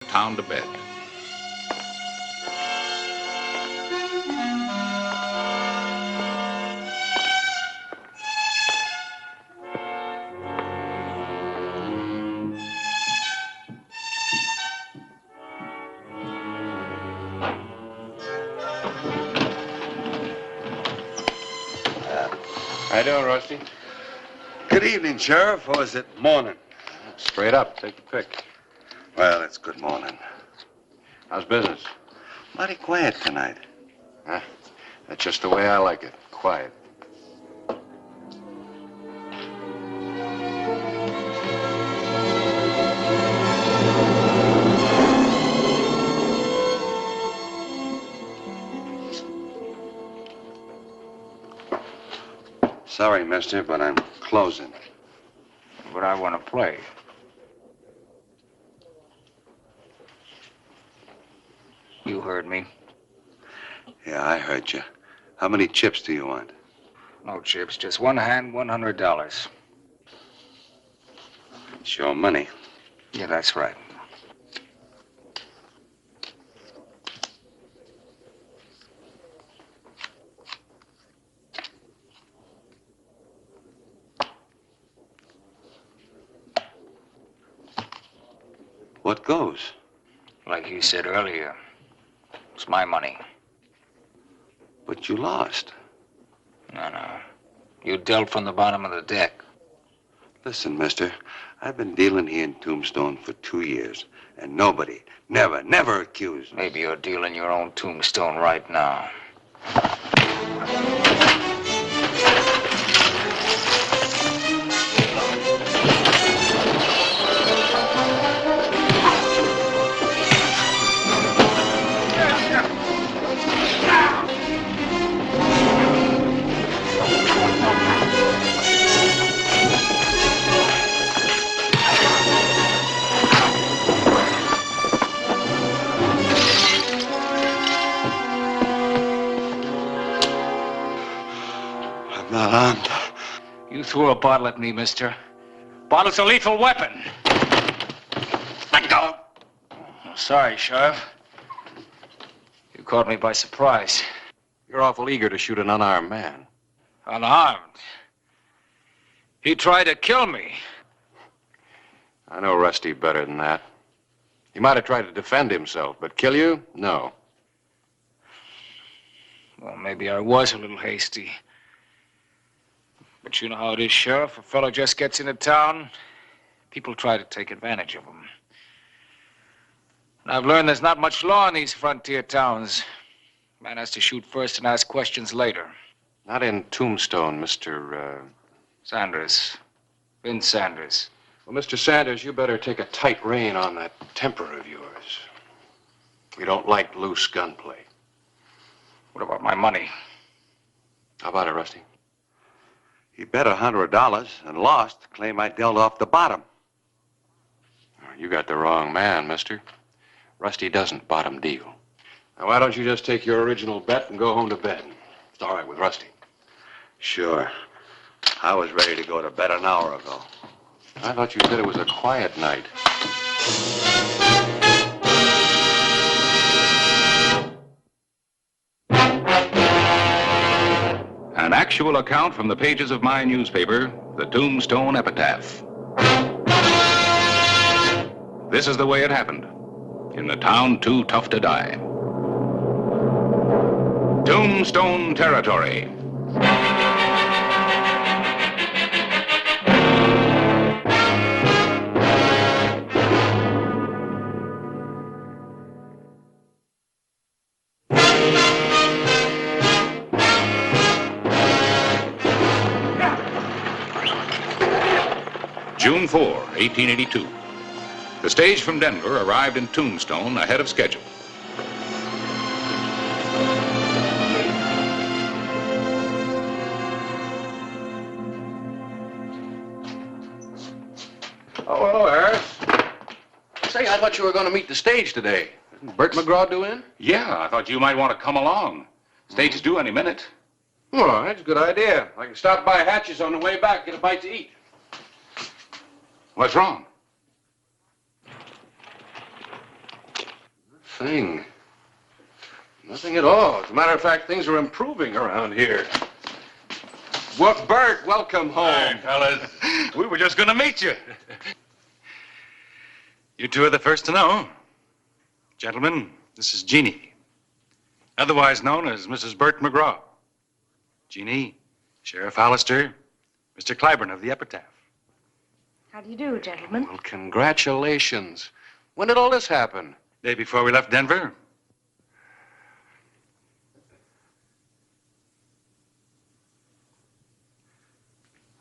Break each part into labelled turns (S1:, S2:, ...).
S1: Town to bed.
S2: How you doing, Rusty?
S3: Good evening, Sheriff. Or is it morning?
S2: Straight up. Take your pick.
S3: Well, it's good morning.
S2: How's business?
S3: Mighty quiet tonight.
S2: That's just the way I like it. Quiet.
S3: Sorry, mister, but I'm closing.
S1: But I want to play. You heard me.
S3: Yeah, I heard you. How many chips do you want?
S1: No chips, just one hand, $100.
S3: It's your money.
S1: Yeah, that's right.
S3: What goes?
S1: Like you said earlier, it's my money.
S3: But you lost.
S1: No. You dealt from the bottom of the deck.
S3: Listen, mister, I've been dealing here in Tombstone for 2 years, and nobody, never accused me.
S1: Maybe you're dealing your own tombstone right now.
S3: I'm not armed.
S1: You threw a bottle at me, mister. Bottle's a lethal weapon. Let go. Sorry, Sheriff. You caught me by surprise.
S2: You're awful eager to shoot an unarmed man.
S1: Unarmed. He tried to kill me.
S2: I know Rusty better than that. He might have tried to defend himself, but kill you? No.
S1: Well, maybe I was a little hasty. But you know how it is, Sheriff. A fellow just gets into town, people try to take advantage of him. And I've learned there's not much law in these frontier towns. Man has to shoot first and ask questions later.
S2: Not in Tombstone, Mr.
S1: Sanders. Vince Sanders.
S2: Well, Mr. Sanders, you better take a tight rein on that temper of yours. We don't like loose gunplay.
S1: What about my money?
S2: How about it, Rusty?
S3: He bet $100 and lost, claim I dealt off the bottom.
S2: Oh, you got the wrong man, mister. Rusty doesn't bottom deal. Now, why don't you just take your original bet and go home to bed? It's all right with Rusty.
S3: Sure. I was ready to go to bed an hour ago.
S2: I thought you said it was a quiet night.
S1: An actual account from the pages of my newspaper, the Tombstone Epitaph. This is the way it happened. In the town too tough to die. Tombstone territory. June 4, 1882. The stage from Denver arrived in Tombstone ahead of schedule.
S2: Oh, hello, Harris. Say, I thought you were going to meet the stage today. Isn't Bert McGraw due in?
S1: Yeah, I thought you might want to come along. Stage is due any minute.
S2: Well, that's a good idea. I can stop by Hatch's on the way back, get a bite to eat.
S1: What's wrong?
S2: thing. Nothing at all. As a matter of fact, things are improving around here. Well, Bert, welcome home.
S4: Hi, fellas. We were just going to meet you. You two are the first to know. Gentlemen, this is Jeannie, otherwise known as Mrs. Bert McGraw. Jeannie, Sheriff Hollister, Mr. Clyburn of the Epitaph.
S5: How do you do, gentlemen?
S2: Well, congratulations. When did all this happen?
S4: Day before we left Denver.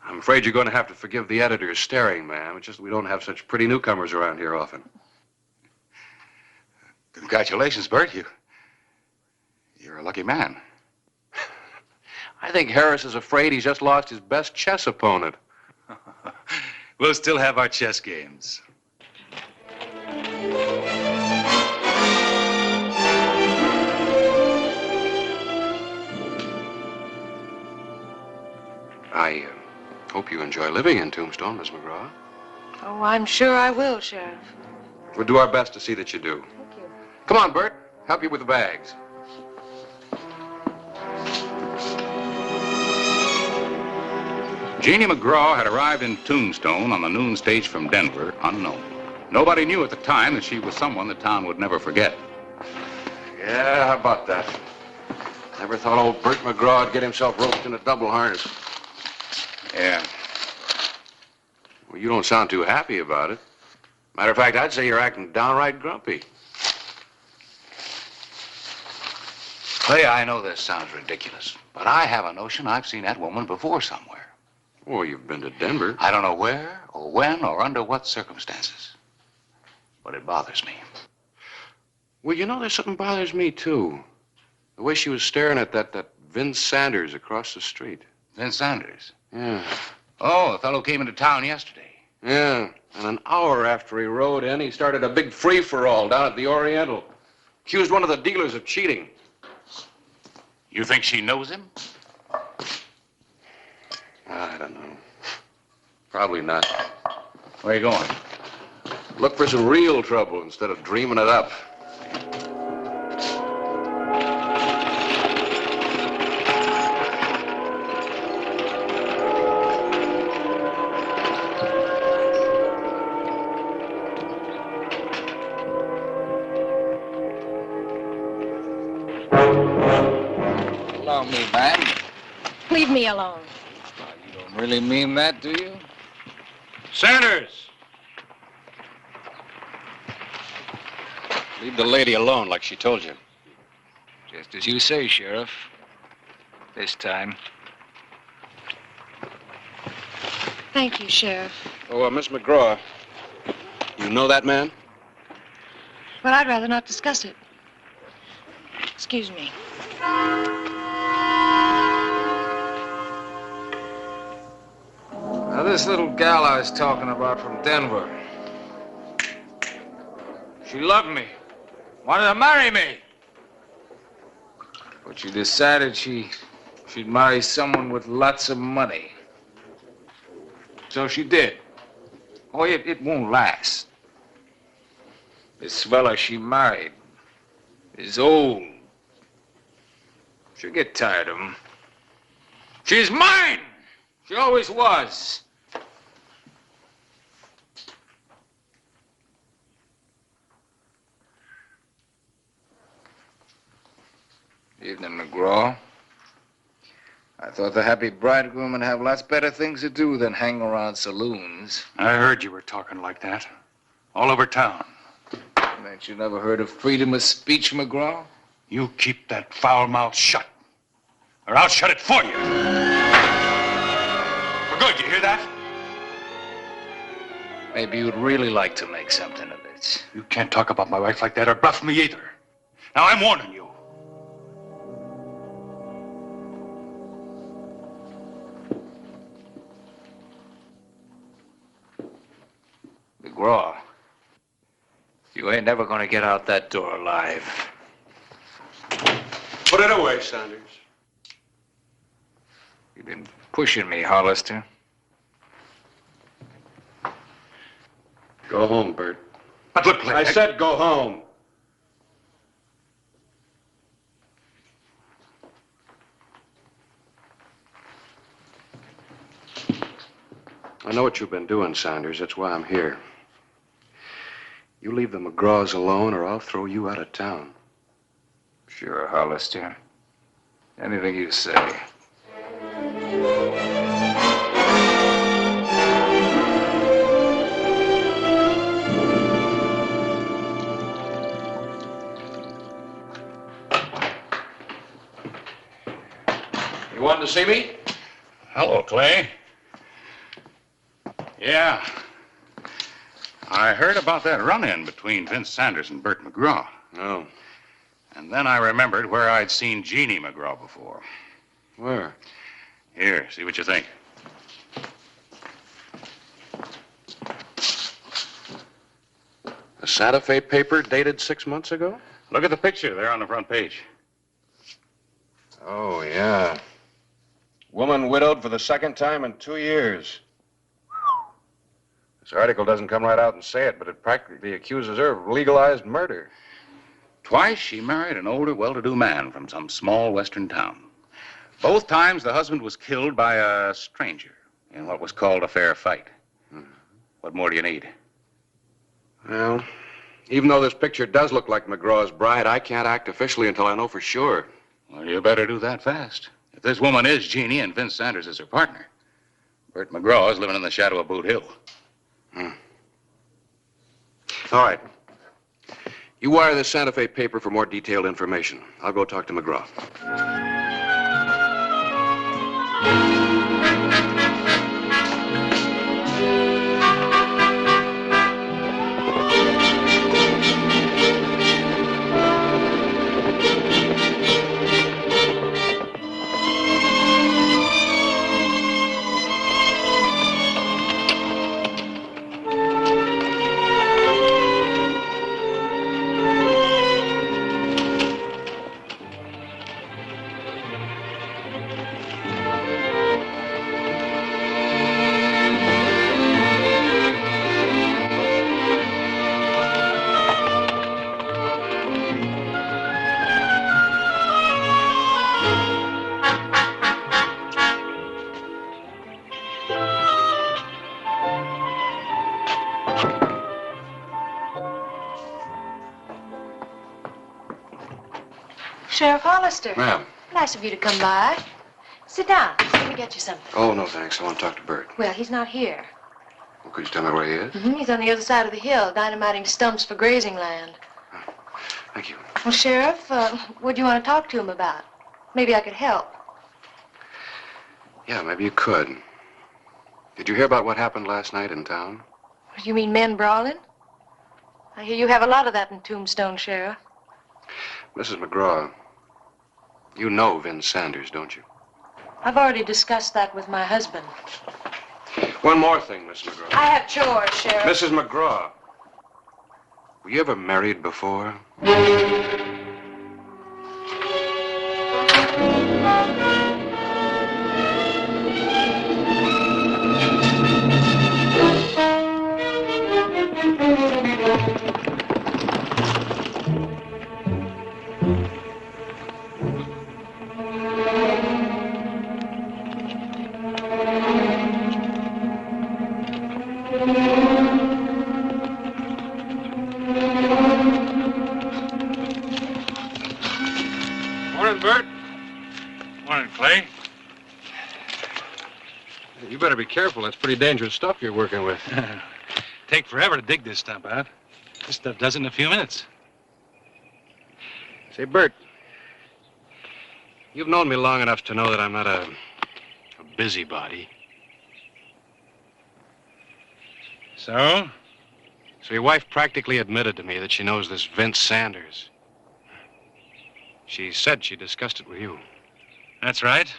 S2: I'm afraid you're going to have to forgive the editor's staring, ma'am. It's just we don't have such pretty newcomers around here often.
S4: Congratulations, Bert. You're a lucky man.
S2: I think Harris is afraid he's just lost his best chess opponent.
S4: We'll still have our chess games.
S2: I hope you enjoy living in Tombstone, Miss McGraw.
S5: Oh, I'm sure I will, Sheriff.
S2: We'll do our best to see that you do.
S5: Thank you.
S2: Come on, Bert. Help you with the bags.
S6: Jeannie McGraw had arrived in Tombstone on the noon stage from Denver, unknown. Nobody knew at the time that she was someone the town would never forget.
S2: Yeah, how about that? Never thought old Bert McGraw would get himself roped in a double harness.
S6: Yeah.
S2: Well, you don't sound too happy about it. Matter of fact, I'd say you're acting downright grumpy.
S6: Clay, I know this sounds ridiculous, but I have a notion I've seen that woman before somewhere.
S2: Oh, you've been to Denver.
S6: I don't know where, or when, or under what circumstances. But it bothers me.
S2: Well, you know, there's something bothers me, too. The way she was staring at that Vince Sanders across the street.
S6: Vince Sanders?
S2: Yeah.
S6: Oh, the fellow came into town yesterday.
S2: Yeah. And an hour after he rode in, he started a big free-for-all down at the Oriental. Accused one of the dealers of cheating.
S6: You think she knows him?
S2: I don't know. Probably not.
S6: Where are you going?
S2: Look for some real trouble instead of dreaming it up.
S1: Allow me, man.
S5: Leave me alone.
S1: You don't really mean that, do you?
S2: Sanders!
S7: Leave the lady alone like she told you.
S1: Just as you say, Sheriff. This time.
S5: Thank you, Sheriff.
S2: Oh, Miss McGraw, you know that man?
S5: But I'd rather not discuss it. Excuse me.
S1: Now, this little gal I was talking about from Denver. She loved me. Wanted to marry me. But she decided she'd marry someone with lots of money. So she did. Oh, it won't last. This fella she married is old. She'll get tired of him. She's mine! She always was. Evening, McGraw. I thought the happy bridegroom would have lots better things to do than hang around saloons.
S4: I heard you were talking like that. All over town.
S1: Ain't you never heard of freedom of speech, McGraw?
S4: You keep that foul mouth shut, or I'll shut it for you. For good, you hear that?
S1: Maybe you'd really like to make something of it.
S4: You can't talk about my wife like that or bluff me either. Now, I'm warning you.
S1: McGraw, you ain't never gonna get out that door alive.
S2: Put it away, Sanders.
S1: You've been pushing me, Hollister.
S2: Go home, Bert.
S4: But look, Clay,
S2: I said go home. I know what you've been doing, Sanders. That's why I'm here. You leave the McGraws alone, or I'll throw you out of town.
S1: Sure, Hollister. Anything you say.
S2: You wanted to see me?
S6: Hello, Clay. Yeah. I heard about that run-in between Vince Sanders and Bert McGraw.
S2: Oh.
S6: And then I remembered where I'd seen Jeannie McGraw before.
S2: Where?
S6: Here, see what you think.
S2: A Santa Fe paper dated 6 months ago?
S6: Look at the picture there on the front page.
S2: Oh, yeah. Woman widowed for the second time in 2 years. This article doesn't come right out and say it, but it practically accuses her of legalized murder.
S6: Twice she married an older, well-to-do man from some small western town. Both times the husband was killed by a stranger in what was called a fair fight. What more do you need?
S2: Well, even though this picture does look like McGraw's bride, I can't act officially until I know for sure.
S6: Well, you better do that fast. If this woman is Jeannie and Vince Sanders is her partner, Bert McGraw is living in the shadow of Boot Hill.
S2: All right. You wire the Santa Fe paper for more detailed information. I'll go talk to McGraw.
S5: Sheriff Hollister.
S2: Ma'am.
S5: Nice of you to come by. Sit down. Let me get you something.
S2: Oh, no, thanks. I want to talk to Bert.
S5: Well, he's not here.
S2: Well, could you tell me where he is?
S5: He's on the other side of the hill, dynamiting stumps for grazing land.
S2: Thank you.
S5: Well, Sheriff, what do you want to talk to him about? Maybe I could help.
S2: Yeah, maybe you could. Did you hear about what happened last night in town?
S5: You mean men brawling? I hear you have a lot of that in Tombstone, Sheriff.
S2: Mrs. McGraw, you know Vince Sanders, don't you?
S5: I've already discussed that with my husband.
S2: One more thing, Mrs. McGraw.
S5: I have chores, Sheriff.
S2: Mrs. McGraw, were you ever married before?
S4: Morning, Bert. Morning, Clay.
S2: You better be careful. That's pretty dangerous stuff you're working with.
S4: Take forever to dig this stump out. This stuff does it in a few minutes.
S2: Say, Bert, you've known me long enough to know that I'm not a busybody.
S4: So?
S2: So your wife practically admitted to me that she knows this Vince Sanders. She said she discussed it with you.
S4: That's right.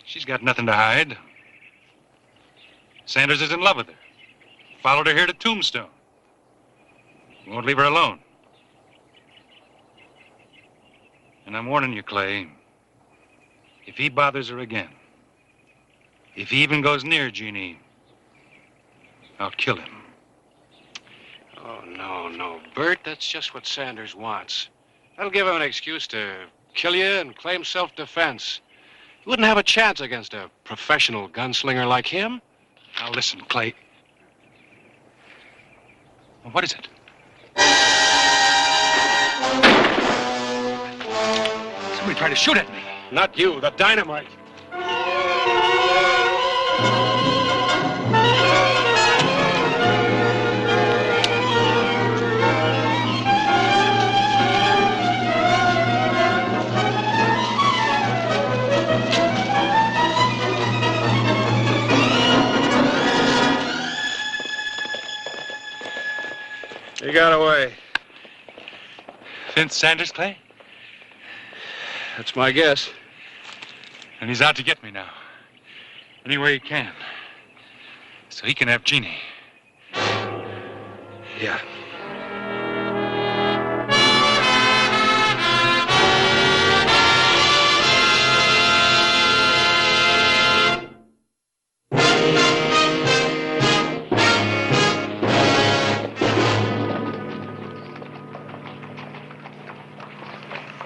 S4: She's got nothing to hide. Sanders is in love with her. Followed her here to Tombstone. Won't leave her alone. And I'm warning you, Clay. If he bothers her again, if he even goes near Jeannie, I'll kill him.
S2: Oh, no, Bert, that's just what Sanders wants. That'll give him an excuse to kill you and claim self-defense. You wouldn't have a chance against a professional gunslinger like him.
S4: Now listen, Clay. What is it? Somebody tried to shoot at me.
S7: Not you, the dynamite.
S2: He got away.
S4: Vince Sanders, Clay?
S2: That's my guess.
S4: And he's out to get me now. Any way he can. So he can have Jeannie.
S2: Yeah.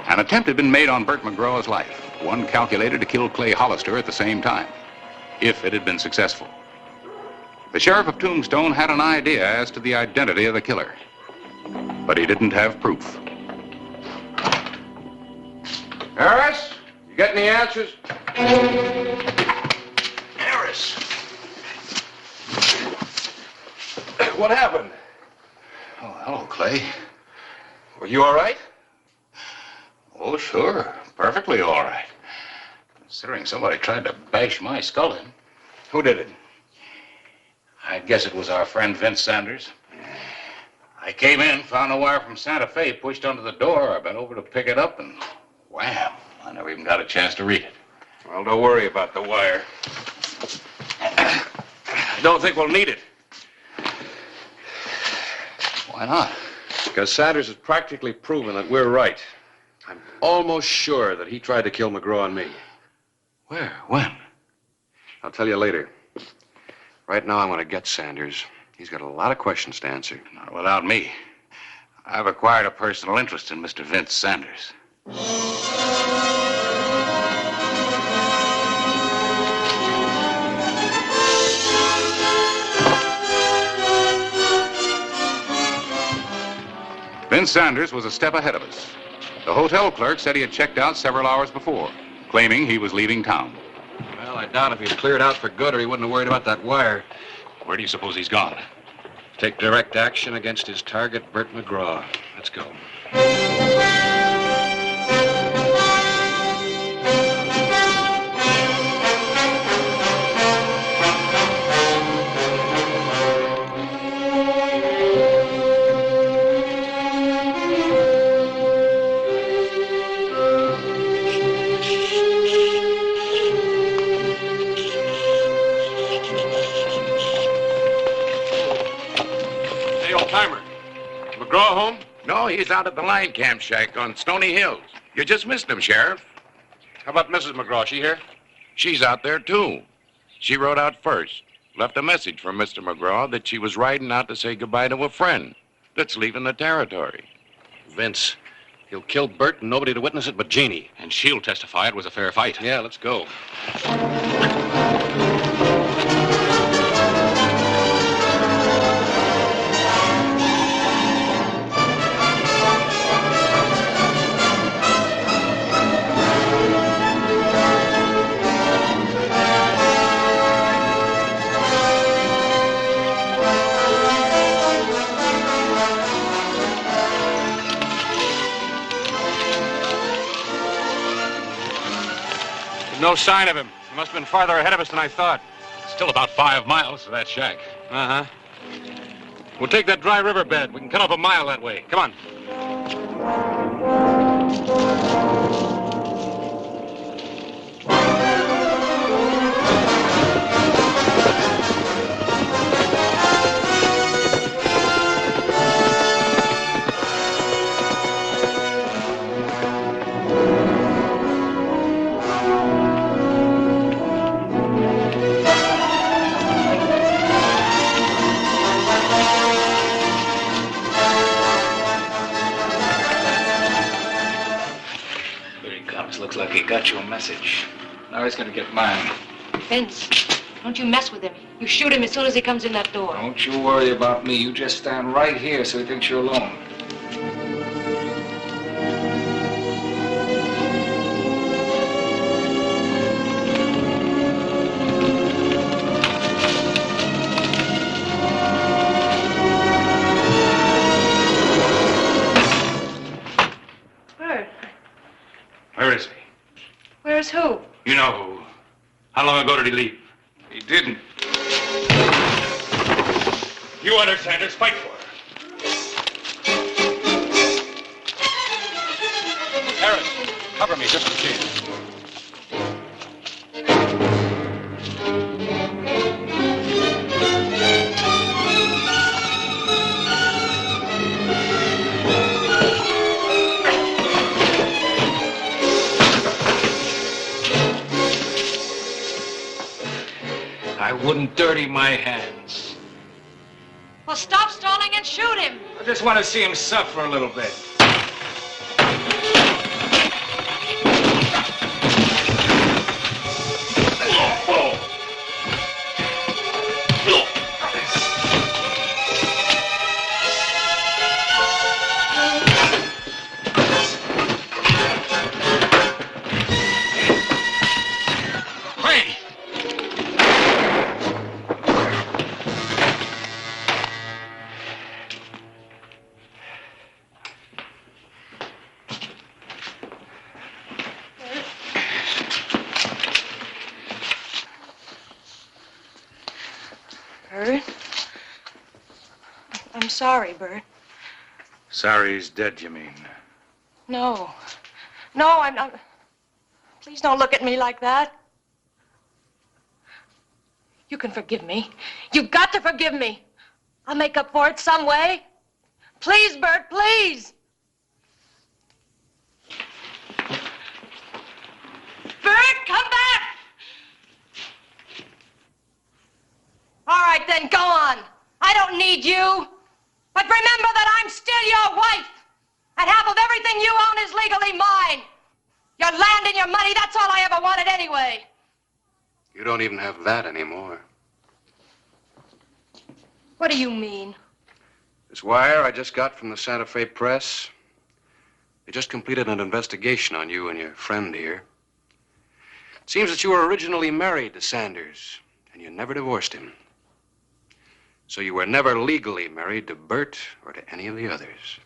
S6: An attempt had been made on Bert McGraw's life, one calculated to kill Clay Hollister at the same time, if it had been successful. The sheriff of Tombstone had an idea as to the identity of the killer, but he didn't have proof.
S2: Harris, you got any answers?
S3: Harris!
S2: What happened?
S6: Oh, hello, Clay.
S2: Were you all right?
S6: Oh, sure. Perfectly all right. Considering somebody tried to bash my skull in.
S2: Who did it?
S6: I guess it was our friend Vince Sanders. I came in, found a wire from Santa Fe pushed under the door. I bent over to pick it up, and wham! I never even got a chance to read it.
S2: Well, don't worry about the wire. I don't think we'll need it.
S6: Why not?
S2: Because Sanders has practically proven that we're right. I'm almost sure that he tried to kill McGraw and me.
S6: Where? When?
S2: I'll tell you later. Right now, I'm going to get Sanders. He's got a lot of questions to answer.
S6: Not without me. I've acquired a personal interest in Mr. Vince Sanders. Vince Sanders was a step ahead of us. The hotel clerk said he had checked out several hours before, claiming he was leaving town.
S2: Well, I doubt if he's cleared out for good or he wouldn't have worried about that wire.
S6: Where do you suppose he's gone?
S2: Take direct action against his target, Bert McGraw. Let's go.
S7: McGraw home?
S8: No, he's out at the line camp shack on Stony Hills. You just missed him, Sheriff.
S7: How about Mrs. McGraw? She here?
S8: She's out there, too. She rode out first. Left a message for Mr. McGraw that she was riding out to say goodbye to a friend that's leaving the territory.
S2: Vince, he'll kill Bert and nobody to witness it but Jeannie.
S7: And she'll testify it was a fair fight.
S2: Yeah, let's go.
S7: No sign of him. He must have been farther ahead of us than I thought.
S4: Still about 5 miles to that shack.
S7: Uh-huh. We'll take that dry riverbed. We can cut off a mile that way. Come on.
S1: Looks like he got your message. Now he's gonna get mine.
S5: Vince, don't you mess with him. You shoot him as soon as he comes in that door.
S1: Don't you worry about me. You just stand right here so he thinks you're alone.
S5: Bert,
S4: Where is he?
S5: where's who?
S4: You know who. How long ago did he leave?
S1: He didn't.
S4: You understand us. Fight for her.
S2: Harris, cover me just in case.
S1: I wouldn't dirty my hands.
S5: Well, stop stalling and shoot him.
S1: I just want to see him suffer a little bit.
S5: Bert? I'm sorry, Bert.
S4: Sorry he's dead, you mean?
S5: No. No, I'm not. Please don't look at me like that. You can forgive me. You've got to forgive me. I'll make up for it some way. Please, Bert, please. Bert, come back! All right, then, go on. I don't need you. But remember that I'm still your wife. And half of everything you own is legally mine. Your land and your money, that's all I ever wanted anyway.
S2: You don't even have that anymore.
S5: What do you mean?
S2: This wire I just got from the Santa Fe Press. They just completed an investigation on you and your friend here. It seems that you were originally married to Sanders, and you never divorced him. So you were never legally married to Bert or to any of the others.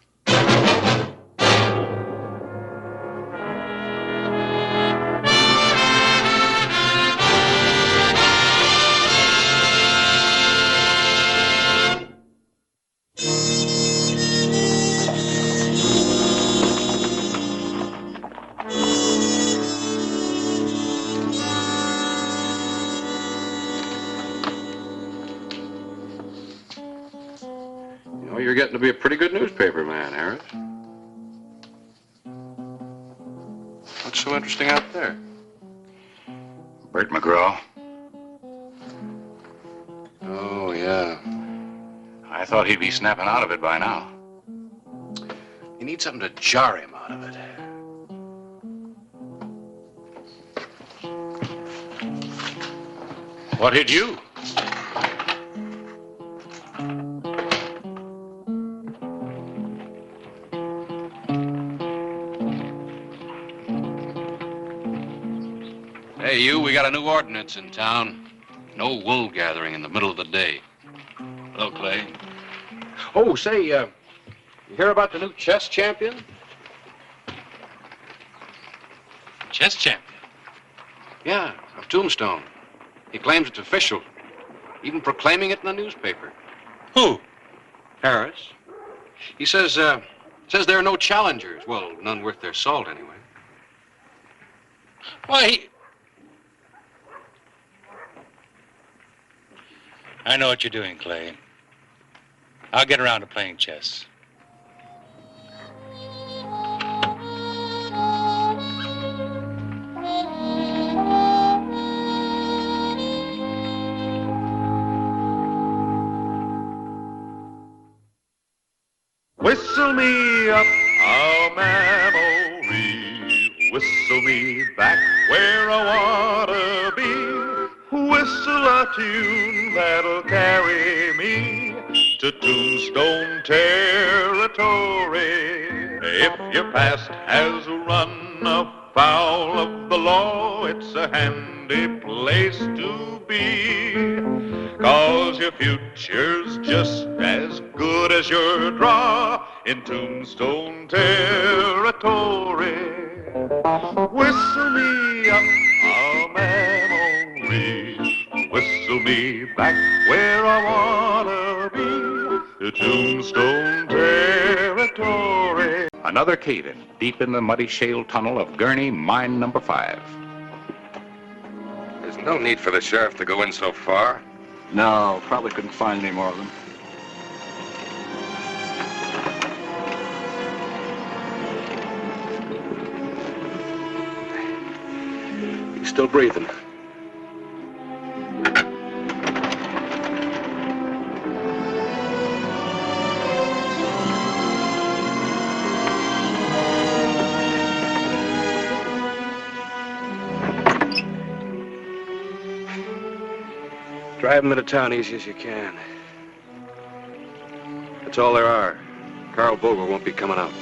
S2: You're getting to be a pretty good newspaper man, Harris. What's so interesting out there?
S6: Bert McGraw.
S2: Oh, yeah.
S6: I thought he'd be snapping out of it by now.
S2: You need something to jar him out of it.
S6: What did you?
S2: Hey, we got a new ordinance in town. No wool gathering in the middle of the day.
S6: Hello, Clay.
S2: Oh, say, you hear about the new chess champion?
S4: Chess champion?
S2: Yeah, of Tombstone. He claims it's official, even proclaiming it in the newspaper.
S4: Who?
S2: Harris. He says there are no challengers. Well, none worth their salt, anyway.
S4: Why, I know what you're doing, Clay. I'll get around to playing chess.
S9: Whistle me up a memory, whistle me back where I wanna be, whistle a tune that'll carry me to Tombstone territory. If your past has run afoul of the law, it's a handy place to be. 'Cause your future's just as good as your draw in Tombstone territory. Whistle me up a memory, whistle me back where I wanna be, to Tombstone territory.
S6: Another cave-in deep in the muddy shale tunnel of Gurney Mine Number 5.
S3: There's no need for the sheriff to go in so far.
S10: No, probably couldn't find any more of them.
S2: He's still breathing. Drive him into town easy as you can. That's all there are. Carl Vogel won't be coming out.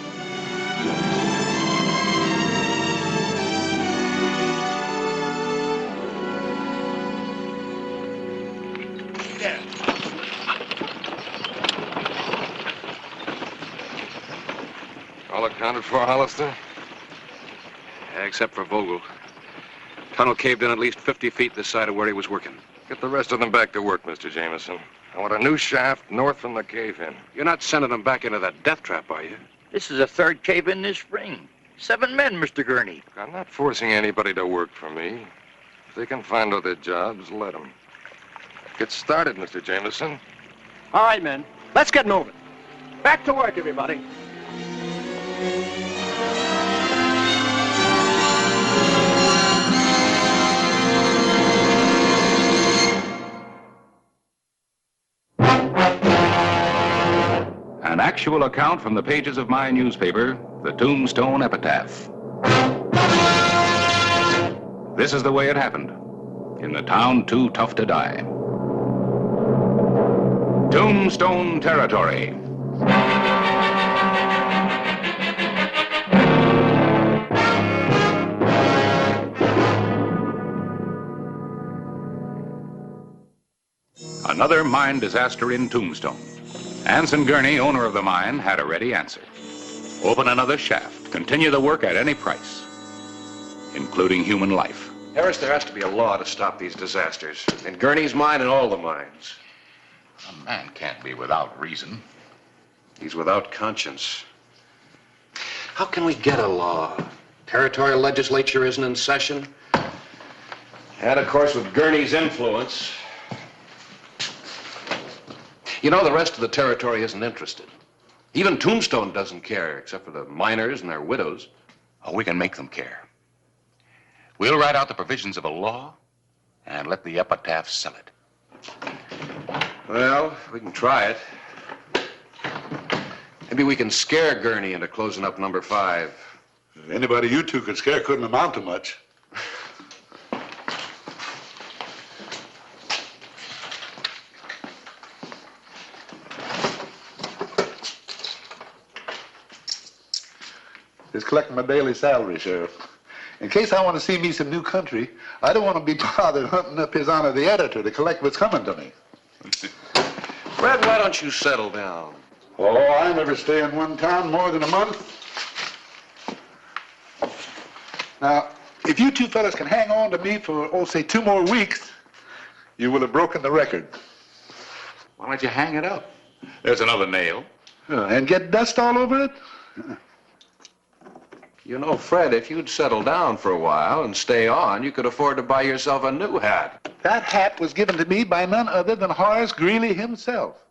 S3: All accounted for, Hollister?
S2: Yeah, except for Vogel. Tunnel caved in at least 50 feet this side of where he was working.
S3: Get the rest of them back to work, Mr. Jameson. I want a new shaft north from the cave-in.
S2: You're not sending them back into that death trap, are you?
S10: This is the third cave-in this spring. 7 men, Mr. Gurney.
S3: I'm not forcing anybody to work for me. If they can find other jobs, let them. Get started, Mr. Jameson.
S11: All right, men. Let's get moving. Back to work, everybody.
S6: An actual account from the pages of my newspaper, the Tombstone Epitaph. This is the way it happened, in the town too tough to die. Tombstone territory. Another mine disaster in Tombstone. Anson Gurney, owner of the mine, had a ready answer. Open another shaft, continue the work at any price, including human life.
S2: Harris, there has to be a law to stop these disasters. In Gurney's mine and all the mines.
S6: A man can't be without reason.
S2: He's without conscience. How can we get a law? Territorial legislature isn't in session. And, of course, with Gurney's influence. You know, the rest of the territory isn't interested. Even Tombstone doesn't care, except for the miners and their widows.
S6: Oh, we can make them care. We'll write out the provisions of a law and let the epitaph sell it.
S2: Well, we can try it. Maybe we can scare Gurney into closing up number 5.
S12: Anybody you two could scare couldn't amount to much. Just collecting my daily salary, Sheriff. In case I want to see me some new country, I don't want to be bothered hunting up His Honor the Editor to collect what's coming to me.
S2: Fred, why don't you settle down?
S12: Oh, I never stay in one town more than a month. Now, if you two fellas can hang on to me for, say 2 more weeks, you will have broken the record.
S6: Why don't you hang it up? There's another nail.
S12: And get dust all over it?
S2: You know, Fred, if you'd settle down for a while and stay on, you could afford to buy yourself a new hat.
S12: That hat was given to me by none other than Horace Greeley himself.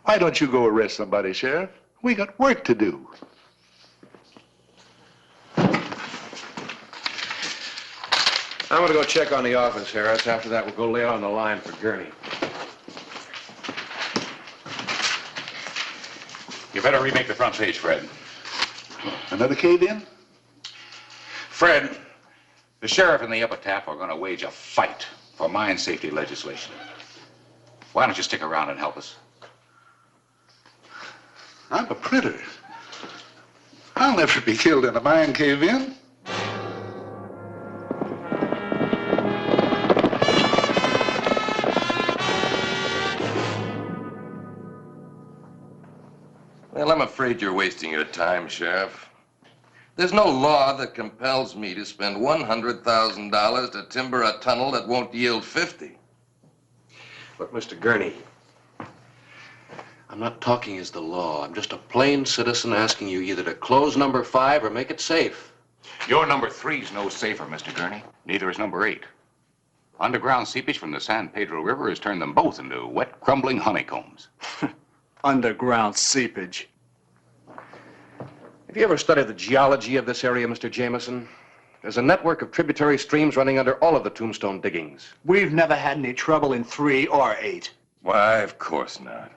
S12: Why don't you go arrest somebody, Sheriff? We got work to do.
S2: I'm going to go check on the office, Harris. After that, we'll go lay on the line for Gurney.
S6: You better remake the front page, Fred.
S12: Another cave-in?
S6: Fred, the sheriff and the epitaph are going to wage a fight for mine safety legislation. Why don't you stick around and help us?
S12: I'm a printer. I'll never be killed in a mine cave-in.
S13: Well, I'm afraid you're wasting your time, Sheriff. There's no law that compels me to spend $100,000 to timber a tunnel that won't yield 50.
S2: But, Mr. Gurney, I'm not talking as the law. I'm just a plain citizen asking you either to close number 5 or make it safe.
S6: Your number 3's no safer, Mr. Gurney. Neither is number 8. Underground seepage from the San Pedro River has turned them both into wet, crumbling honeycombs.
S11: Underground seepage.
S2: Have you ever studied the geology of this area, Mr. Jameson? There's a network of tributary streams running under all of the Tombstone diggings.
S11: We've never had any trouble in 3 or 8.
S13: Why, of course not.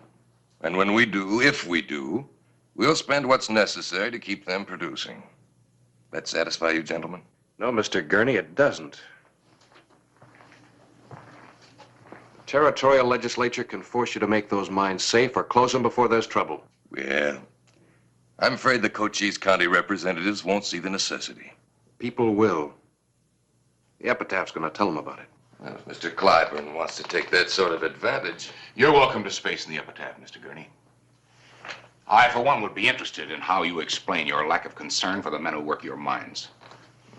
S13: And when we do, if we do, we'll spend what's necessary to keep them producing. That satisfy you, gentlemen?
S2: No, Mr. Gurney, it doesn't. The territorial legislature can force you to make those mines safe or close them before there's trouble.
S13: Well, I'm afraid the Cochise County representatives won't see the necessity.
S2: People will. The epitaph's going to tell them about it.
S13: Well, if Mr. Clyburn wants to take that sort of advantage...
S6: You're welcome to space in the epitaph, Mr. Gurney. I, for one, would be interested in how you explain your lack of concern for the men who work your mines.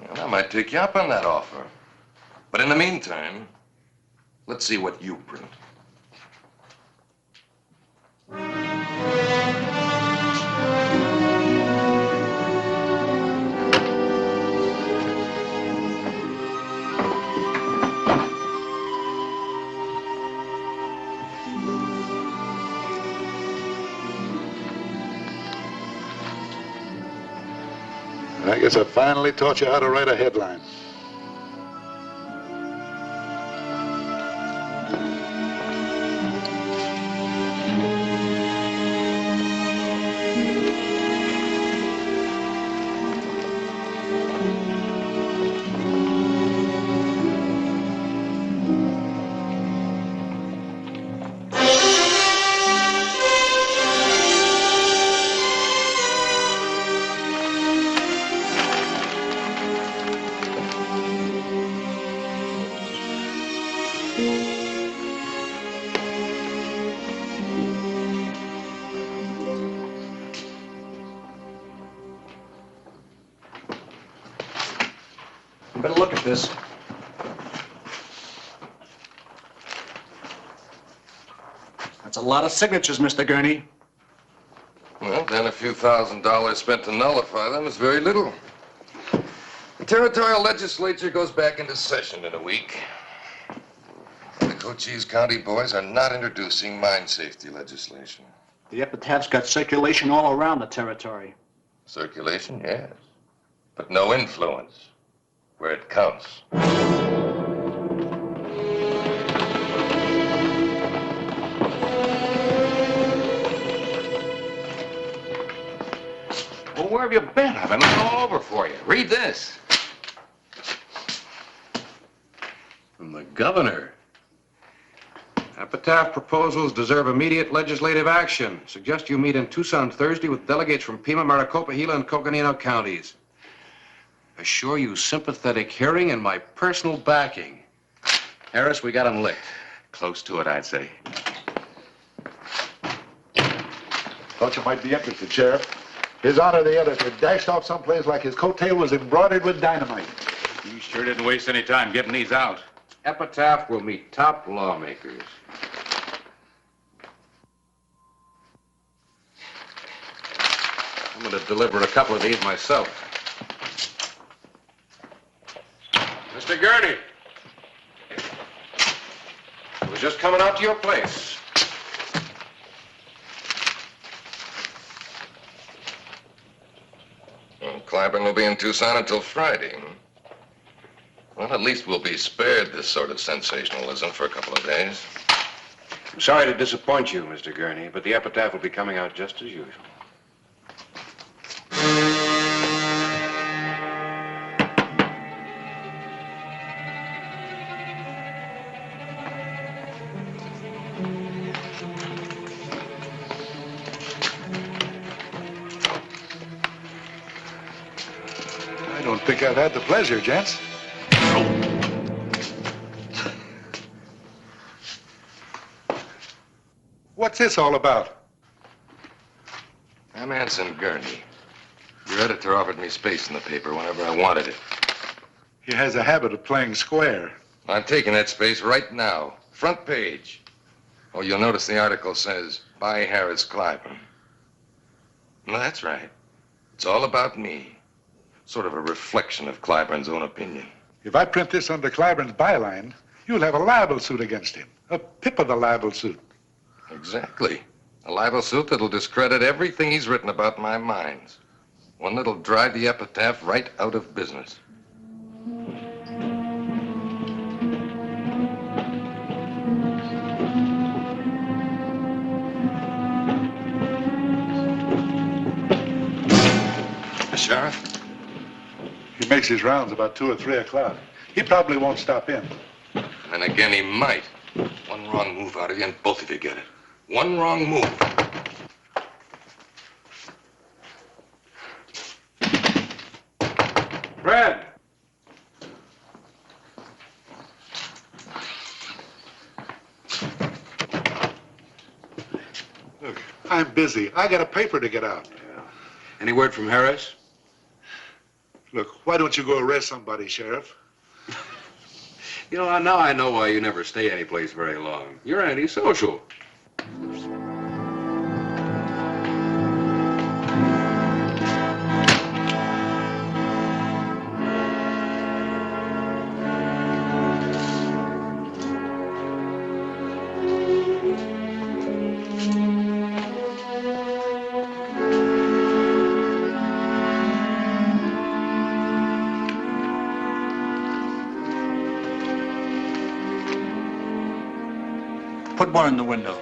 S13: Well, I might take you up on that offer. But in the meantime, let's see what you print.
S12: I guess I finally taught you how to write a headline.
S2: Better look at this.
S11: That's a lot of signatures, Mr. Gurney.
S13: Well, then a few $1,000s spent to nullify them is very little. The territorial legislature goes back into session in a week. The Cochise County boys are not introducing mine safety legislation.
S11: The epitaph's got circulation all around the territory.
S13: Circulation, yes. But no influence where it counts.
S6: Well, where have you been? I've been looking all over for you. Read this.
S2: From the governor. Epitaph proposals deserve immediate legislative action. Suggest you meet in Tucson Thursday with delegates from Pima, Maricopa, Gila, and Coconino counties. Assure you sympathetic hearing and my personal backing. Harris, we got him licked.
S6: Close to it, I'd say.
S12: Thought you might be interested, Sheriff. His Honor the Editor dashed off someplace like his coattail was embroidered with dynamite.
S6: You sure didn't waste any time getting these out.
S2: Epitaph will meet top lawmakers. I'm going to deliver a couple of these myself. Mr. Gurney. I was just coming out to your place.
S13: Well, Clyburn will be in Tucson until Friday. Well, at least we'll be spared this sort of sensationalism for a couple of days.
S2: I'm sorry to disappoint you, Mr. Gurney, but the epitaph will be coming out just as usual.
S12: I don't think I've had the pleasure, gents. What's this all about?
S13: I'm Anson Gurney. Your editor offered me space in the paper whenever I wanted it.
S12: He has a habit of playing square.
S13: I'm taking that space right now. Front page. Oh, you'll notice the article says, by Harris Clyburn. Well, that's right. It's all about me. Sort of a reflection of Clyburn's own opinion.
S12: If I print this under Clyburn's byline, you'll have a libel suit against him. A pip of the libel suit.
S13: Exactly. A libel suit that'll discredit everything he's written about my mines. One that'll drive the epitaph right out of business.
S12: Sheriff? He makes his rounds about 2 or 3 o'clock. He probably won't stop in.
S13: And again, he might. One wrong move out of you and both of you get it. One wrong move.
S12: Brad! Look, I'm busy. I got a paper to get out.
S2: Yeah. Any word from Harris?
S12: Look, why don't you go arrest somebody, Sheriff?
S2: You know, now I know why you never stay anyplace very long. You're antisocial.
S11: Put one in the window.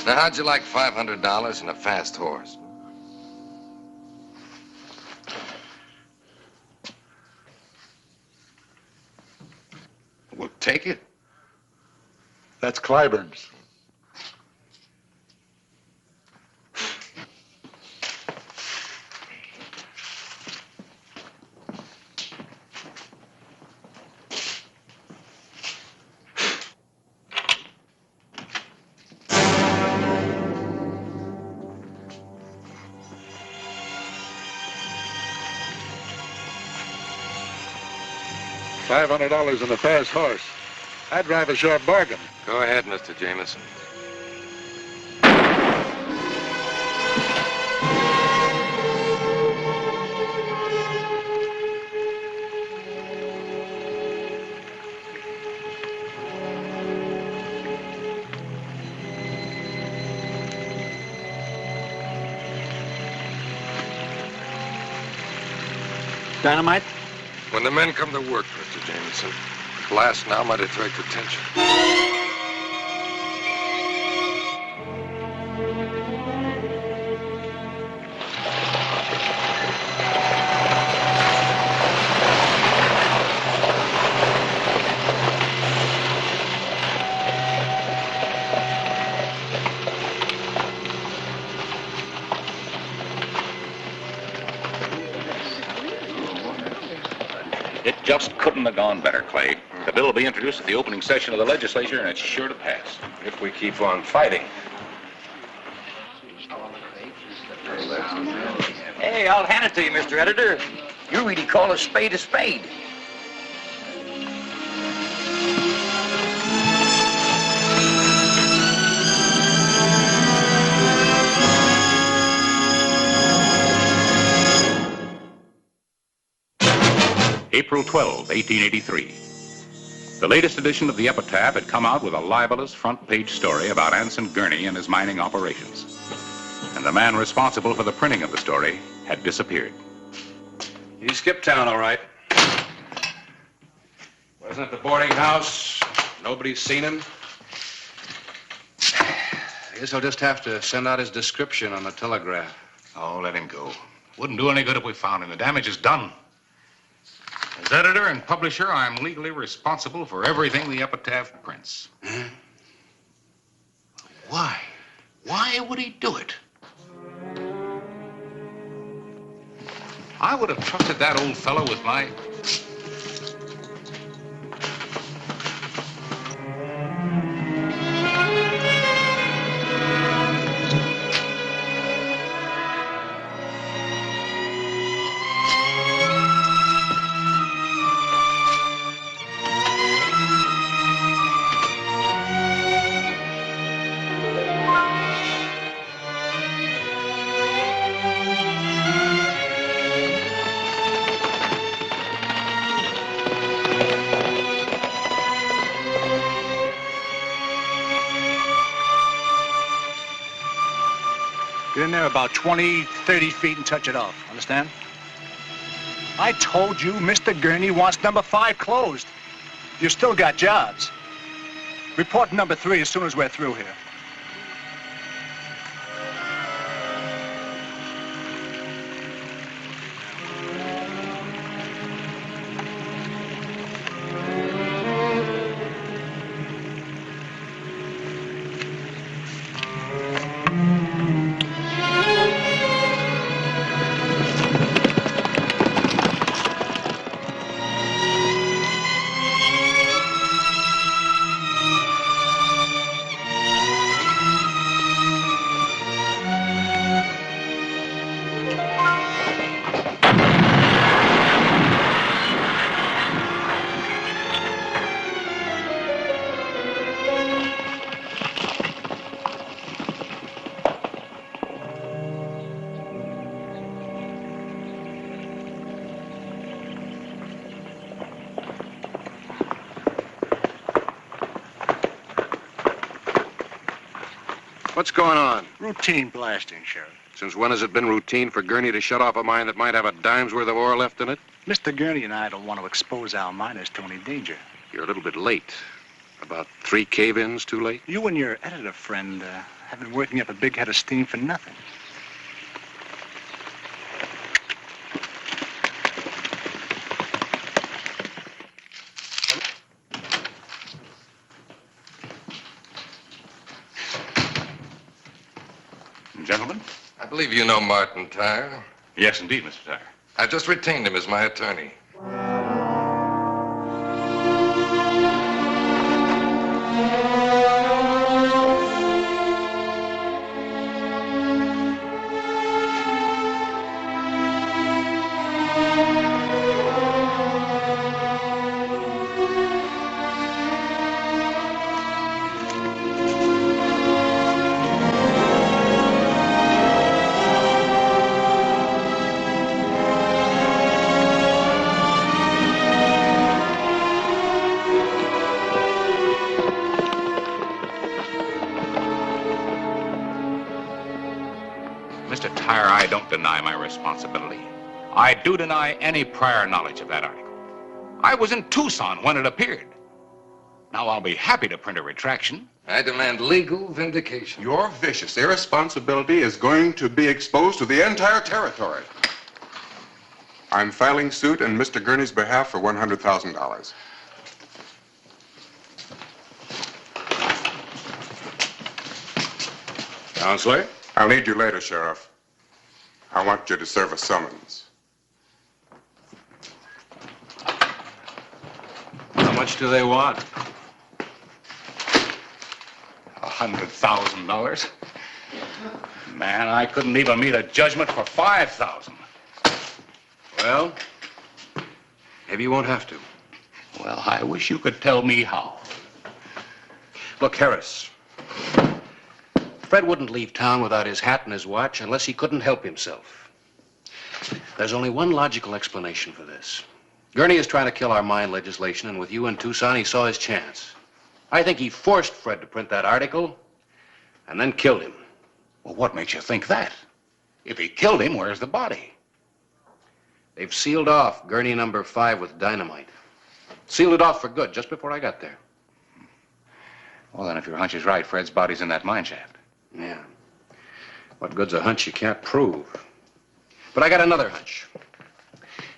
S13: Now, how'd you like $500 and a fast horse?
S12: Well, take it. That's Clyburn's. $500 and a fast horse. I'd drive a sharp bargain.
S13: Go ahead, Mr. Jameson.
S11: Dynamite?
S13: When the men come to work, Mr. Jameson, the blast now might attract attention.
S6: It just couldn't have gone better, Clay. The bill will be introduced at the opening session of the legislature, and it's sure to pass.
S13: If we keep on fighting.
S10: Hey, I'll hand it to you, Mr. Editor. You really call a spade a spade.
S6: April 12, 1883. The latest edition of the Epitaph had come out with a libelous front-page story about Anson Gurney and his mining operations. And the man responsible for the printing of the story had disappeared.
S2: He skipped town, all right. Wasn't at the boarding house. Nobody's seen him. I guess I'll just have to send out his description on the telegraph.
S6: Oh, let him go. Wouldn't do any good if we found him. The damage is done. As editor and publisher, I'm legally responsible for everything the epitaph prints.
S2: Huh?
S6: Why? Why would he do it? I would have trusted that old fellow with my...
S11: Get in there about 20, 30 feet and touch it off. Understand? I told you Mr. Gurney wants number 5 closed. You still got jobs. Report number 3 as soon as we're through here.
S2: What's going on?
S11: Routine blasting, Sheriff.
S2: Since when has it been routine for Gurney to shut off a mine that might have a dime's worth of ore left in it?
S11: Mr. Gurney and I don't want to expose our miners to any danger.
S2: You're a little bit late. About 3 cave-ins too late?
S11: You and your editor friend have been working up a big head of steam for nothing.
S6: Gentlemen?
S13: I believe you know Martin Tyre.
S6: Yes, indeed, Mr. Tyre.
S13: I just retained him as my attorney.
S6: Mr. Tyre, I don't deny my responsibility. I do deny any prior knowledge of that article. I was in Tucson when it appeared. Now, I'll be happy to print a retraction.
S13: I demand legal vindication.
S14: Your vicious irresponsibility is going to be exposed to the entire territory. I'm filing suit in Mr. Gurney's behalf for $100,000.
S2: Counselor?
S14: I'll need you later, Sheriff. I want you to serve a summons.
S2: How much do they want?
S6: $100,000. Man, I couldn't even meet a judgment for $5,000.
S2: Well, maybe you won't have to.
S6: Well, I wish you could tell me how.
S2: Look, Harris. Fred wouldn't leave town without his hat and his watch unless he couldn't help himself. There's only one logical explanation for this. Gurney is trying to kill our mine legislation, and with you in Tucson, he saw his chance. I think he forced Fred to print that article and then killed him.
S6: Well, what makes you think that? If he killed him, where's the body?
S2: They've sealed off gurney number 5 with dynamite. Sealed it off for good just before I got there.
S6: Well, then, if your hunch is right, Fred's body's in that mine shaft.
S2: Yeah. What good's a hunch you can't prove? But I got another hunch.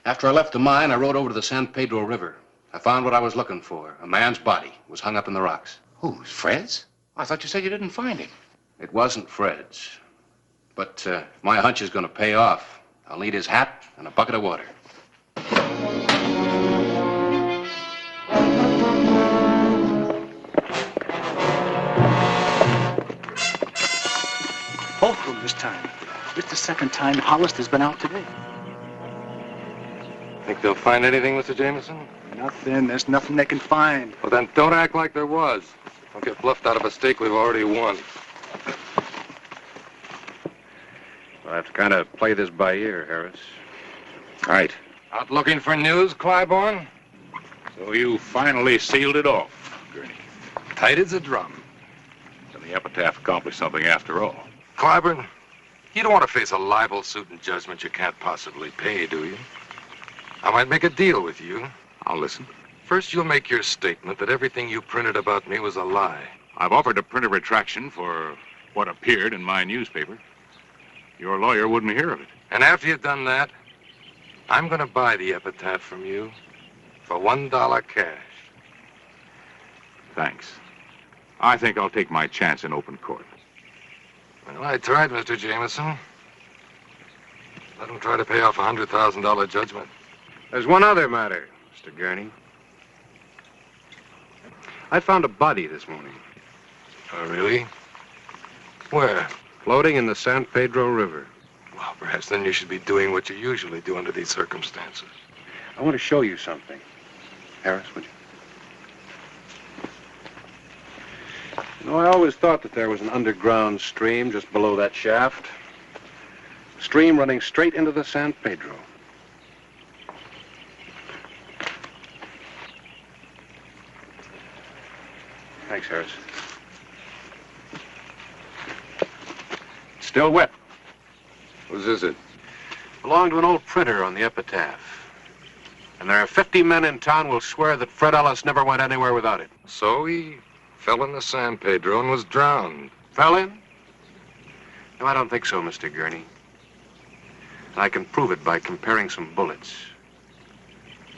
S2: After I left the mine, I rode over to the San Pedro River. I found what I was looking for. A man's body was hung up in the rocks.
S6: Whose? Fred's? I thought you said you didn't find him.
S2: It wasn't Fred's. But if my hunch is going to pay off, I'll need his hat and a bucket of water.
S11: Both of them this time. It's the second time Hollister's been out today.
S13: Think they'll find anything, Mr. Jameson?
S11: Nothing. There's nothing they can find.
S13: Well, then don't act like there was. Don't get bluffed out of a stake we've already won.
S2: I'll have to kind of play this by ear, Harris.
S6: Right.
S13: Out looking for news, Clybourne?
S6: So you finally sealed it off, Gurney.
S13: Tight as a drum.
S6: So the epitaph accomplished something after all.
S13: Clybourne, you don't want to face a libel suit and judgment you can't possibly pay, do you? I might make a deal with you.
S6: I'll listen.
S13: First, you'll make your statement that everything you printed about me was a lie.
S6: I've offered to print a retraction for what appeared in my newspaper. Your lawyer wouldn't hear of it.
S13: And after you've done that, I'm going to buy the epitaph from you for $1 cash.
S6: Thanks. I think I'll take my chance in open court.
S13: Well, I tried, Mr. Jameson. Let him try to pay off a $100,000 judgment.
S2: There's one other matter, Mr. Gurney. I found a body this morning.
S13: Oh, really? Where?
S2: Floating in the San Pedro River.
S13: Well, perhaps then you should be doing what you usually do under these circumstances.
S2: I want to show you something. Harris, would you? You know, I always thought that there was an underground stream just below that shaft. A stream running straight into the San Pedro. Thanks, Harris. It's still wet.
S13: Whose is it?
S2: Belonged to an old printer on the epitaph. And there are 50 men in town will swear that Fred Ellis never went anywhere without it.
S13: So he fell in the San Pedro and was drowned.
S2: Fell in? No, I don't think so, Mr. Gurney. And I can prove it by comparing some bullets.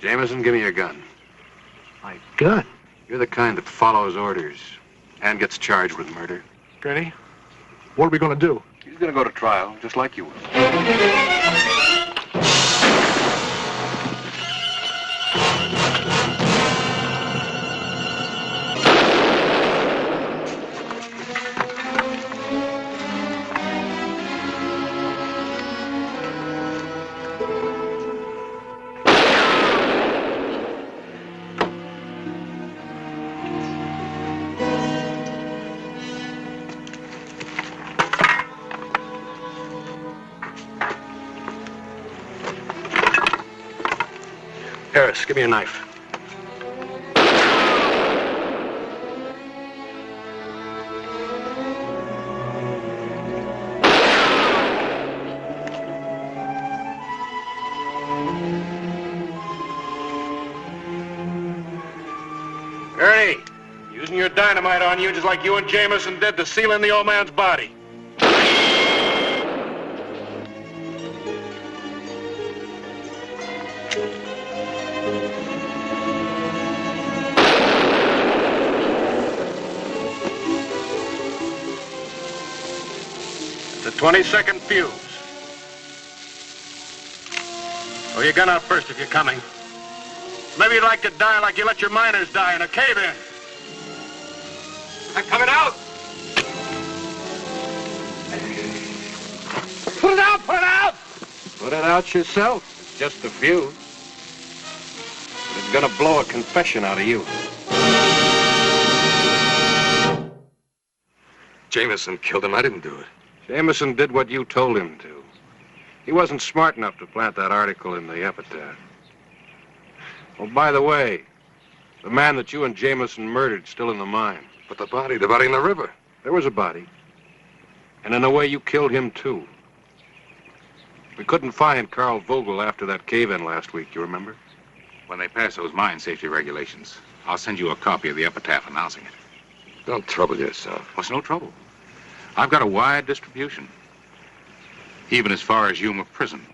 S2: Jameson, give me your gun.
S11: My gun?
S2: You're the kind that follows orders and gets charged with murder.
S11: Gurney, what are we going to do?
S2: He's going to go to trial, just like you will. Harris, give me a knife. Gurney, using your dynamite on you just like you and Jameson did to seal in the old man's body. The 22nd fuse. Oh, your gun out first if you're coming. Maybe you'd like to die like you let your miners die in a cave-in. I'm coming out! Put it out! Put it out! Put it out yourself. It's just a fuse. But it's gonna blow a confession out of you.
S13: Jameson killed him. I didn't do it.
S2: Jameson did what you told him to. He wasn't smart enough to plant that article in the epitaph. Oh, by the way, the man that you and Jameson murdered still in the mine.
S13: But the body in the river.
S2: There was a body. And in a way, you killed him, too. We couldn't find Carl Vogel after that cave-in last week, you remember?
S6: When they pass those mine safety regulations, I'll send you a copy of the epitaph announcing it.
S2: Don't trouble yourself.
S6: What's no trouble? I've got a wide distribution, even as far as Yuma Prison.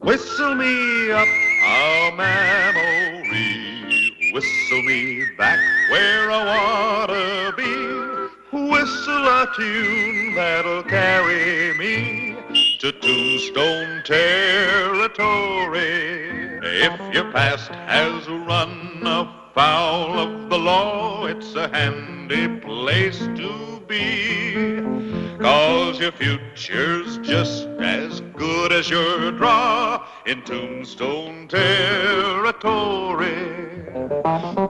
S9: Whistle me up a memory, whistle me back where I wanna be, whistle a tune that'll carry me to Tombstone territory. If your past has run afoul of the law, it's a handy place to be, 'cause your future's just as good as your draw in Tombstone territory.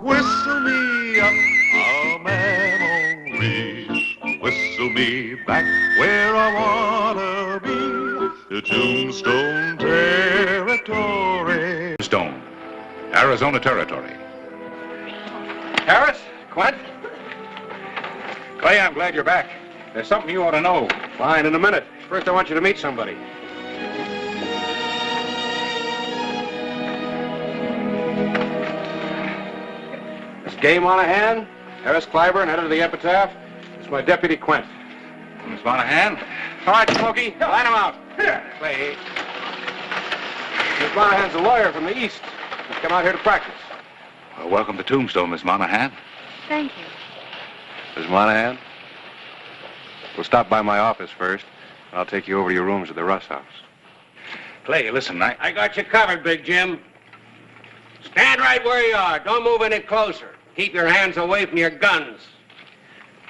S9: Whistle me up a memory, whistle me back where I wanna be, to Tombstone territory.
S6: Tombstone, Arizona Territory.
S4: Harris? Quint? Clay, I'm glad you're back. There's something you ought to know.
S2: Fine, in a minute. First, I want you to meet somebody. This game on a hand. Harris Clyburn, head of the epitaph. This is my deputy, Quint.
S6: Miss Monahan?
S2: All right, Smokey, line him out. Clay. Miss Monahan's a lawyer from the East. He's come out here to practice.
S6: Well, welcome to Tombstone, Miss Monahan.
S15: Thank you.
S2: Miss Monahan, we'll stop by my office first. I'll take you over to your rooms at the Russ house.
S6: Clay, listen,
S16: I got you covered, Big Jim. Stand right where you are. Don't move any closer. Keep your hands away from your guns.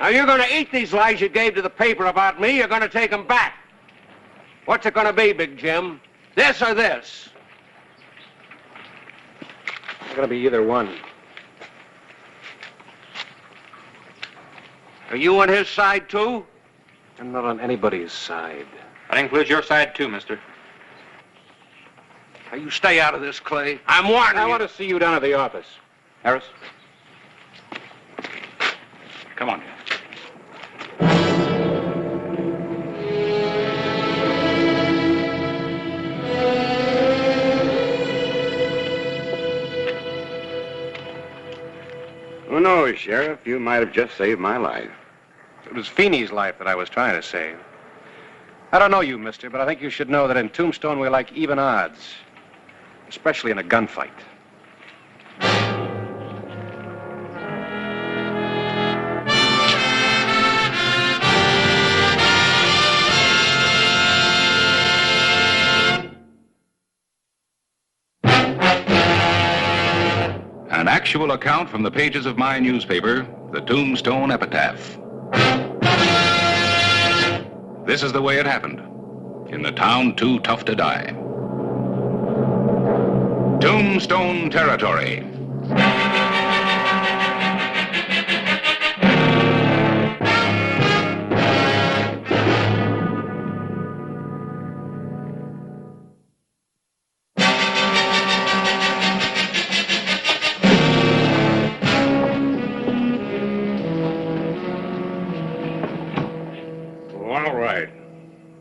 S16: Now, you're going to eat these lies you gave to the paper about me. You're going to take them back. What's it going to be, Big Jim? This or this?
S2: It's going to be either one.
S16: Are you on his side, too?
S2: I'm not on anybody's side.
S4: That includes your side, too, mister.
S16: Now, you stay out of this, Clay. I'm warning you.
S2: I want to see you down at the office.
S4: Harris? Come on.
S3: Who knows, Sheriff? You might have just saved my life.
S2: It was Feeney's life that I was trying to save. I don't know you, mister, but I think you should know that in Tombstone we like even odds, especially in a gunfight.
S6: An actual account from the pages of my newspaper, the Tombstone Epitaph. This is the way it happened, in the town too tough to die. Tombstone Territory.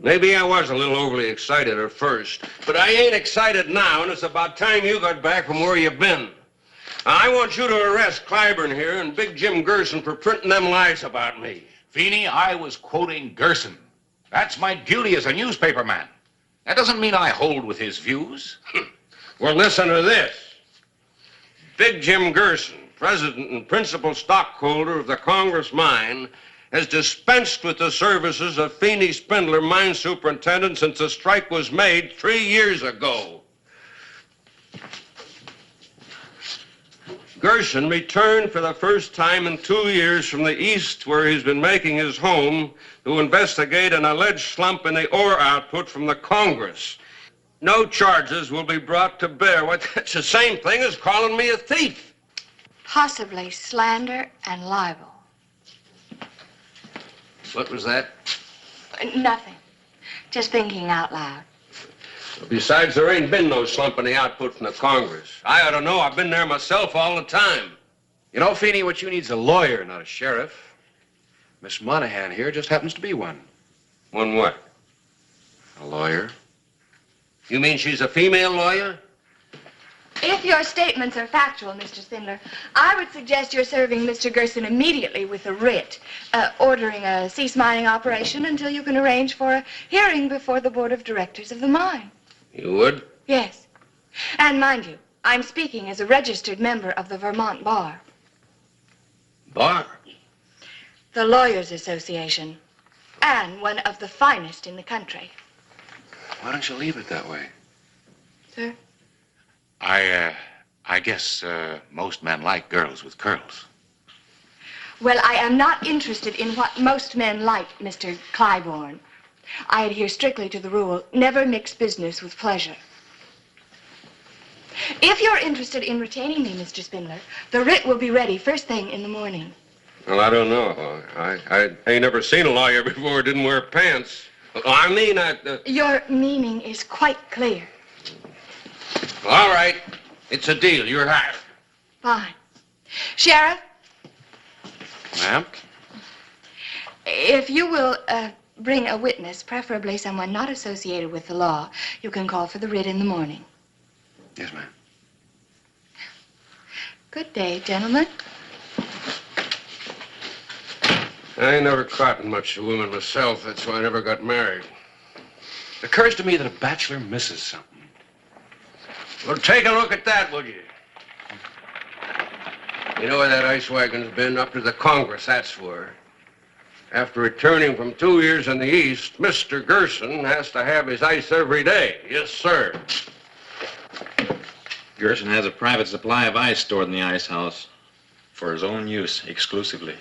S16: Maybe I was a little overly excited at first, but I ain't excited now, and it's about time you got back from where you've been. I want you to arrest Clyburn here and Big Jim Gerson for printing them lies about me.
S6: Feeney, I was quoting Gerson. That's my duty as a newspaper man. That doesn't mean I hold with his views.
S16: Well, listen to this. Big Jim Gerson, president and principal stockholder of the Congress Mine, has dispensed with the services of Feeney Spindler, mine superintendent, since the strike was made 3 years ago. Gerson returned for the first time in 2 years from the East, where he's been making his home, to investigate an alleged slump in the ore output from the Congress. No charges will be brought to bear. What, that's the same thing as calling me a thief.
S15: Possibly slander and libel.
S16: What was that?
S15: Nothing. Just thinking out loud.
S16: Besides, there ain't been no slump in the output from the Congress. I ought to know. I've been there myself all the time.
S2: You know, Feeney, what you need's a lawyer, not a sheriff. Miss Monahan here just happens to be one.
S16: One what?
S2: A lawyer.
S16: You mean she's a female lawyer?
S15: If your statements are factual, Mr. Spindler, I would suggest you're serving Mr. Gerson immediately with a writ, ordering a cease mining operation until you can arrange for a hearing before the board of directors of the mine.
S16: You would?
S15: Yes. And mind you, I'm speaking as a registered member of the Vermont Bar.
S16: Bar?
S15: The Lawyers Association. And one of the finest in the country.
S2: Why don't you leave it that way?
S15: Sir?
S6: I guess most men like girls with curls.
S15: Well, I am not interested in what most men like, Mr. Clybourne. I adhere strictly to the rule, never mix business with pleasure. If you're interested in retaining me, Mr. Spindler, the writ will be ready first thing in the morning.
S16: Well, I don't know. I ain't never seen a lawyer before who didn't wear pants. I mean,
S15: Your meaning is quite clear.
S16: All right. It's a deal. You're hired.
S15: Fine. Sheriff,
S2: Ma'am?
S15: if you will bring a witness, preferably someone not associated with the law, you can call for the writ in the morning.
S2: Yes, ma'am.
S15: Good day, gentlemen.
S16: I ain't never caught much of women myself. That's why I never got married.
S2: It occurs to me that a bachelor misses something.
S16: Well, take a look at that, would you? You know where that ice wagon's been? Up to the Congress, that's where. After returning from 2 years in the East, Mr. Gerson has to have his ice every day. Yes, sir.
S17: Gerson has a private supply of ice stored in the ice house for his own use exclusively.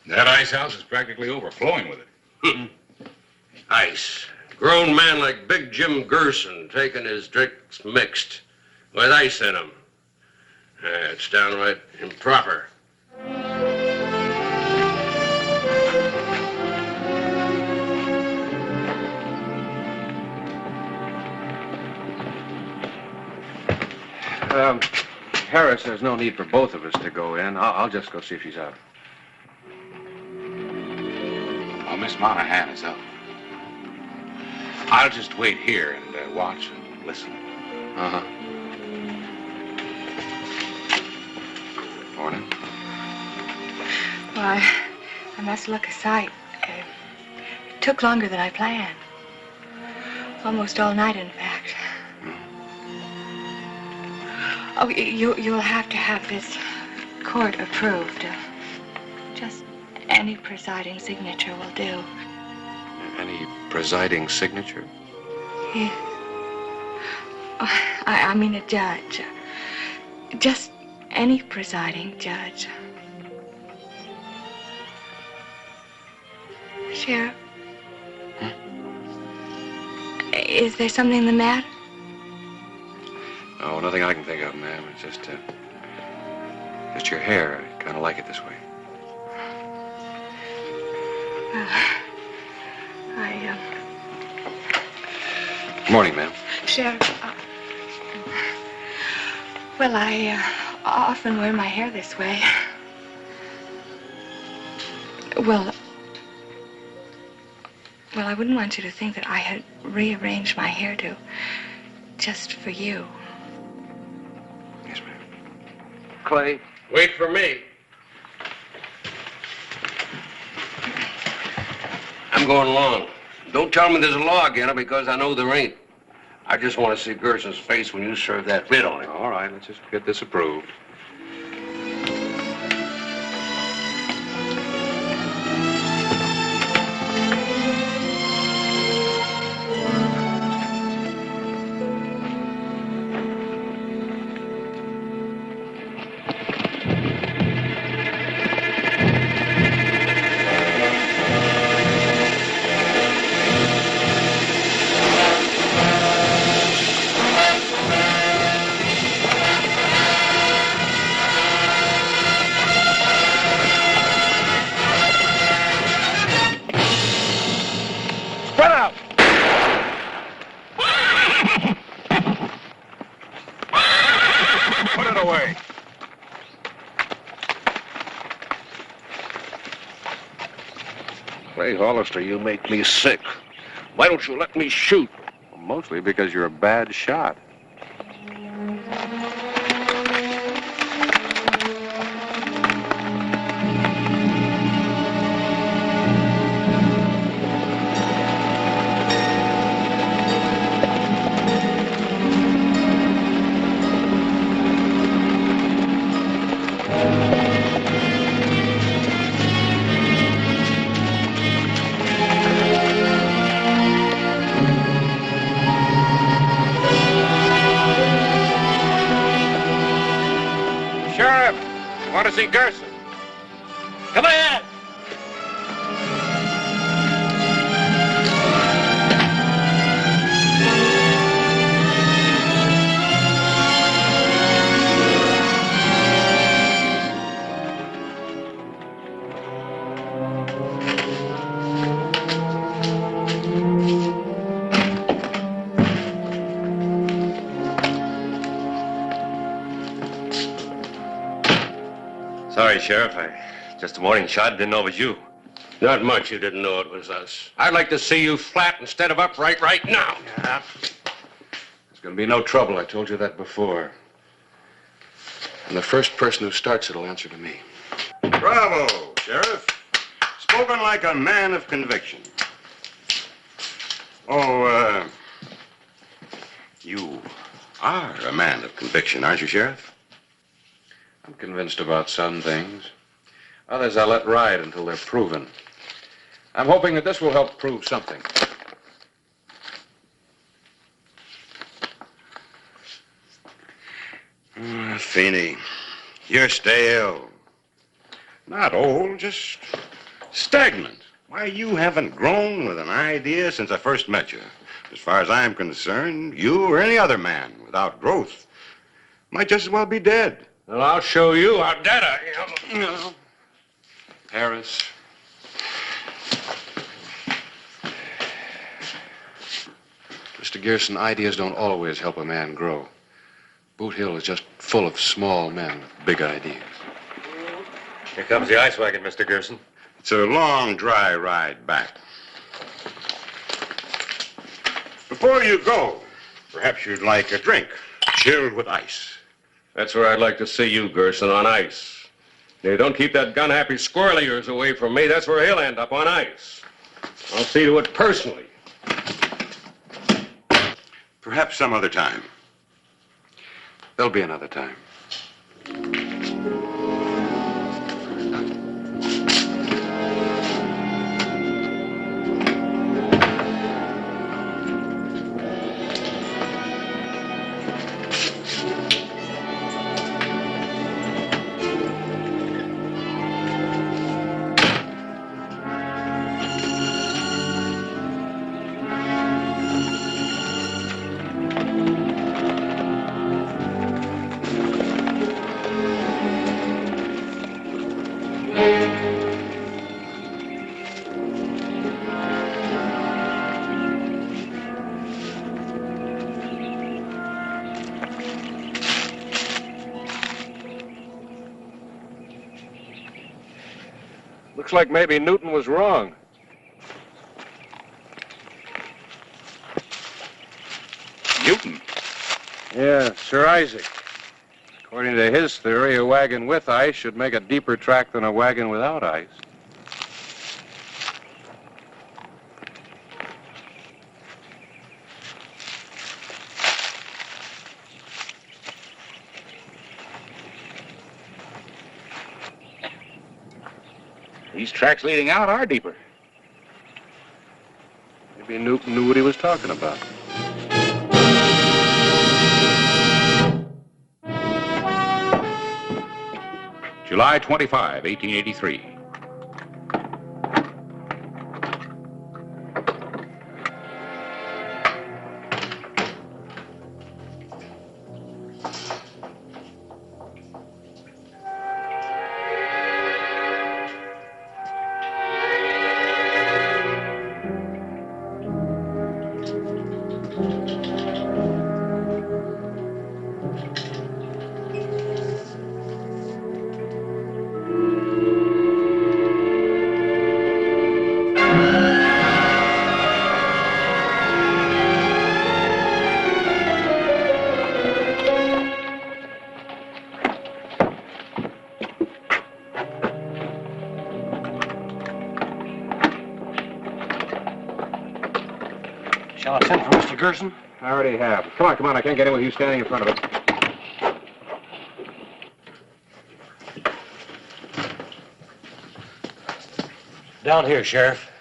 S4: That ice house is practically overflowing with it.
S16: Ice. Grown man like Big Jim Gerson taking his drinks mixed with ice in them. It's downright improper.
S2: Harris, there's no need for both of us to go in. I'll just go see if she's out.
S6: Oh, Miss Monahan is up. I'll just wait here and watch and listen.
S2: Uh-huh. Morning.
S15: Why, I must look a sight. It took longer than I planned. Almost all night, in fact. Oh, you'll have to have this court approved. Just any presiding signature will do.
S2: Any presiding signature?
S15: Yes. Oh, I mean a judge. Just any presiding judge. Sheriff? Is there something the matter?
S2: Oh, nothing I can think of, ma'am. It's just your hair. I kind of like it this way. Morning, ma'am.
S15: Sheriff, well, I often wear my hair this way. Well, I wouldn't want you to think that I had rearranged my hairdo just for you.
S2: Yes, ma'am.
S16: Clay, wait for me. I'm going along. Don't tell me there's a law again, because I know there ain't. I just want to see Gerson's face when you serve that writ on him.
S2: All right, let's just get this approved.
S16: way. Clay Hollister, you make me sick. Why don't you let me shoot?
S2: Mostly because you're a bad shot.
S16: Sheriff, you want to see Gerson? Come ahead.
S18: Sorry, Sheriff. Just a morning shot. Didn't know it was you.
S16: Not much you didn't know it was us. I'd like to see you flat instead of upright right now.
S2: Yeah. There's going to be no trouble. I told you that before. And the first person who starts it will answer to me.
S6: Bravo, Sheriff. Spoken like a man of conviction. Oh, you are a man of conviction, aren't you, Sheriff?
S2: I'm convinced about some things. Others I let ride until they're proven. I'm hoping that this will help prove something.
S6: Feeney, you're stale. Not old, just stagnant. Why, you haven't grown with an idea since I first met you. As far as I'm concerned, you or any other man without growth might just as well be dead.
S16: Well, I'll show you how dead I am.
S2: No. Harris. Mr. Gerson, ideas don't always help a man grow. Boot Hill is just full of small men with big ideas.
S18: Here comes the ice wagon, Mr. Gerson.
S6: It's a long, dry ride back. Before you go, perhaps you'd like a drink, chilled with ice.
S16: That's where I'd like to see you, Gerson, on ice. Now, don't keep that gun-happy squirrel of yours away from me. That's where he'll end up, on ice. I'll see to it personally.
S6: Perhaps some other time.
S2: There'll be another time.
S16: Looks like maybe Newton was wrong.
S6: Newton?
S2: Yeah, Sir Isaac. According to his theory, a wagon with ice should make a deeper track than a wagon without ice.
S6: These tracks leading out are deeper.
S2: Maybe Newton knew what he was talking about.
S6: July 25, 1883.
S16: Shall I send for Mr. Gerson?
S2: I already have. Come on, I can't get in with you standing in front of it.
S16: Down here, Sheriff.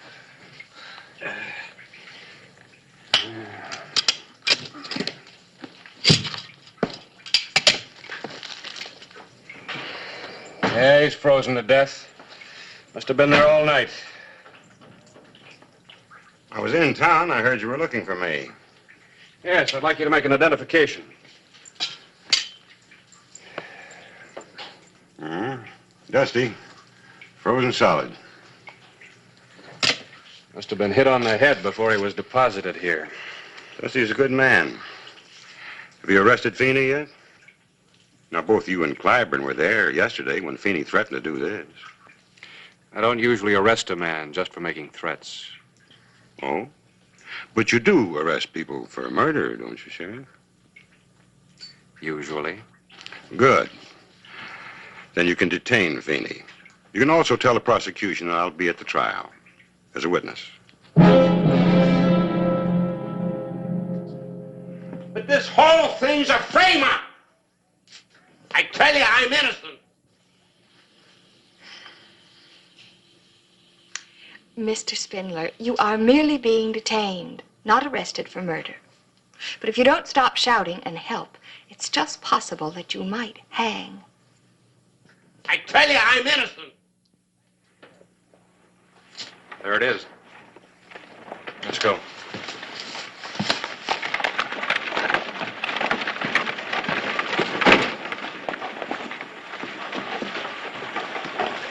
S2: Yeah, he's frozen to death. Must have been there all night.
S14: I was in town. I heard you were looking for me.
S2: Yes, I'd like you to make an identification.
S14: Dusty. Frozen solid.
S2: Must have been hit on the head before he was deposited here.
S14: Dusty's a good man. Have you arrested Feeney yet? Now, both you and Clyburn were there yesterday when Feeney threatened to do this.
S2: I don't usually arrest a man just for making threats.
S14: Oh? But you do arrest people for murder, don't you, Sheriff?
S2: Usually.
S14: Good. Then you can detain Feeney. You can also tell the prosecution that I'll be at the trial as a witness.
S16: But this whole thing's a frame-up. I tell you, I'm innocent.
S15: Mr. Spindler, you are merely being detained, not arrested for murder. But if you don't stop shouting and help, it's just possible that you might hang.
S16: I tell you, I'm innocent.
S2: There it is. Let's go.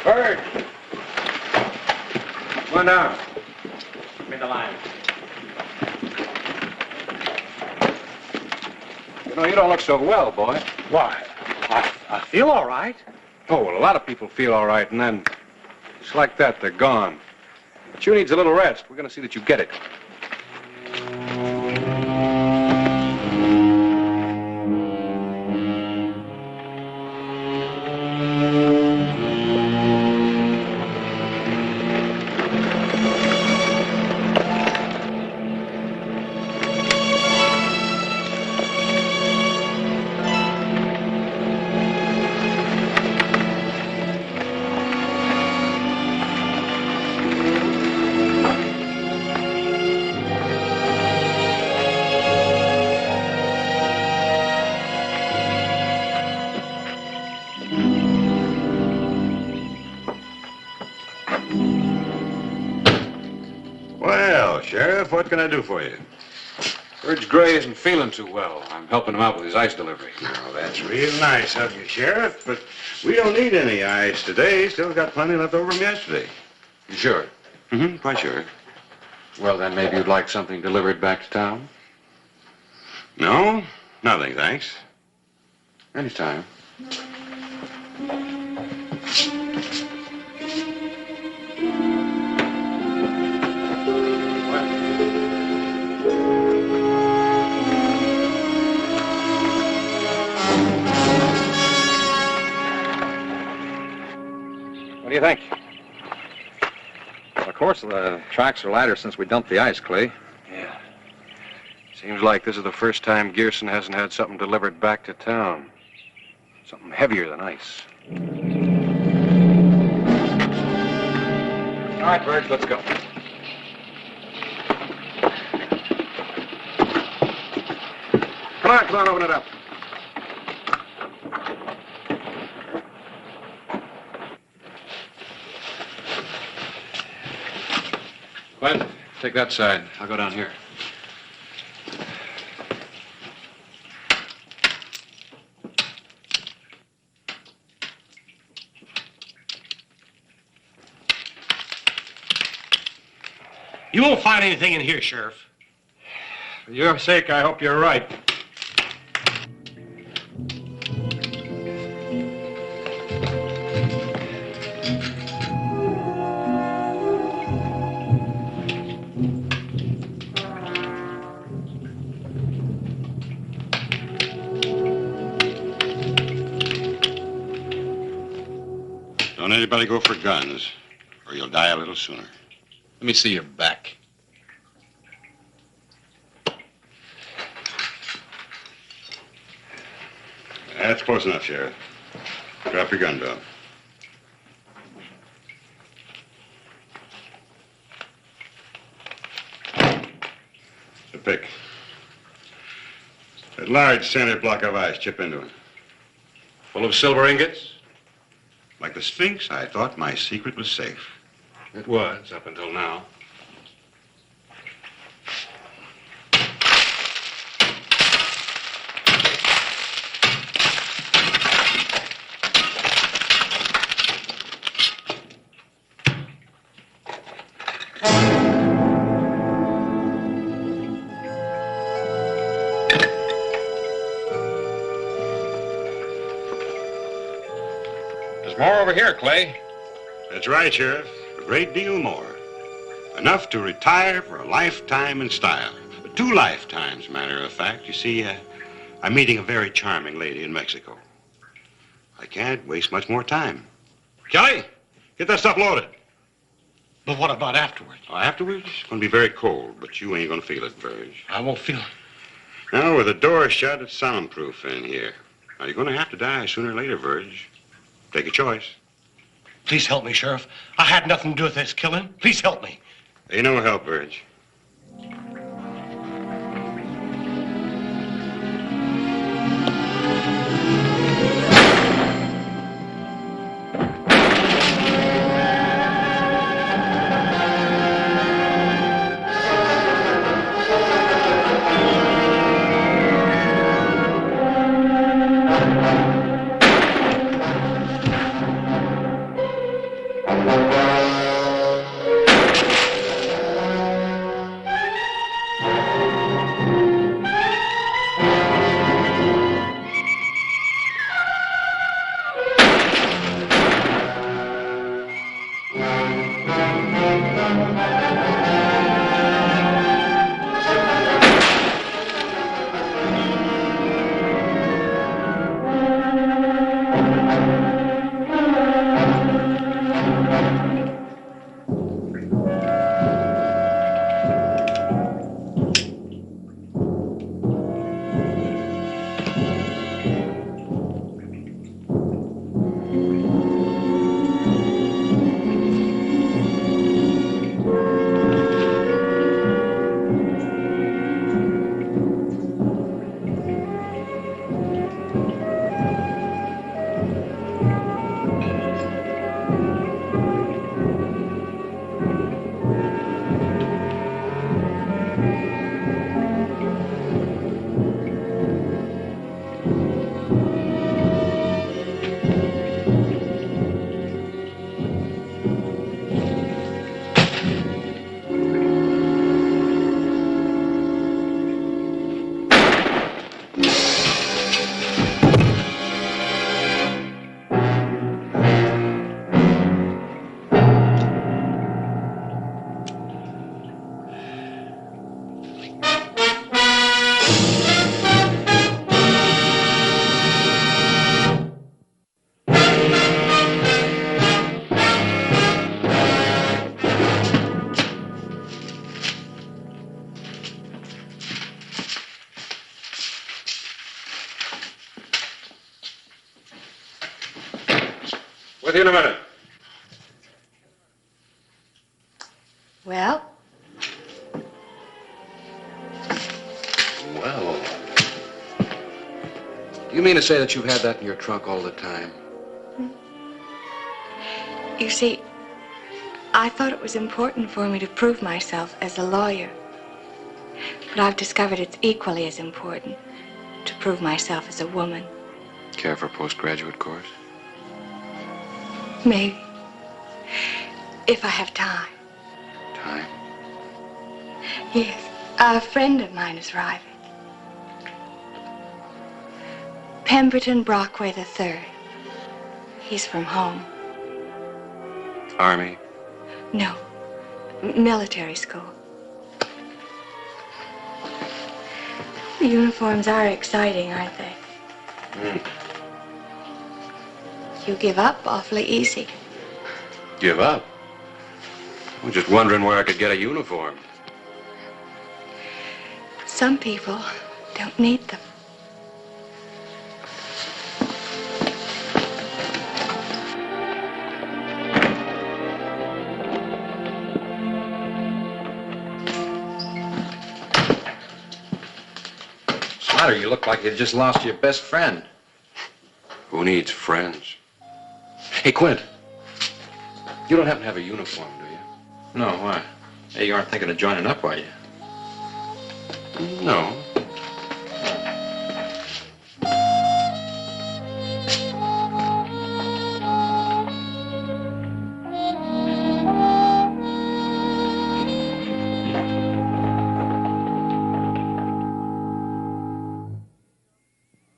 S2: Bird! Come on down.
S16: Give me the line.
S2: You know, you don't look so well, boy.
S16: Why? I feel all right.
S2: Oh, well, a lot of people feel all right, and then just like that, they're gone. But you needs a little rest. We're going to see that you get it.
S14: Well, Sheriff, what can I do for you?
S2: Serge Gray isn't feeling too well. I'm helping him out with his ice delivery.
S14: Now, that's real nice of you, Sheriff, but we don't need any ice today. Still got plenty left over from yesterday.
S2: You sure?
S14: Mm-hmm, quite sure.
S2: Well, then maybe you'd like something delivered back to town?
S14: No, nothing, thanks.
S2: Anytime.
S19: What do you think? Of course, the tracks are lighter since we dumped the ice, Clay.
S2: Yeah. Seems like this is the first time Gearson hasn't had something delivered back to town. Something heavier than ice.
S19: All right, Birds, let's go.
S2: Come on, open it up. Glenn, take that side. I'll go down here.
S16: You won't find anything in here, Sheriff.
S2: For your sake, I hope you're right.
S14: Don't anybody go for guns, or you'll die a little sooner.
S19: Let me see your back.
S14: That's close enough, Sheriff. Drop your gun, Bill. The pick. That large center block of ice, chip into it.
S2: Full of silver ingots?
S14: Like the Sphinx, I thought my secret was safe.
S2: It was, up until now.
S7: More over here, Clay.
S14: That's right, Sheriff. A great deal more. Enough to retire for a lifetime in style. 2 lifetimes, matter of fact. You see, I'm meeting a very charming lady in Mexico. I can't waste much more time. Kelly, get that stuff loaded.
S7: But what about afterwards?
S14: Oh, afterwards, it's going to be very cold, but you ain't going to feel it, Verge.
S7: I won't feel it.
S14: Now, with the door shut, it's soundproof in here. Now, you're going to have to die sooner or later, Verge. Take a choice.
S7: Please help me, Sheriff. I had nothing to do with this killing. Please help me.
S14: Ain't no help, Verge.
S2: With you in a minute.
S15: Well?
S2: Well. Do you mean to say that you've had that in your trunk all the time?
S15: You see, I thought it was important for me to prove myself as a lawyer. But I've discovered it's equally as important to prove myself as a woman.
S2: Care for a postgraduate course?
S15: Maybe. If I have time.
S2: Time?
S15: Yes. A friend of mine is arriving. Pemberton Brockway III. He's from home.
S2: Army?
S15: No. Military school. The uniforms are exciting, aren't they? You give up awfully easy.
S2: Give up? I'm just wondering where I could get a uniform.
S15: Some people don't need them.
S19: matter? You look like you just lost your best friend.
S2: Who needs friends? Hey, Quint. You don't happen to have a uniform, do you?
S19: No, why? Hey, you aren't thinking of joining up, are you?
S2: No.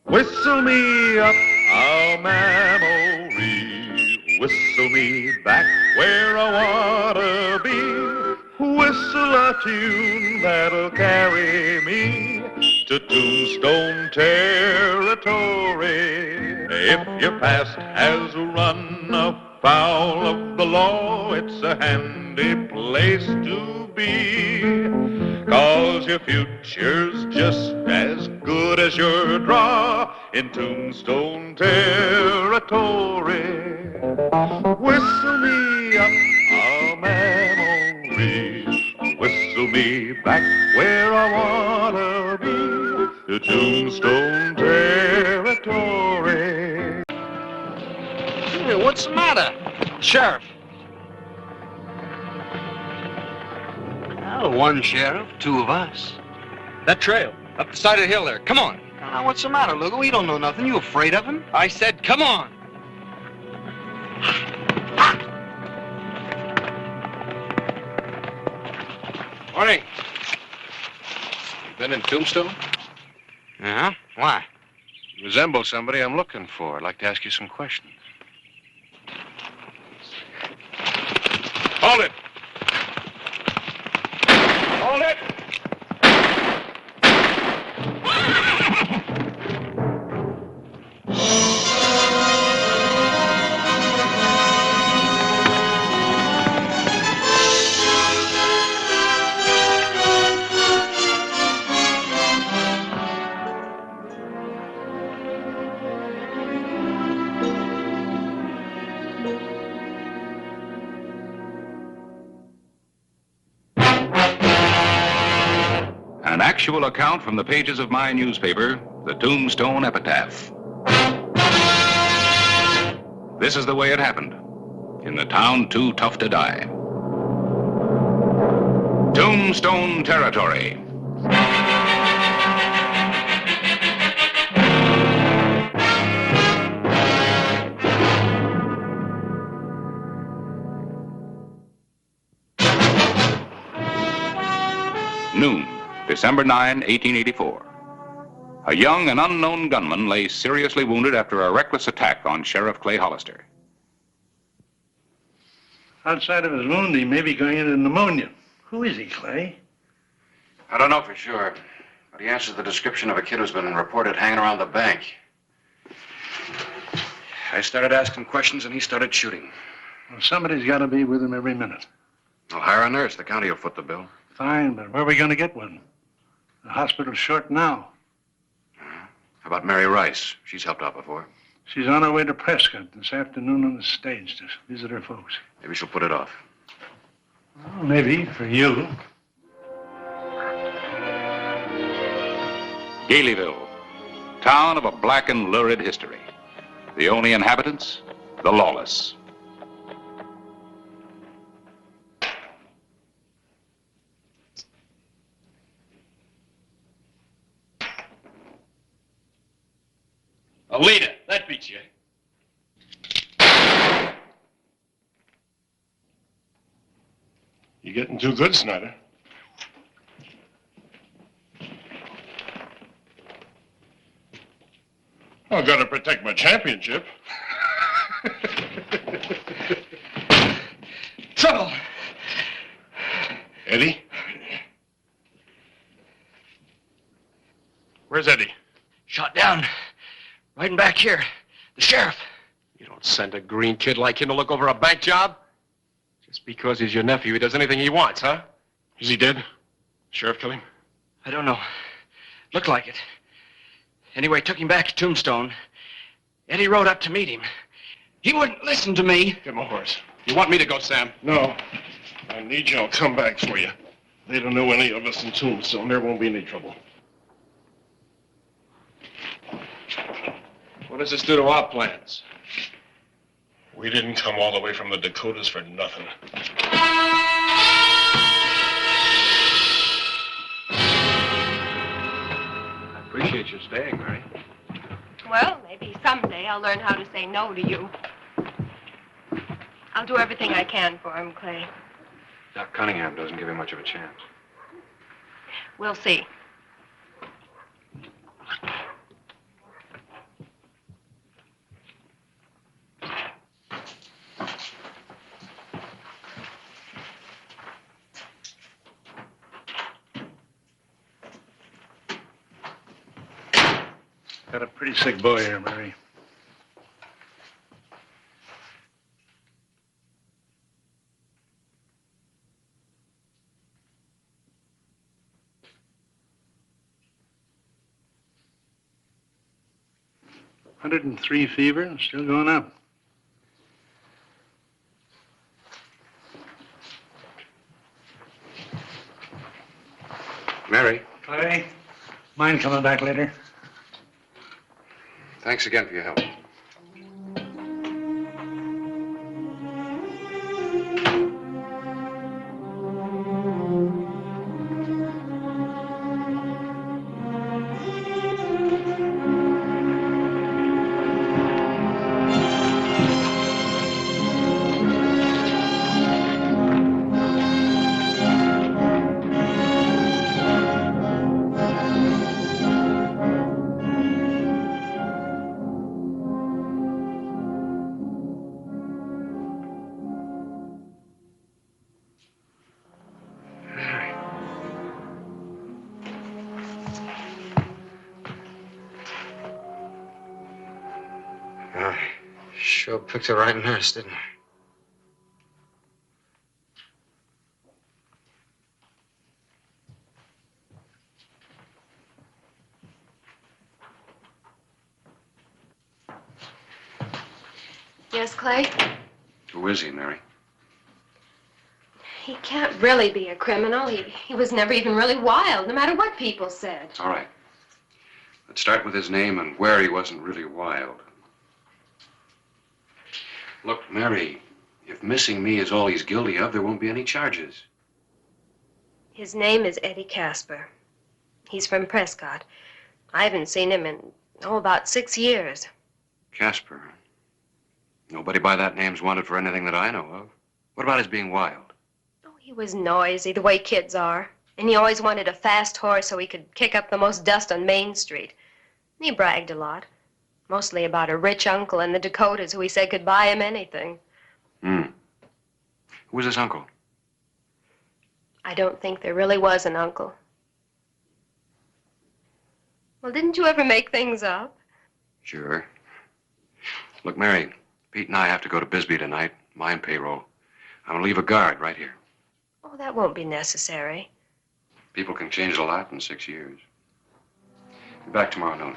S9: Whistle me up a memory, whistle me back where I wanna be, whistle a tune that'll carry me to Tombstone territory. If your past has run afoul of the law, it's a handy place to be. 'Cause your future's just as good as your draw in Tombstone territory. Whistle me up a memory, whistle me back where I wanna be, to Tombstone territory.
S11: Hey, what's the matter? Sheriff.
S2: Well, one sheriff, two of us.
S11: That trail, up the side of the hill there. Come on.
S2: What's the matter, Lugo? We don't know nothing. You afraid of him?
S11: I said, come on.
S2: Morning. You been in Tombstone?
S11: Yeah? Why?
S2: You resemble somebody I'm looking for. I'd like to ask you some questions.
S7: Hold it! Hold it!
S6: An actual account from the pages of my newspaper, the Tombstone Epitaph. This is the way it happened, in the town too tough to die. Tombstone territory. Noon, December 9, 1884. A young and unknown gunman lay seriously wounded after a reckless attack on Sheriff Clay Hollister.
S20: Outside of his wound, he may be going into pneumonia. Who is he, Clay?
S2: I don't know for sure, but he answers the description of a kid who's been reported hanging around the bank. I started asking questions and he started shooting.
S20: Well, somebody's got to be with him every minute.
S2: I'll hire a nurse. The county will foot the bill.
S20: Fine, but where are we going to get one? The hospital's short now.
S2: How about Mary Rice? She's helped out before.
S20: She's on her way to Prescott this afternoon on the stage to visit her folks.
S2: Maybe she'll put it off.
S20: Well, maybe, for you.
S6: Galeyville, town of a black and lurid history. The only inhabitants, the lawless.
S7: Alita, that beats you.
S21: You're getting too good, Snyder. I've got to protect my championship.
S11: Trouble.
S21: Eddie? Where's Eddie?
S11: Shot down. Right in back here. The sheriff.
S21: You don't send a green kid like him to look over a bank job? Just because he's your nephew, he does anything he wants, huh? Is he dead? Sheriff kill him?
S11: I don't know. Looked like it. Anyway, took him back to Tombstone. Eddie rode up to meet him. He wouldn't listen to me.
S21: Give him a horse. You want me to go, Sam? No. I need you. I'll come back for you. They don't know any of us in Tombstone. There won't be any trouble. What does this do to our plans?
S7: We didn't come all the way from the Dakotas for nothing.
S21: I appreciate your staying, Mary.
S5: Well, maybe someday I'll learn how to say no to you. I'll do everything I can for him, Clay.
S2: Doc Cunningham doesn't give him much of a chance.
S5: We'll see.
S20: Got a pretty sick boy here, Mary. "103 fever, still going up."
S2: Mary,
S20: Clay, mind coming back later?
S2: thanks again for your help. Sure picked a right nurse, didn't I?
S5: Yes, Clay?
S2: Who is he, Mary?
S5: He can't really be a criminal. He was never even really wild, no matter what people said.
S2: All right. Let's start with his name and where he wasn't really wild. Look, Mary, if missing me is all he's guilty of, there won't be any charges.
S5: His name is Eddie Casper. He's from Prescott. I haven't seen him in, about 6 years.
S2: Casper. Nobody by that name's wanted for anything that I know of. What about his being wild?
S5: Oh, he was noisy, the way kids are. And he always wanted a fast horse so he could kick up the most dust on Main Street. And he bragged a lot. Mostly about a rich uncle in the Dakotas who he said could buy him anything.
S2: Who was his uncle?
S5: I don't think there really was an uncle. Well, didn't you ever make things up?
S2: Sure. Look, Mary, Pete and I have to go to Bisbee tonight. Mine payroll. I'm gonna leave a guard right here.
S5: Oh, that won't be necessary.
S2: People can change a lot in 6 years. Be back tomorrow noon.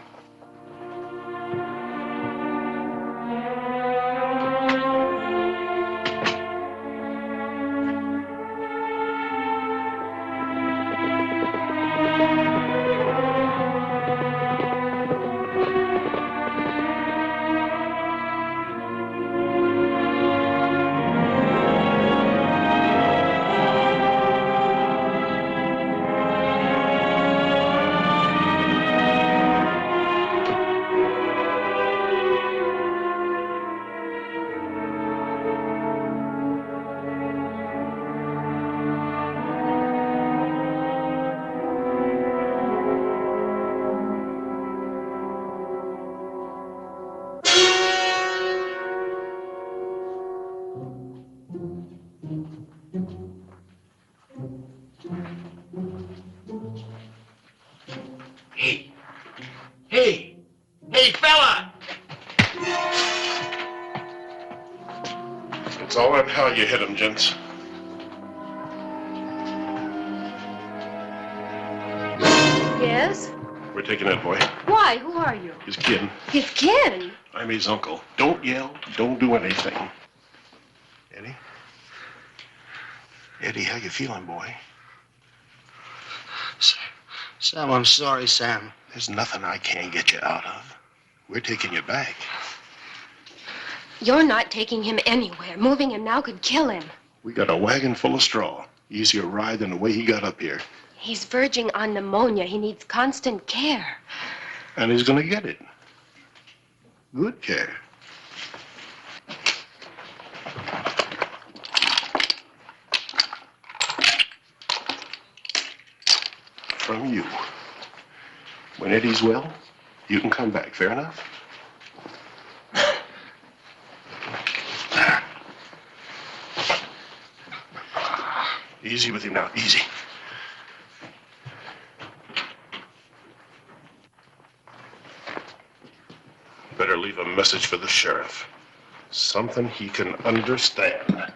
S8: Hey, fella!
S7: It's all right how you hit him, gents.
S5: Yes?
S7: We're taking that boy.
S5: Why? Who are you?
S7: His kid.
S5: His kid?
S7: I'm his uncle. Don't yell. Don't do anything. Eddie? Eddie, how you feeling, boy?
S8: Sam, I'm sorry, Sam.
S7: There's nothing I can't get you out of.
S1: We're taking you back.
S22: You're not taking him anywhere. Moving him now could kill him.
S1: We got a wagon full of straw. Easier ride than the way he got up here.
S22: He's verging on pneumonia. He needs constant care.
S1: And he's gonna get it. Good care. From you. When Eddie's well, you can come back. Fair enough? Easy with him now. Easy. Better leave a message for the sheriff. Something he can understand.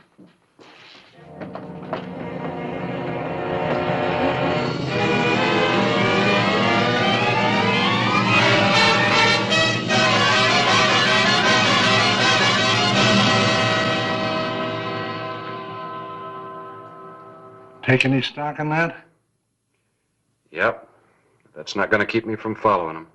S20: Take any stock in that?
S2: Yep. That's not going to keep me from following him.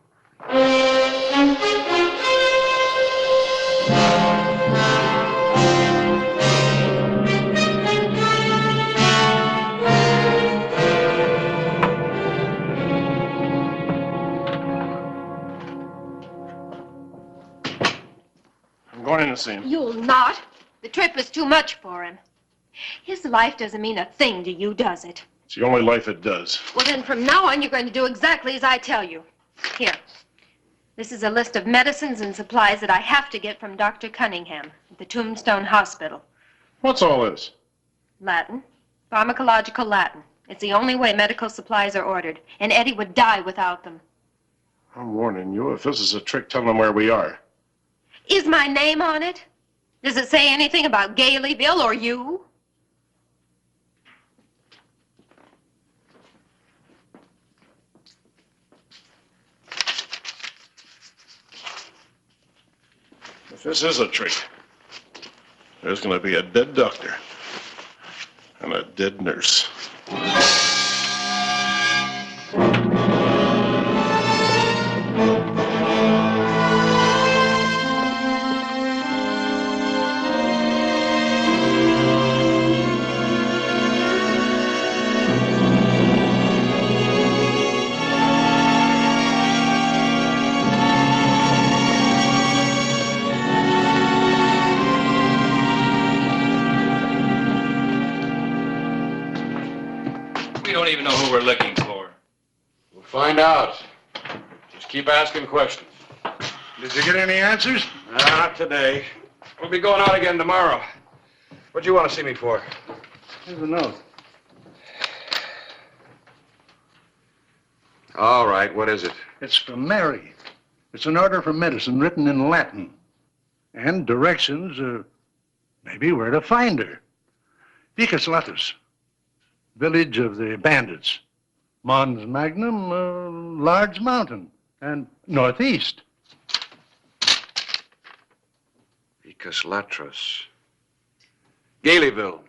S1: I'm going in to see him.
S22: You'll not. The trip is too much for him. His life doesn't mean a thing to you, does it?
S1: It's the only life it does.
S22: Well, then from now on, you're going to do exactly as I tell you. Here. This is a list of medicines and supplies that I have to get from Dr. Cunningham at the Tombstone Hospital.
S1: What's all this?
S22: Latin. Pharmacological Latin. It's the only way medical supplies are ordered, and Eddie would die without them.
S1: I'm warning you, if this is a trick, tell them where we are.
S22: Is my name on it? Does it say anything about Galeyville or you?
S1: If this is a trick, there's going to be a dead doctor and a dead nurse.
S17: We don't even know who we're looking for.
S2: We'll find out. Just keep asking questions.
S20: Did you get any answers?
S2: Not today. We'll be going out again tomorrow. What do you want to see me for?
S20: Here's a note.
S2: All right, what is it?
S20: It's from Mary. It's an order for medicine written in Latin. And directions, maybe where to find her. Vicus Latus, village of the bandits. Mons Magnum, large mountain. And northeast.
S2: Vicus Latros. Galeyville.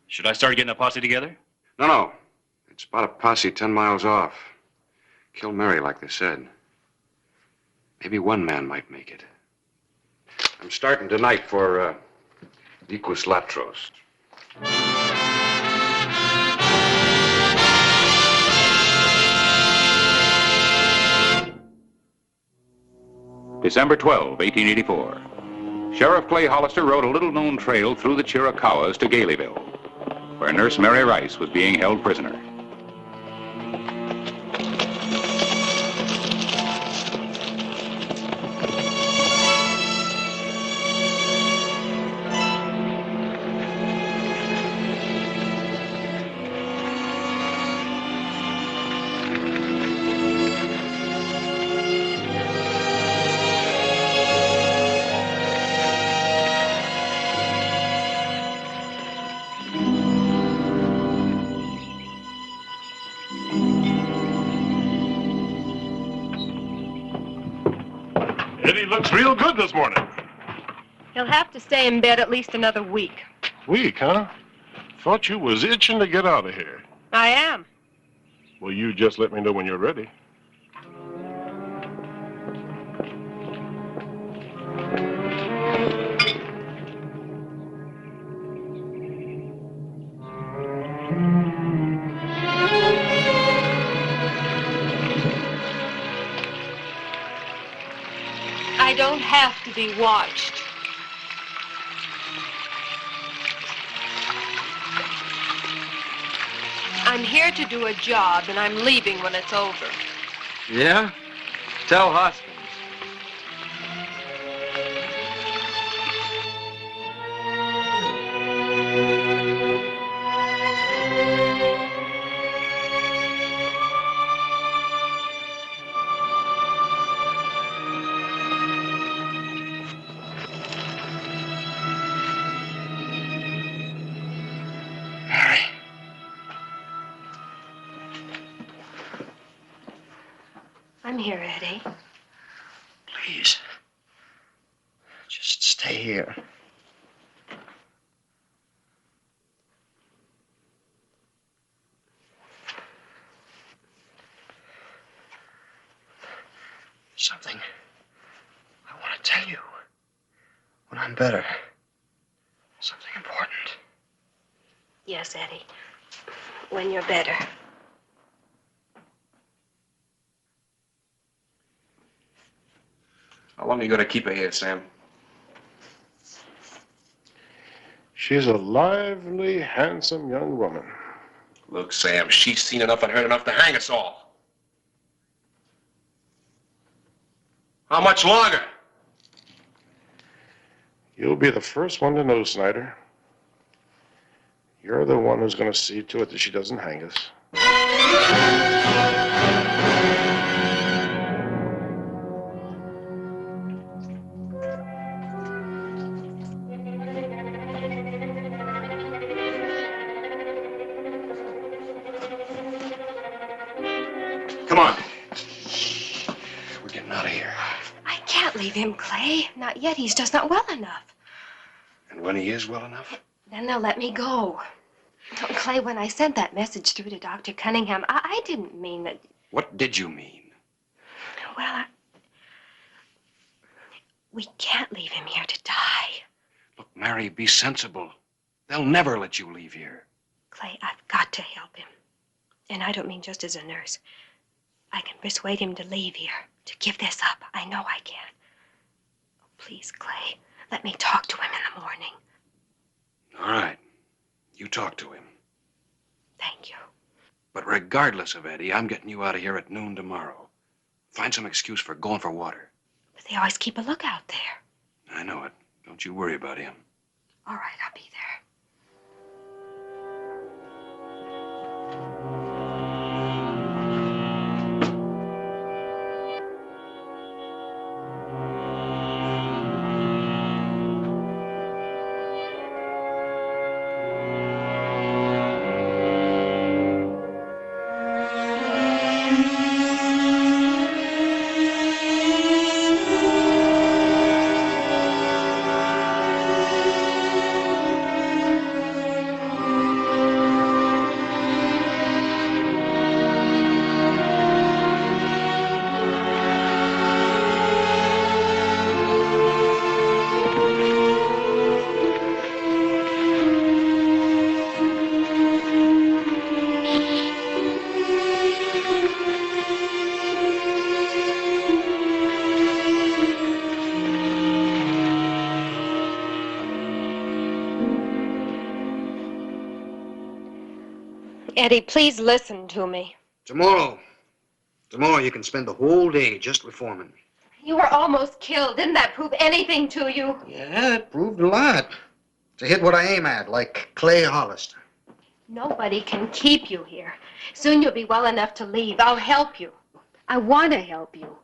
S17: Should I start getting a posse together?
S2: No. It's about a posse 10 miles off. Kill Mary, like they said. Maybe one man might make it. I'm starting tonight for, Vicus Latros.
S6: December 12, 1884. Sheriff Clay Hollister rode a little-known trail through the Chiricahuas to Galeyville, where Nurse Mary Rice was being held prisoner.
S1: Eddie looks real good this morning.
S22: He'll have to stay in bed at least another week.
S1: Week, huh? Thought you was itching to get out of here.
S22: I am.
S1: Well, you just let me know when you're ready.
S22: have to be watched. I'm here to do a job, and I'm leaving when it's over.
S19: Yeah? Tell Hoskins.
S22: I'm here, Eddie.
S10: Please. Just stay here. Something I want to tell you when I'm better. Something important.
S22: Yes, Eddie. When you're better.
S2: How long are you going to keep her here, Sam?
S1: She's a lively, handsome young woman.
S21: Look, Sam, she's seen enough and heard enough to hang us all. How much longer?
S1: You'll be the first one to know, Snyder. You're the one who's going to see to it that she doesn't hang us.
S21: Come on. We're getting out of here.
S22: I can't leave him, Clay. Not yet. He's just not well enough.
S2: And when he is well enough?
S22: Then they'll let me go. Oh, Clay, when I sent that message through to Dr. Cunningham, I didn't mean that.
S2: What did you mean?
S22: Well, we can't leave him here to die.
S2: Look, Mary, be sensible. They'll never let you leave here.
S22: Clay, I've got to help him. And I don't mean just as a nurse. I can persuade him to leave here, to give this up. I know I can. Oh, please, Clay, let me talk to him in the morning.
S2: All right. You talk to him.
S22: Thank you.
S2: But regardless of Eddie, I'm getting you out of here at noon tomorrow. Find some excuse for going for water.
S22: But they always keep a lookout there.
S2: I know it. Don't you worry about him.
S22: All right, I'll be there. Eddie, please listen to me.
S11: Tomorrow you can spend the whole day just reforming.
S22: You were almost killed. Didn't that prove anything to you?
S11: Yeah, it proved a lot. To hit what I aim at, like Clay Hollister.
S22: Nobody can keep you here. Soon you'll be well enough to leave. I'll help you. I want to help you.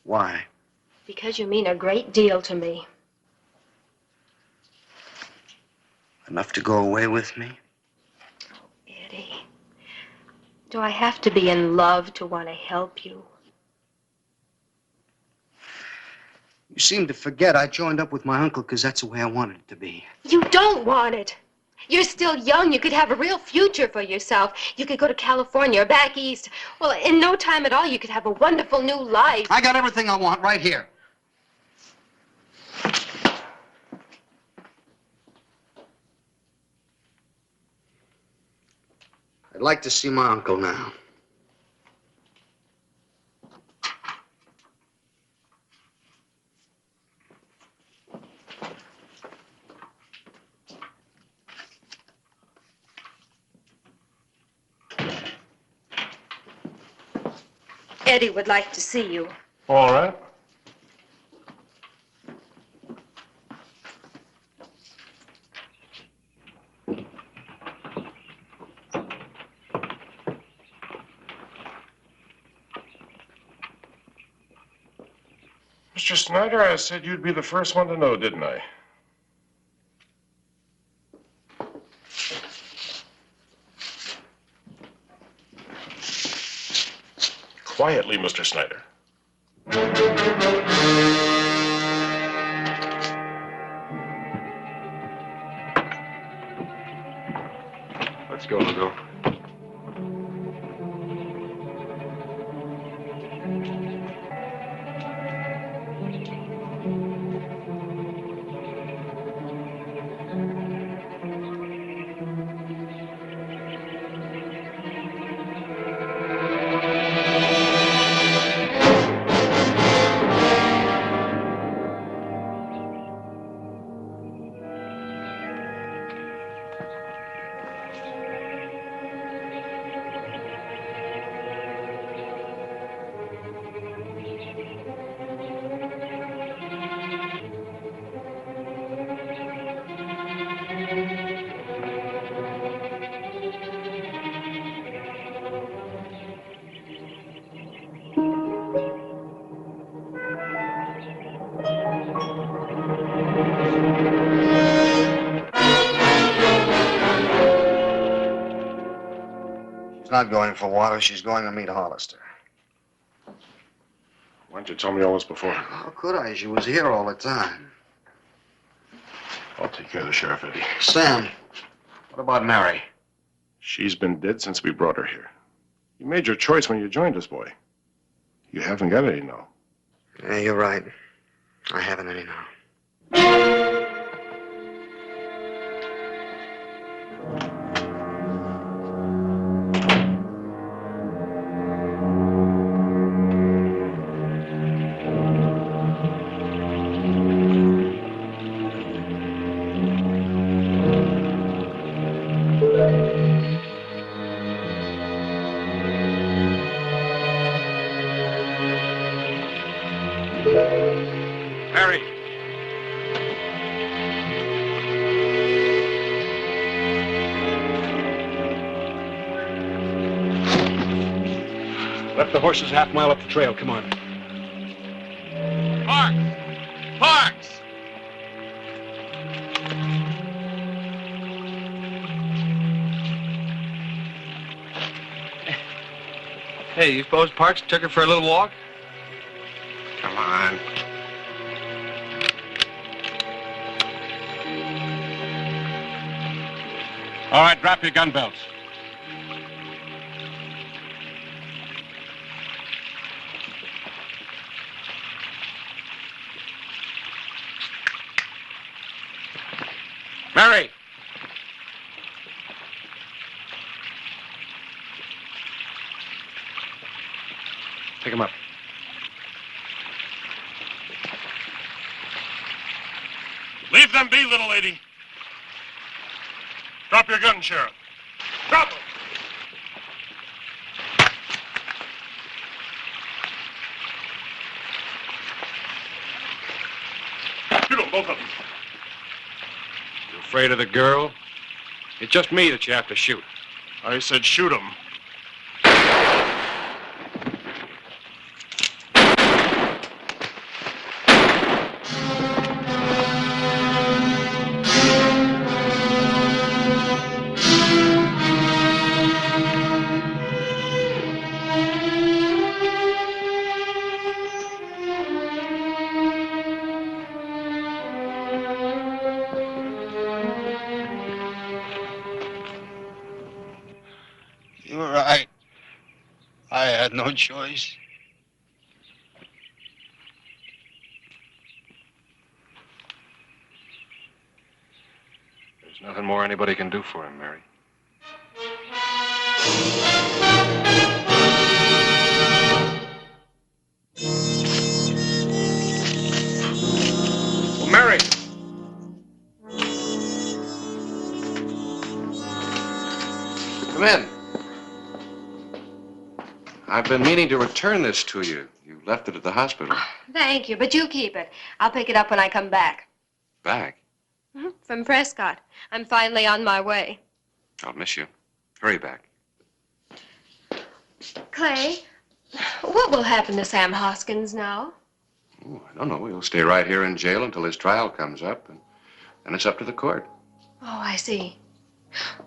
S11: Why?
S22: Because you mean a great deal to me.
S11: Enough to go away with me?
S22: Eddie, do I have to be in love to want to help you?
S11: You seem to forget I joined up with my uncle because that's the way I wanted it to be.
S22: You don't want it. You're still young. You could have a real future for yourself. You could go to California or back east. Well, in no time at all, you could have a wonderful new life.
S11: I got everything I want right here. I'd like to see my uncle now.
S22: Eddie would like to see you.
S1: All right. Mr. Snyder, I said you'd be the first one to know, didn't I? Quietly, Mr. Snyder.
S19: Let's go, Legault.
S10: She's not going for water. She's going to meet Hollister.
S1: Why didn't you tell me all this before?
S10: How could I? She was here all the time.
S1: I'll take care of the sheriff, Eddie.
S10: Sam, what about Mary?
S1: She's been dead since we brought her here. You made your choice when you joined us, boy. You haven't got any now.
S10: Yeah, you're right. I haven't any now.
S16: Mary.
S11: Left the horses half mile up the trail. Come on.
S16: Parks! Parks!
S11: Hey, you suppose Parks took her for a little walk?
S10: Come on.
S21: All right, drop your gun belts.
S16: Mary!
S11: Pick him up.
S1: Leave them be, little lady. Drop your gun, Sheriff. Drop it! Shoot them, both of them.
S16: You afraid of the girl? It's just me that you have to shoot.
S1: I said shoot them.
S10: You were right. I had no choice.
S16: There's nothing more anybody can do for him, Mary. Well, Mary!
S10: Come in.
S2: I've been meaning to return this to you. You left it at the hospital.
S22: Thank you, but you keep it. I'll pick it up when I come back.
S2: Back?
S22: From Prescott. I'm finally on my way.
S2: I'll miss you. Hurry back.
S22: Clay, what will happen to Sam Hoskins now?
S2: Oh, I don't know. He'll stay right here in jail until his trial comes up, and then it's up to the court.
S22: Oh, I see.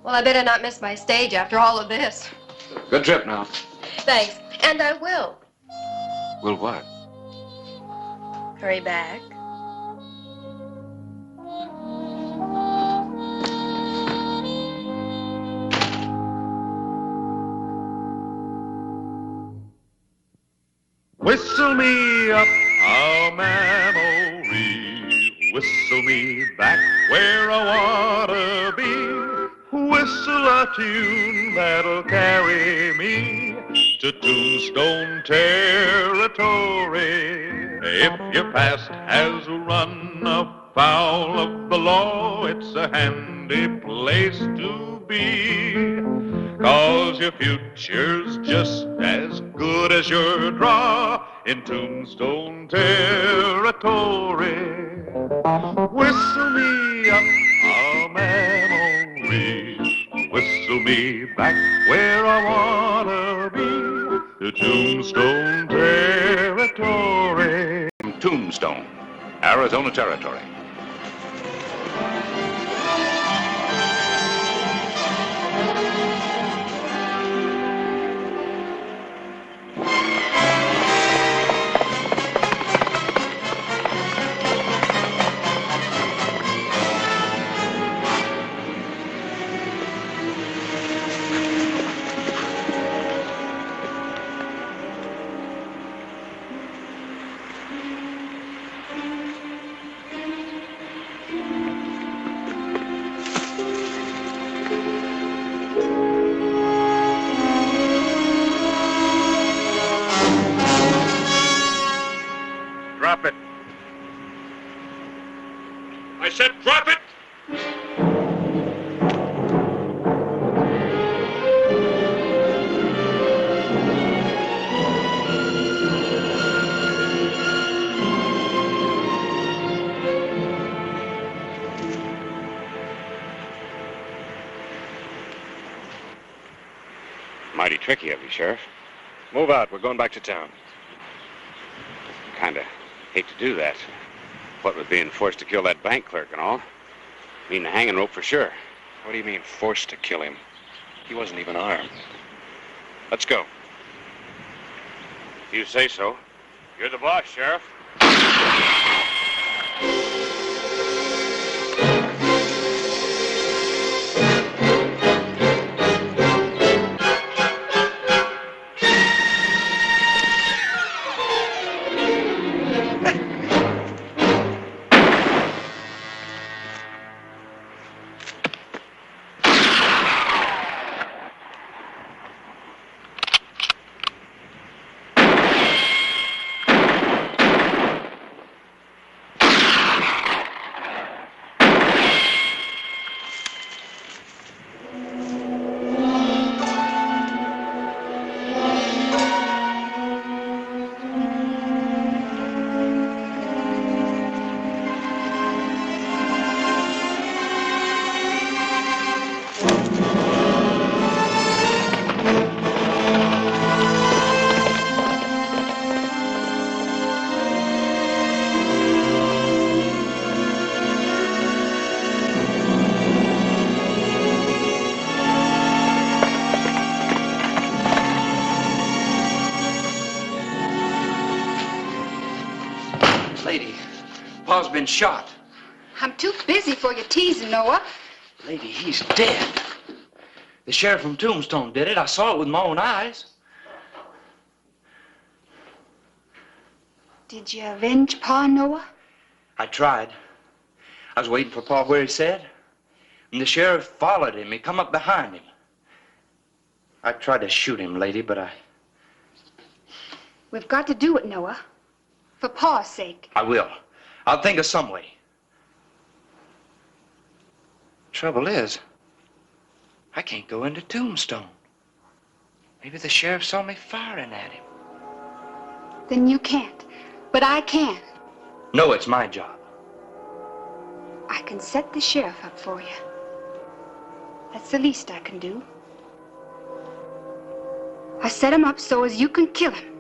S22: Well, I better not miss my stage after all of this.
S2: Good trip now.
S22: Thanks. And I will.
S2: Will what?
S22: Hurry back.
S9: Whistle me up a memory, whistle me back where I wanna be. Whistle a tune that'll carry me to Tombstone territory. If your past has run afoul of the law, it's a handy place to be. 'Cause your future's just as good as your draw in Tombstone territory. Whistle me up a memory, whistle me back where I wanna be, to Tombstone territory.
S6: Tombstone, Arizona Territory.
S7: Drop it. I said drop it!
S14: Mighty tricky of you, Sheriff.
S7: Move out. We're going back to town.
S14: Kinda hate to do that. What with being forced to kill that bank clerk and all. Mean the hanging rope for sure.
S7: What do you mean, forced to kill him? He wasn't even armed. Let's go.
S14: If you say so. You're the boss, Sheriff.
S12: Lady, Pa's been shot.
S15: I'm too busy for your teasing, Noah.
S12: Lady, he's dead. The sheriff from Tombstone did it. I saw it with my own eyes.
S15: Did you avenge Pa, Noah?
S12: I tried. I was waiting for Pa where he said. And the sheriff followed him. He come up behind him. I tried to shoot him, lady, but
S15: We've got to do it, Noah. For Pa's sake.
S12: I will. I'll think of some way. Trouble is, I can't go into Tombstone. Maybe the sheriff saw me firing at him.
S3: Then you can't. But I can.
S12: No, it's my job.
S3: I can set the sheriff up for you. That's the least I can do. I set him up so as you can kill him.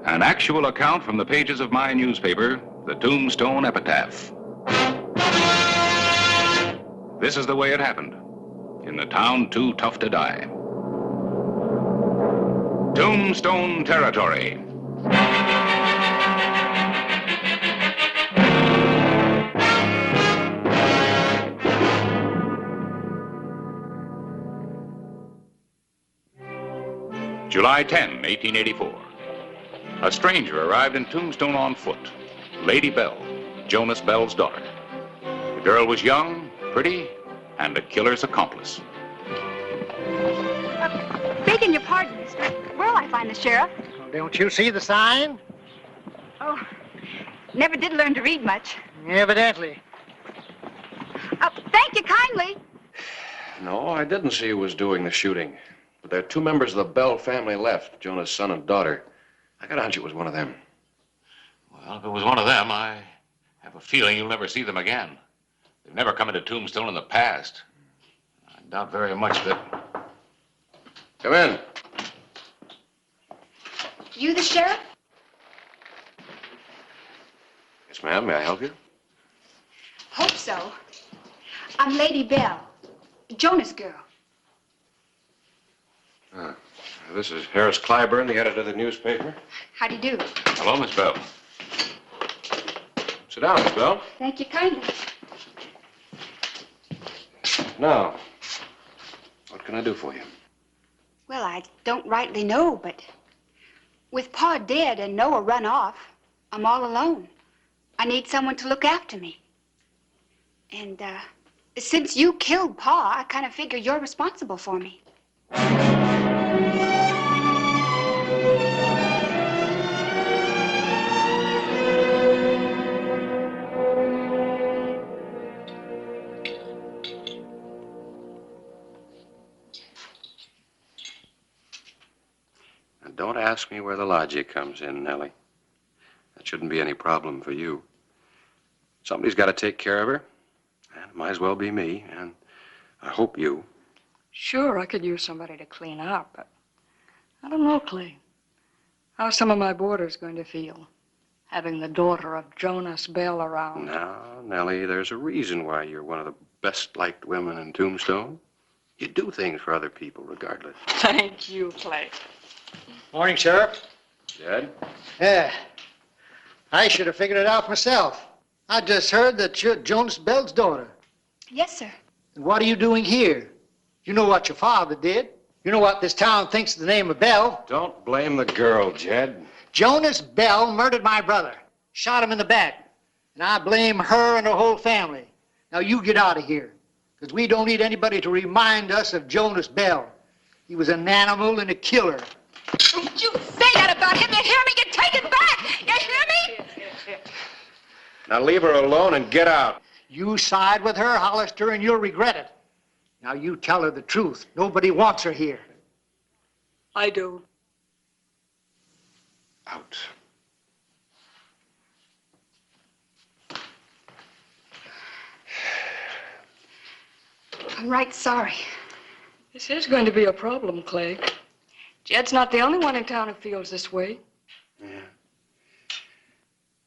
S6: An actual account from the pages of my newspaper, the Tombstone Epitaph. This is the way it happened. In the town too tough to die. Tombstone territory. July 10, 1884. A stranger arrived in Tombstone on foot. Lady Bell, Jonas Bell's daughter. The girl was young, pretty, and a killer's accomplice.
S3: Begging your pardon, mister. Where'll I find the sheriff?
S13: Don't you see the sign?
S3: Oh, never did learn to read much.
S13: Evidently.
S3: Thank you kindly.
S21: No, I didn't see who was doing the shooting. But there are two members of the Bell family left, Jonah's son and daughter. I got a hunch it was one of them.
S6: Well, if it was one of them, I have a feeling you'll never see them again. They've never come into Tombstone in the past. I doubt very much that...
S21: Come in.
S3: You the sheriff?
S21: Yes, ma'am. May I help you?
S3: Hope so. I'm Lady Bell, Jonas' girl.
S21: This is Harris Clyburn, the editor of the newspaper.
S3: How do you do?
S6: Hello, Miss Bell.
S21: Sit down, Miss Bell.
S3: Thank you kindly.
S21: Now, what can I do for you?
S3: Well, I don't rightly know, but with Pa dead and Noah run off, I'm all alone. I need someone to look after me. And, since you killed Pa, I kind of figure you're responsible for me.
S21: Now, don't ask me where the logic comes in, Nellie. That shouldn't be any problem for you. Somebody's got to take care of her. And it might as well be me, and I hope you.
S23: Sure, I could use somebody to clean up, but I don't know, Clay. How's some of my boarders going to feel, having the daughter of Jonas Bell around?
S21: Now, Nellie, there's a reason why you're one of the best-liked women in Tombstone. You do things for other people, regardless.
S23: Thank you, Clay.
S13: Morning, Sheriff.
S21: Jed?
S13: Yeah. I should have figured it out myself. I just heard that you're Jonas Bell's daughter.
S3: Yes, sir.
S13: And what are you doing here? You know what your father did. You know what this town thinks of the name of Bell.
S21: Don't blame the girl, Jed.
S13: Jonas Bell murdered my brother, shot him in the back. And I blame her and her whole family. Now you get out of here, because we don't need anybody to remind us of Jonas Bell. He was an animal and a killer.
S3: Don't you say that about him. You hear me? You take it back. You hear me?
S21: Now leave her alone and get out.
S13: You side with her, Hollister, and you'll regret it. Now you tell her the truth. Nobody wants her here.
S23: I do.
S21: Out.
S3: I'm right sorry.
S23: This is going to be a problem, Clay. Jed's not the only one in town who feels this way.
S21: Yeah.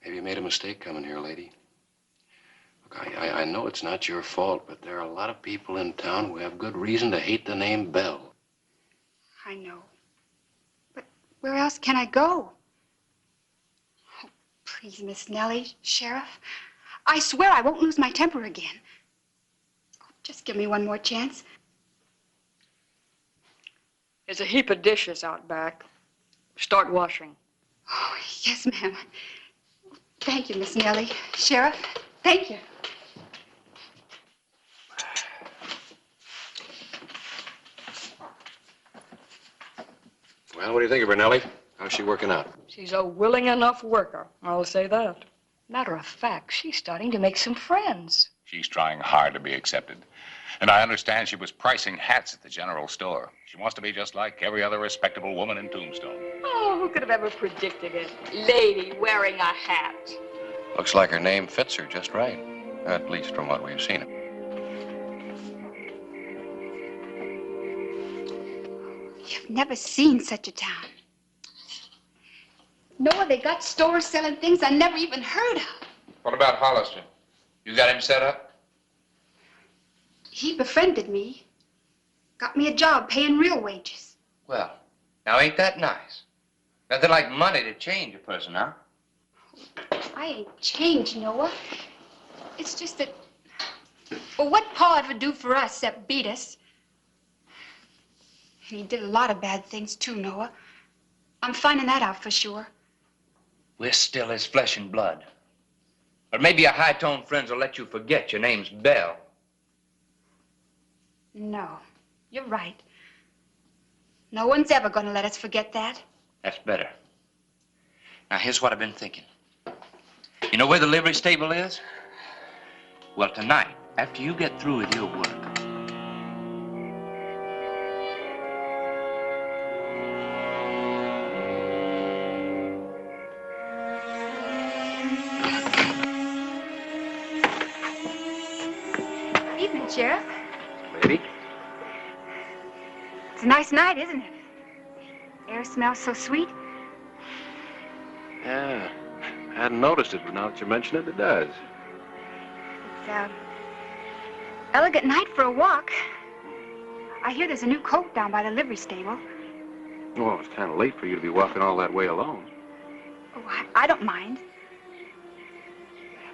S21: Maybe you made a mistake coming here, lady. Look, I know it's not your fault, but there are a lot of people in town who have good reason to hate the name Bell.
S3: I know. But where else can I go? Oh, please, Miss Nellie, Sheriff. I swear I won't lose my temper again. Oh, just give me one more chance.
S23: There's a heap of dishes out back. Start washing.
S3: Oh, yes, ma'am. Thank you, Miss Nellie. Sheriff, thank you.
S21: Well, what do you think of her, Nellie? How's she working out?
S23: She's a willing enough worker, I'll say that. Matter of fact, she's starting to make some friends.
S6: She's trying hard to be accepted. And I understand she was pricing hats at the general store. She wants to be just like every other respectable woman in Tombstone.
S23: Oh, who could have ever predicted it? Lady wearing a hat.
S21: Looks like her name fits her just right. At least from what we've seen.
S3: You've never seen such a town. Noah, they got stores selling things I never even heard of.
S2: What about Hollister? You got him set up?
S3: He befriended me. Got me a job paying real wages.
S12: Well, now ain't that nice? Nothing like money to change a person, huh?
S3: I ain't changed, Noah. It's just that, well, what Pa would do for us except beat us? And he did a lot of bad things too, Noah. I'm finding that out for sure.
S12: We're still his flesh and blood. Or maybe your high-toned friends will let you forget your name's Bell.
S3: No, you're right. No one's ever gonna let us forget that.
S12: That's better. Now, here's what I've been thinking. You know where the livery stable is? Well, tonight, after you get through with your work,
S3: Evening, Sheriff.
S2: Lady?
S3: It's a nice night, isn't it? Air smells so sweet.
S1: Yeah, I hadn't noticed it, but now that you mention it, it does.
S3: It's elegant night for a walk. I hear there's a new colt down by the livery stable.
S1: Well, it's kind of late for you to be walking all that way alone.
S3: Oh, I don't mind.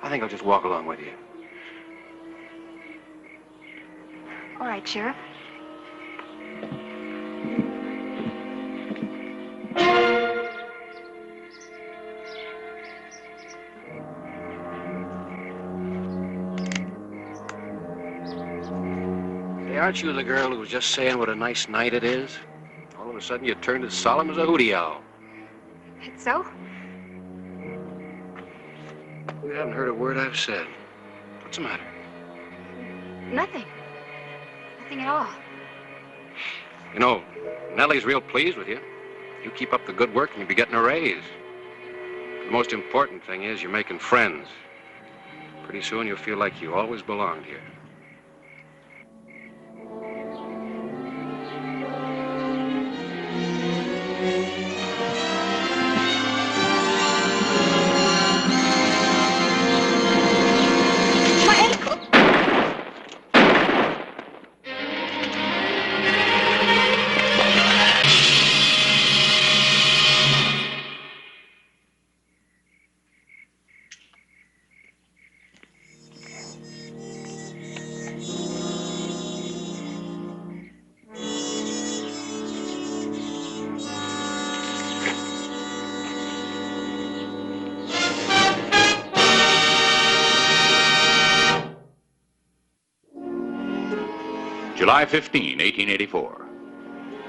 S1: I think I'll just walk along with you.
S3: All right, Sheriff.
S1: Hey, aren't you the girl who was just saying what a nice night it is? All of a sudden you turned as solemn as a hootie owl.
S3: It's so?
S1: You haven't heard a word I've said. What's the matter?
S3: Nothing. Nothing at all.
S1: You know, Nellie's real pleased with you. You keep up the good work and you'll be getting a raise. The most important thing is you're making friends. Pretty soon you'll feel like you always belonged here.
S6: July 15, 1884.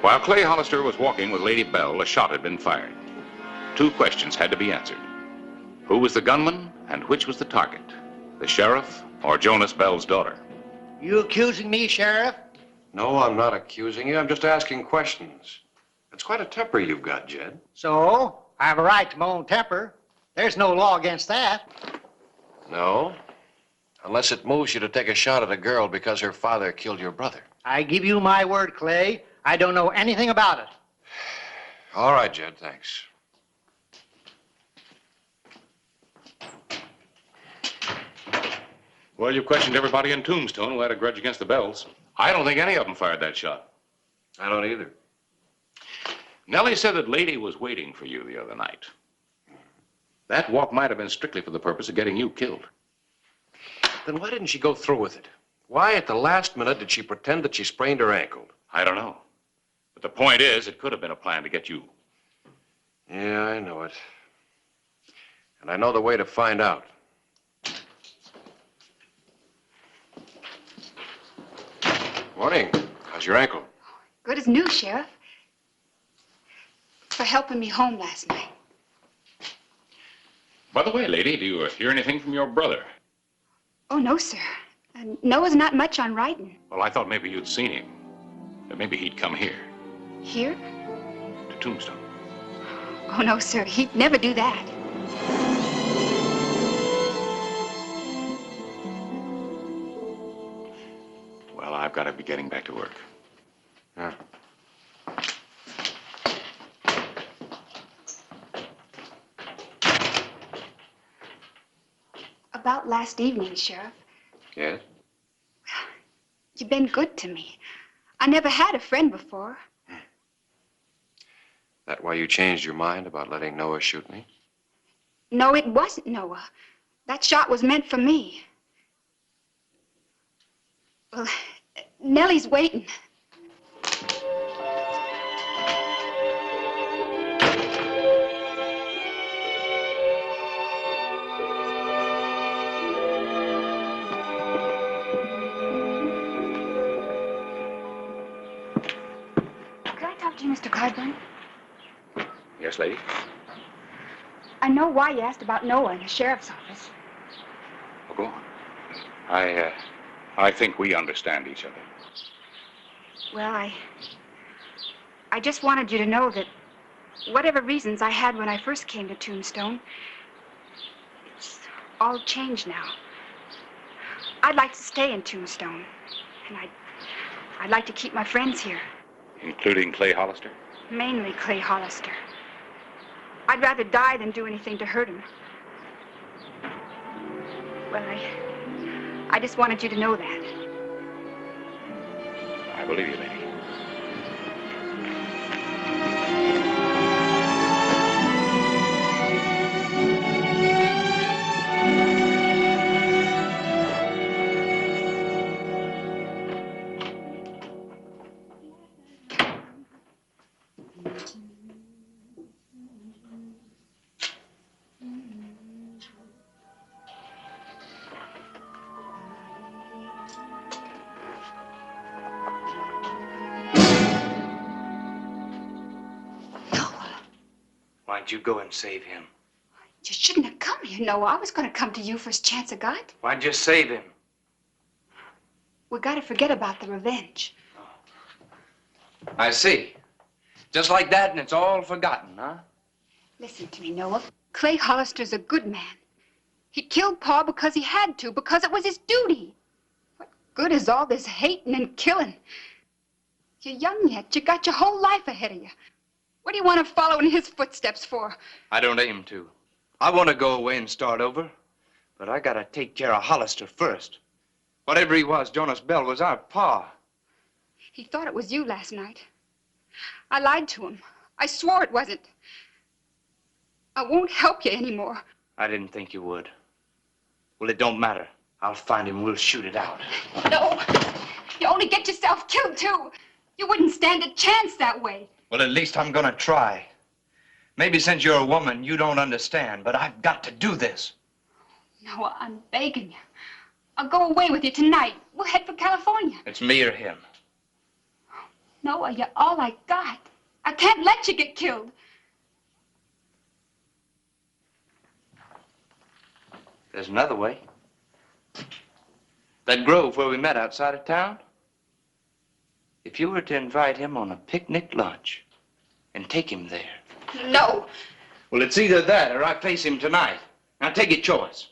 S6: While Clay Hollister was walking with Lady Bell, a shot had been fired. Two questions had to be answered. Who was the gunman and which was the target? The sheriff or Jonas Bell's daughter?
S13: You accusing me, Sheriff?
S1: No, I'm not accusing you. I'm just asking questions. It's quite a temper you've got, Jed.
S13: So, I have a right to my own temper. There's no law against that.
S1: No? Unless it moves you to take a shot at a girl because her father killed your brother.
S13: I give you my word, Clay. I don't know anything about it.
S1: All right, Jed, thanks.
S6: Well, you've questioned everybody in Tombstone who had a grudge against the Bells. I don't think any of them fired that shot.
S1: I don't either.
S6: Nellie said that Lady was waiting for you the other night. That walk might have been strictly for the purpose of getting you killed.
S1: Then why didn't she go through with it? Why, at the last minute, did she pretend that she sprained her ankle?
S6: I don't know. But the point is, it could have been a plan to get you.
S1: Yeah, I know it. And I know the way to find out. Morning. How's your ankle?
S3: Good as new, Sheriff. For helping me home last night.
S6: By the way, Lady, do you hear anything from your brother?
S3: Oh, no, sir. Noah's not much on writing.
S6: Well, I thought maybe you'd seen him. That maybe he'd come here,
S3: Here?
S6: to Tombstone.
S3: Oh, no, sir. He'd never do that.
S6: Well, I've got to be getting back to work.
S21: Yeah.
S3: About last evening, Sheriff.
S21: Yes?
S3: You've been good to me. I never had a friend before.
S21: That why you changed your mind about letting Noah shoot me?
S3: No, it wasn't Noah. That shot was meant for me. Well, Nellie's waiting. Can I talk to you, Mr. Clyburn?
S6: Yes, lady?
S3: I know why you asked about Noah in the sheriff's office.
S6: Well, go on. I think we understand each other.
S3: Well, I just wanted you to know that whatever reasons I had when I first came to Tombstone, it's all changed now. I'd like to stay in Tombstone, and I'd like to keep my friends here.
S6: Including Clay Hollister?
S3: Mainly Clay Hollister. I'd rather die than do anything to hurt him. Well, I just wanted you to know that.
S6: I believe you, lady.
S12: Why'd you go and save him?
S3: You shouldn't have come here, Noah. I was going to come to you first chance I got.
S12: Why'd you save him?
S3: We got to forget about the revenge.
S12: I see. Just like that, and it's all forgotten, huh?
S3: Listen to me, Noah. Clay Hollister's a good man. He killed Pa because he had to, because it was his duty. What good is all this hating and killing? You're young yet. You got your whole life ahead of you. What do you want to follow in his footsteps for?
S12: I don't aim to. I want to go away and start over, but I gotta take care of Hollister first. Whatever he was, Jonas Bell was our Pa.
S3: He thought it was you last night. I lied to him. I swore it wasn't. I won't help you anymore.
S12: I didn't think you would. Well, it don't matter. I'll find him. We'll shoot it out.
S3: No. You only get yourself killed, too. You wouldn't stand a chance that way.
S12: Well, at least I'm gonna try. Maybe since you're a woman, you don't understand, but I've got to do this.
S3: Noah, I'm begging you. I'll go away with you tonight. We'll head for California.
S12: It's me or him.
S3: Noah, you're all I got. I can't let you get killed.
S12: There's another way. That grove where we met outside of town. If you were to invite him on a picnic lunch and take him there.
S3: No.
S12: Well, it's either that or I face him tonight. Now take your choice.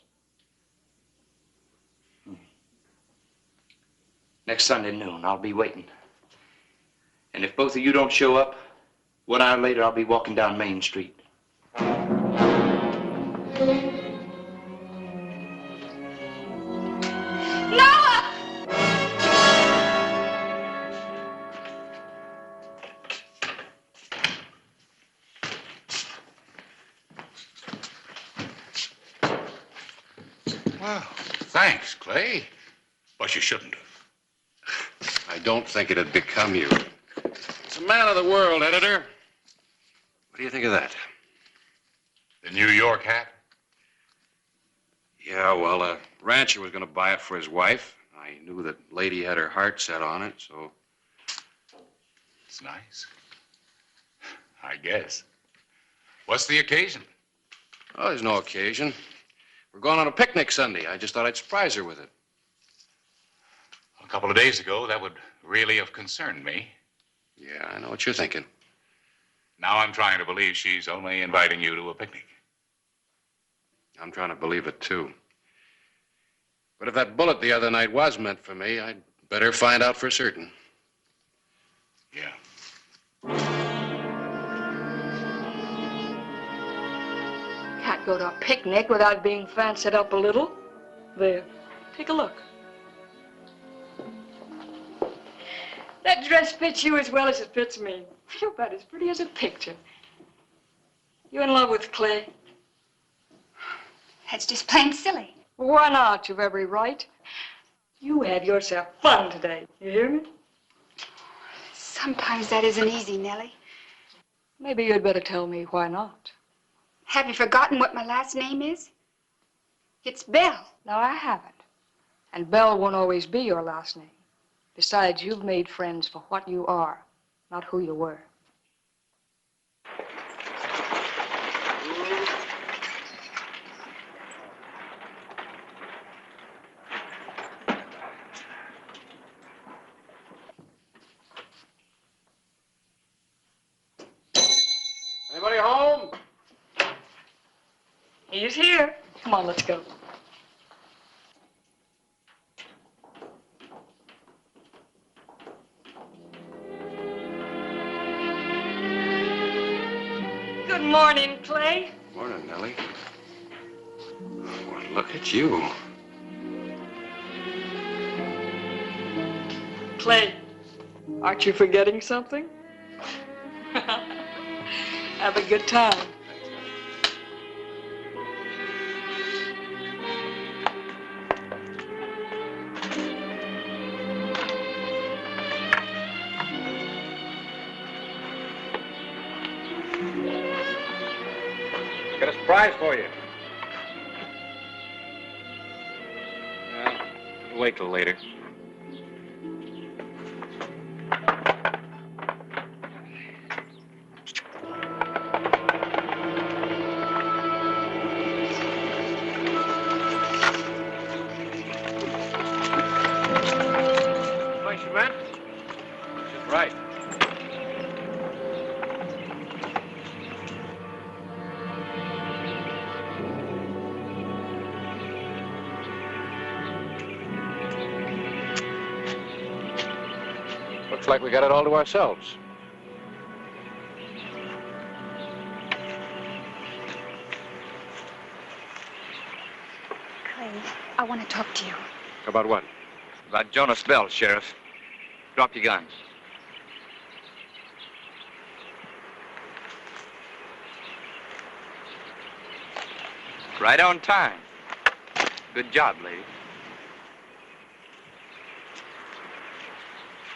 S12: Next Sunday noon, I'll be waiting. And if both of you don't show up, 1 hour later, I'll be walking down Main Street.
S3: Noah!
S6: Well, thanks, Clay. But you shouldn't have.
S21: I don't think it'd become you.
S1: It's a man of the world, editor.
S21: What do you think of that?
S6: The New York hat?
S21: Yeah, well, a rancher was going to buy it for his wife. I knew that lady had her heart set on it, so...
S6: It's nice. I guess. What's the occasion?
S21: Oh, there's no occasion. We're going on a picnic Sunday. I just thought I'd surprise her with it.
S6: couple of days ago, that would really have concerned me.
S2: Yeah, I know what you're thinking.
S6: Now I'm trying to believe she's only inviting you to a picnic.
S2: I'm trying to believe it, too. But if that bullet the other night was meant for me, I'd better find out for certain.
S6: Yeah.
S23: Can't go to a picnic without being fancied up a little. There, take a look. That dress fits you as well as it fits me. You're about as pretty as a picture. You in love with Clay?
S3: That's just plain silly.
S23: Why not? You've every right. You have yourself fun today. You hear me?
S3: Sometimes that isn't easy, Nellie.
S23: Maybe you'd better tell me why not.
S3: Have you forgotten what my last name is? It's Bell.
S23: No, I haven't. And Bell won't always be your last name. Besides, you've made friends for what you are, not who you were.
S1: Anybody home?
S23: He's here. Come on, let's go. Good morning, Clay.
S2: Morning, Nellie. Well, look at you.
S23: Clay, aren't you forgetting something? Have a good time.
S1: Got a surprise for you. Well, wait till later. Place you meant? She's right. Looks like we got it all to ourselves.
S3: Clay, I want to talk to you.
S1: About what?
S12: About Jonas Bell, Sheriff. Drop your guns. Right on time. Good job, lady.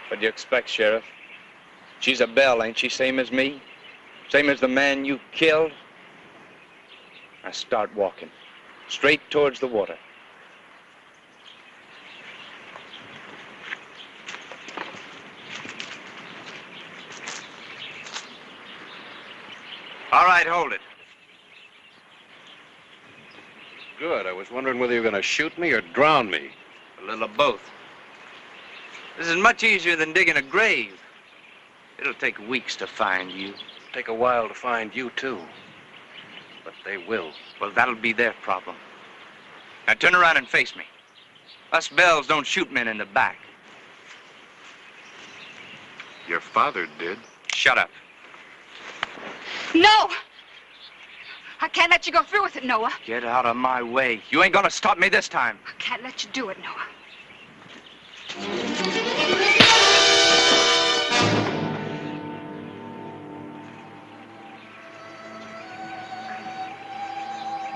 S4: What'd you expect, Sheriff? She's a Bell, ain't she? Same as me? Same as the man you killed? Now start walking. Straight towards the water.
S12: All right, hold it.
S1: Good. I was wondering whether you were going to shoot me or drown me.
S12: A little of both. This is much easier than digging a grave. It'll take weeks to find you.
S1: It'll take a while to find you, too. But they will.
S12: Well, that'll be their problem. Now turn around and face me. Us Bells don't shoot men in the back.
S1: Your father did.
S12: Shut up.
S3: No! I can't let you go through with it, Noah.
S12: Get out of my way. You ain't gonna stop me this time.
S3: I can't let you do it, Noah.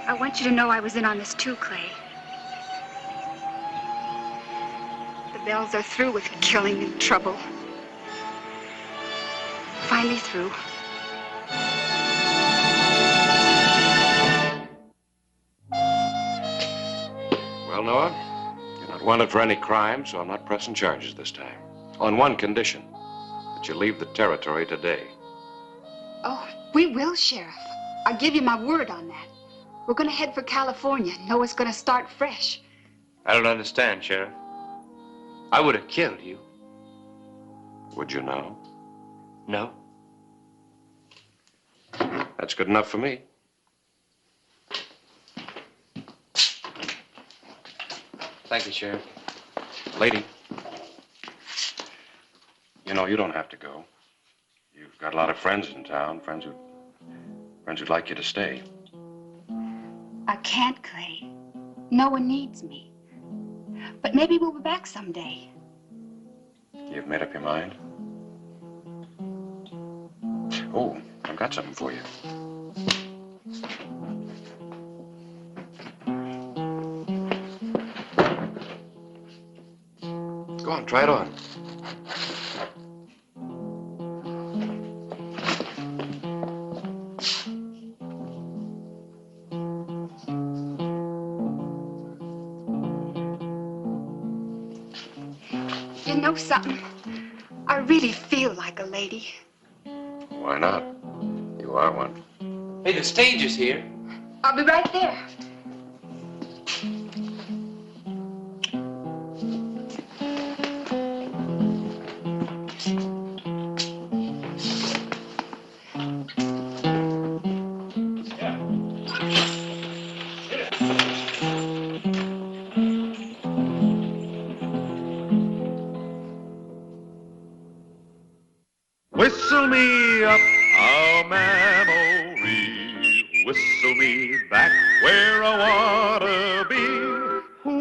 S3: I want you to know I was in on this too, Clay. The Bells are through with killing and trouble. Finally through.
S2: Well, Noah, you're not wanted for any crime, so I'm not pressing charges this time. On one condition, that you leave the territory today.
S3: Oh, we will, Sheriff. I'll give you my word on that. We're going to head for California. Noah's going to start fresh.
S4: I don't understand, Sheriff.
S12: I would have killed you.
S21: Would you now?
S12: No.
S21: That's good enough for me.
S12: Thank you, Sheriff.
S21: Lady, you know, you don't have to go. You've got a lot of friends in town, friends who'd like you to stay.
S3: I can't, Clay. No one needs me. But maybe we'll be back someday.
S21: You've made up your mind? Oh, I've got something for you.
S2: Go on, try it on.
S3: You know something? I really feel like a lady.
S21: Why not? You are one.
S12: Hey, the stage is here.
S3: I'll be right there.
S9: Whistle me up a memory, whistle me back where I wanna be,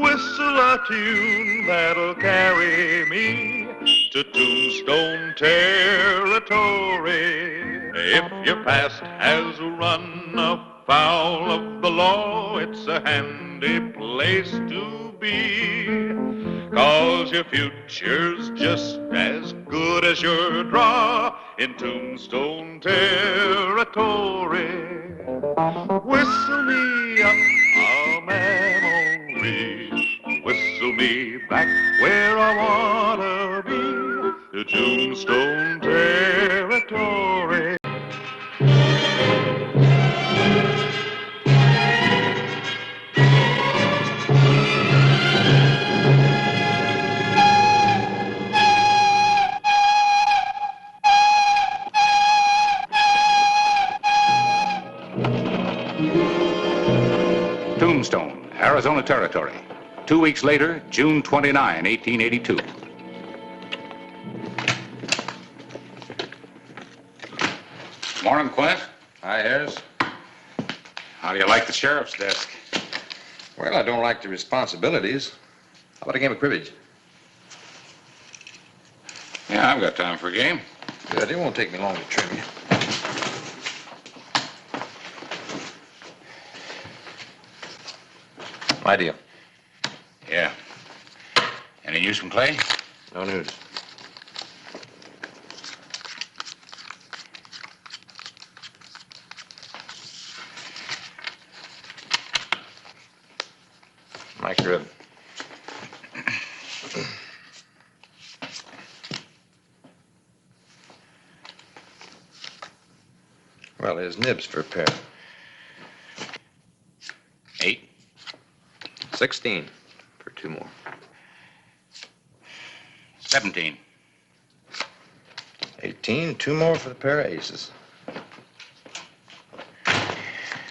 S9: whistle a tune that'll carry me to Tombstone territory. If your past has run afoul of the law, it's a handy place to be. 'Cause your future's just as good as your draw in Tombstone territory. Whistle me up a memory, whistle me back where I wanna be, to Tombstone territory.
S6: Tombstone, Arizona Territory. 2 weeks later, June 29, 1882. Morning, Quint.
S19: Hi, Harris.
S6: How do you like the sheriff's desk?
S19: Well, I don't like the responsibilities. How about a game of cribbage?
S6: Yeah, I've got time for a game.
S19: Good. It won't take me long to trim you. My deal.
S6: Yeah. Any news from Clay?
S19: No news. My crib. Well, there's nibs for a pair.
S6: 8.
S19: 16 for 2 more.
S6: 17.
S19: 18, 2 more for the pair of aces.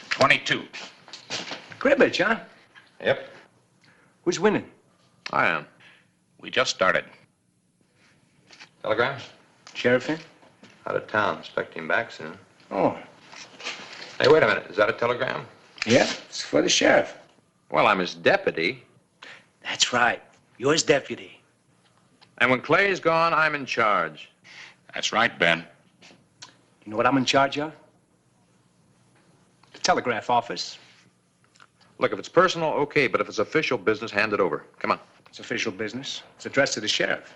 S6: 22.
S10: Cribbage, huh?
S19: Yep,
S10: Who's winning?
S19: I am.
S6: We just started.
S19: Telegram?
S10: Sheriff in?
S19: Out of town. Expect him back soon.
S10: Oh,
S19: Hey, wait a minute. Is that a telegram?
S10: yeah, it's for the sheriff.
S19: Well, I'm his deputy.
S10: That's right. You're his deputy.
S19: And when Clay's gone, I'm in charge.
S6: That's right, Ben.
S10: You know what I'm in charge of? The telegraph office.
S19: Look, if it's personal, okay, but if it's official business, hand it over. Come on.
S10: It's official business. It's addressed to the sheriff.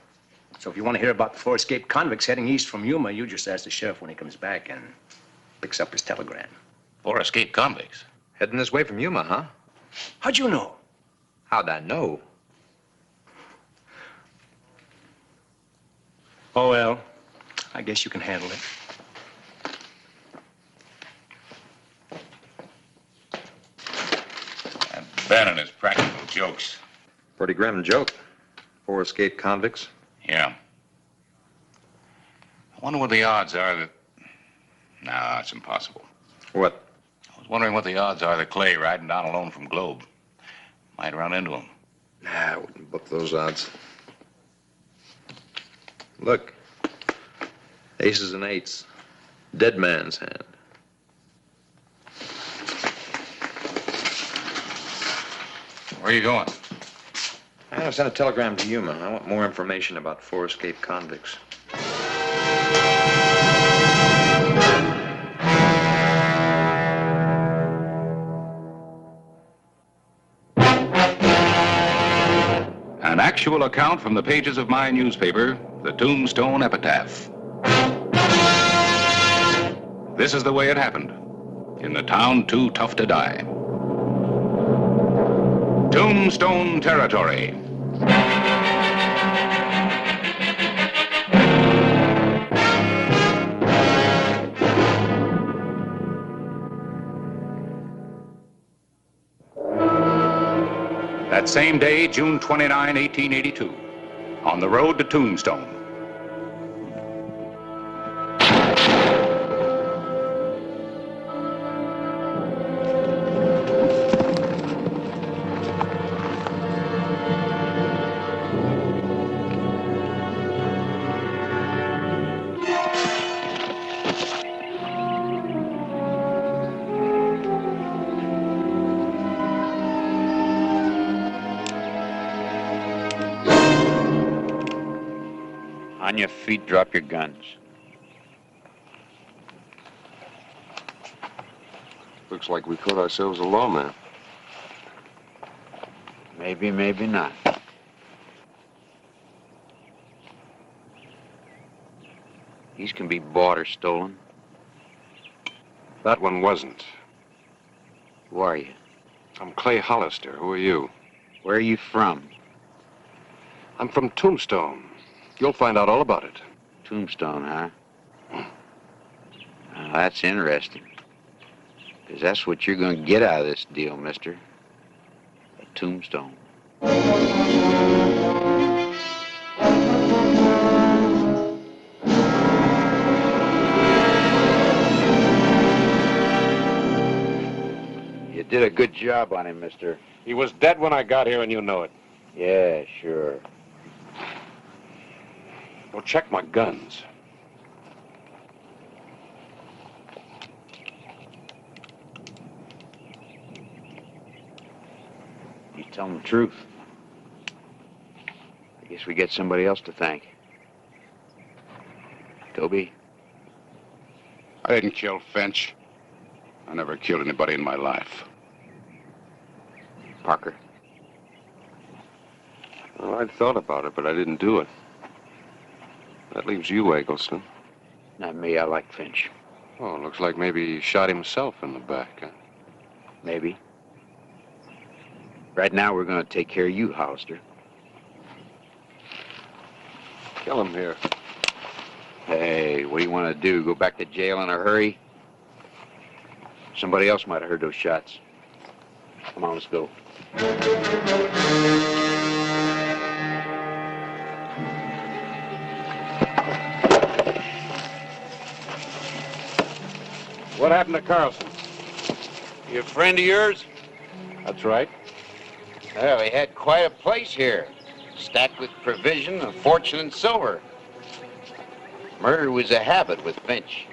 S10: So if you want to hear about the 4 escaped convicts heading east from Yuma, you just ask the sheriff when he comes back and picks up his telegram.
S6: 4 escaped convicts.
S19: Heading this way from Yuma, huh?
S10: How'd you know?
S19: How'd I know?
S10: Oh, well, I guess you can handle it.
S6: And Ben and his practical jokes.
S19: Pretty grim joke.
S17: 4 escaped convicts?
S6: Yeah. I wonder what the odds are that... No, it's impossible.
S17: What?
S6: I was wondering what the odds are that Clay, riding down alone from Globe, might run into him.
S17: Nah, I wouldn't book those odds. Look. Aces and eights. Dead man's hand.
S6: Where are you going?
S17: I'm going to send a telegram to Yuma. I want more information about 4 escaped convicts.
S6: An actual account from the pages of my newspaper, the Tombstone Epitaph. This is the way it happened, in the town too tough to die. Tombstone territory. That same day, June 29, 1882, on the road to Tombstone.
S12: On your feet, drop your guns.
S1: Looks like we caught ourselves a lawman.
S12: Maybe, maybe not. These can be bought or stolen.
S1: That one wasn't.
S12: Who are you?
S1: I'm Clay Hollister. Who are you?
S12: Where are you from?
S1: I'm from Tombstone. You'll find out all about it.
S12: Tombstone, huh? Now, that's interesting. Because that's what you're going to get out of this deal, mister. A tombstone. You did a good job on him, mister.
S1: He was dead when I got here, and you know it.
S12: Yeah, sure.
S1: Well, check my guns.
S12: You tell them the truth. I guess we get somebody else to thank. Toby?
S6: I didn't kill Finch. I never killed anybody in my life.
S12: Parker?
S1: Well, I'd thought about it, but I didn't do it. That leaves you, Eggleston.
S12: Not me. I like Finch.
S1: Oh, looks like maybe he shot himself in the back, huh?
S12: Maybe. Right now, we're going to take care of you, Hollister.
S1: Kill him here.
S12: Hey, what do you want to do? Go back to jail in a hurry? Somebody else might have heard those shots. Come on, let's go.
S1: What happened to Carlson?
S12: You a friend of yours?
S1: That's right.
S12: Well, he had quite a place here, stacked with provision, a fortune in silver. Murder was a habit with Finch.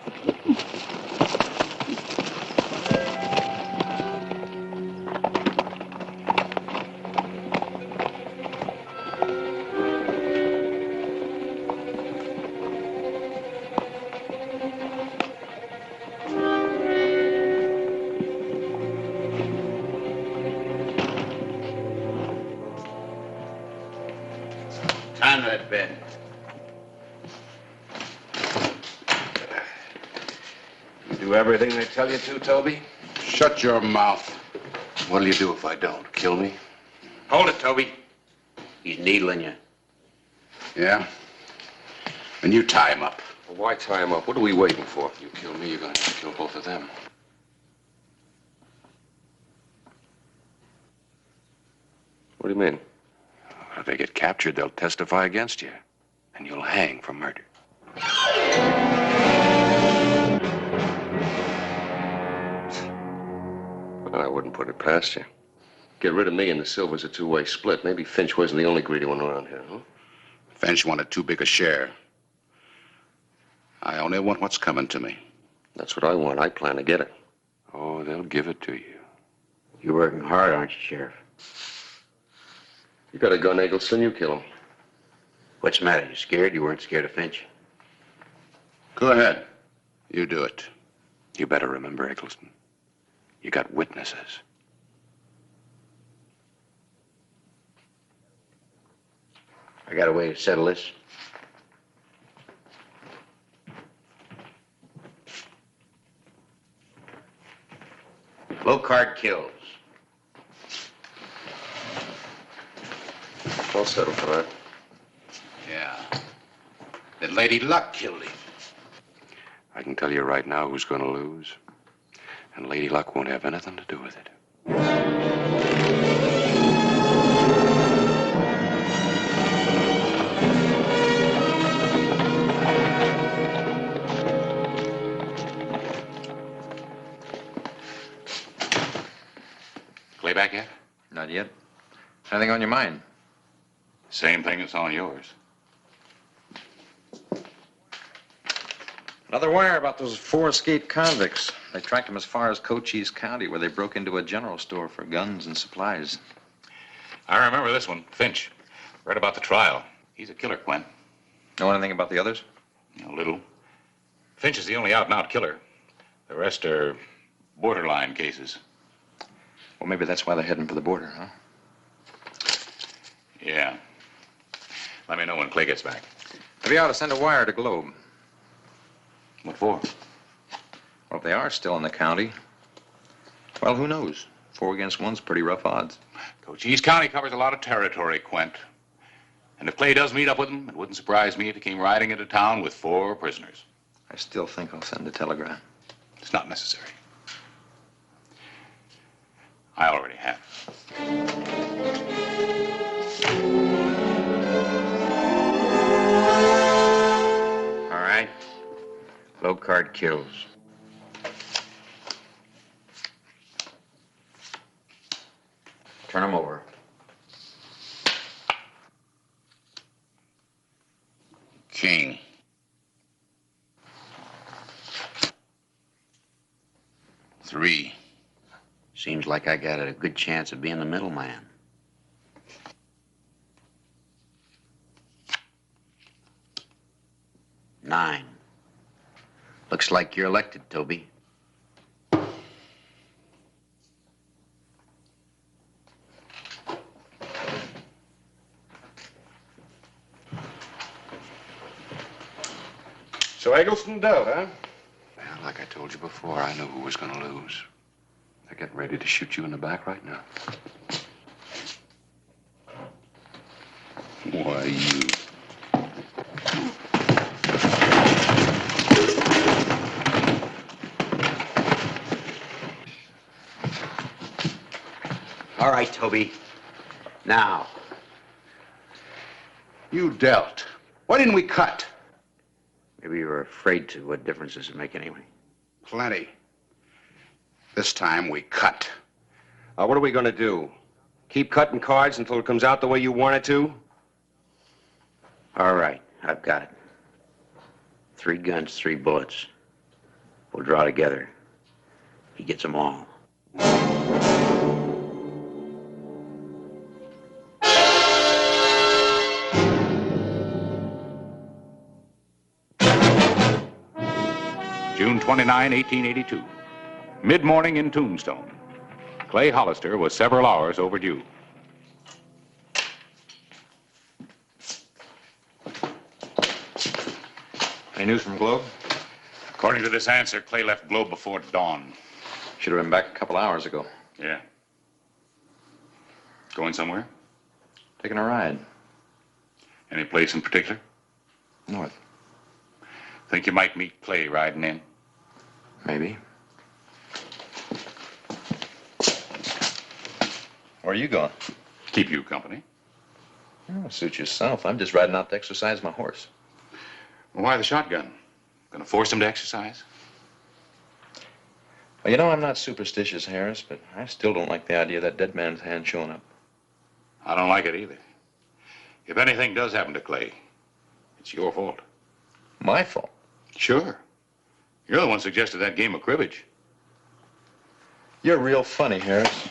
S12: Time to that bed.
S2: You do everything they tell you to, Toby?
S6: Shut your mouth. What'll you do if I don't? Kill me?
S12: Hold it, Toby. He's needling you.
S6: Yeah? Then you tie him up.
S1: Well, why tie him up? What are we waiting for? If you kill me, you're going to have to kill both of them. What do you mean?
S6: If
S21: they get captured, they'll testify against you, and you'll hang for murder.
S5: I wouldn't put it past you. Get rid of me and the Silver's a two-way split. Maybe Finch wasn't the only greedy one around here, huh?
S6: Finch wanted too big a share. I only want what's coming to me.
S5: That's what I want. I plan to get it.
S21: Oh, they'll give it to you.
S5: You're working hard, aren't you, Sheriff? You got a gun, Eggleston. You kill him.
S8: What's the matter? You scared? You weren't scared of Finch?
S6: Go ahead. You do it.
S21: You better remember, Eggleston. You got witnesses.
S8: I got a way to settle this. Low card kills.
S5: I'll settle for that.
S6: Yeah. Then Lady Luck killed him.
S21: I can tell you right now who's going to lose. And Lady Luck won't have anything to do with it.
S6: Clay back yet?
S17: Not yet. Anything on your mind?
S6: Same thing that's on yours.
S17: Another wire about those 4 escaped convicts. They tracked them as far as Cochise County, where they broke into a general store for guns and supplies.
S6: I remember this one, Finch. Read about the trial. He's a killer, Quinn.
S17: Know anything about the others?
S6: A little. Finch is the only out-and-out killer. The rest are borderline cases.
S17: Well, maybe that's why they're heading for the border, huh?
S6: Yeah. Let me know when Clay gets back.
S17: Maybe I ought to send a wire to Globe.
S6: What for?
S17: Well, if they are still in the county, well, who knows? 4 against 1's pretty rough odds.
S6: Cochise County covers a lot of territory, Quint. And if Clay does meet up with them, it wouldn't surprise me if he came riding into town with 4 prisoners.
S17: I still think I'll send a telegram.
S6: It's not necessary. I already have.
S8: All right. Low card kills. Turn them over.
S6: King. Three.
S8: Seems like I got a good chance of being the middleman. 9. Looks like you're elected, Toby.
S2: So Eggleston dealt, huh?
S21: Well, like I told you before, I knew who was going to lose. They're getting ready to shoot you in the back right now.
S6: Why, you...
S8: All right, Toby. Now.
S6: You dealt. Why didn't we cut?
S8: Maybe you were afraid to. What difference does it make anyway?
S6: Plenty. This time we cut.
S2: What are we going to do? Keep cutting cards until it comes out the way you want it to?
S8: All right, I've got it. 3 guns, 3 bullets. We'll draw together. He gets them all.
S6: June 29, 1882. Mid-morning in Tombstone. Clay Hollister was several hours overdue.
S17: Any news from Globe?
S6: According to this answer, Clay left Globe before dawn.
S17: Should have been back a couple hours ago.
S6: Yeah. Going somewhere?
S17: Taking a ride.
S6: Any place in particular?
S17: North.
S6: Think you might meet Clay riding in?
S17: Maybe. Where are you going?
S6: Keep you company.
S17: Oh, suit yourself. I'm just riding out to exercise my horse.
S6: Well, why the shotgun? Gonna force him to exercise?
S17: Well, you know, I'm not superstitious, Harris, but I still don't like the idea of that dead man's hand showing up.
S6: I don't like it either. If anything does happen to Clay, it's your fault.
S17: My fault?
S6: Sure. You're the one suggested that game of cribbage.
S17: You're real funny, Harris.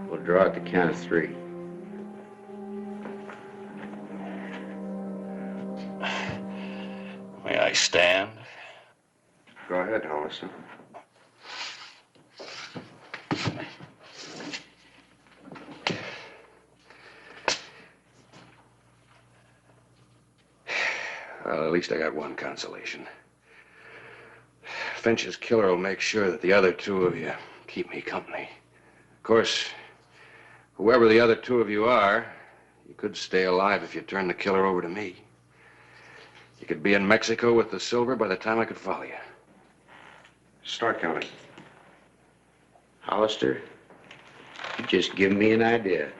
S8: We'll draw at the count of 3.
S6: May I stand?
S5: Go ahead, Hollister.
S1: Well, at least I got one consolation. Finch's killer will make sure that the other 2 of you keep me company. Of course, whoever the other 2 of you are, you could stay alive if you turned the killer over to me. You could be in Mexico with the silver by the time I could follow you.
S5: Start counting.
S8: Hollister, you just give me an idea.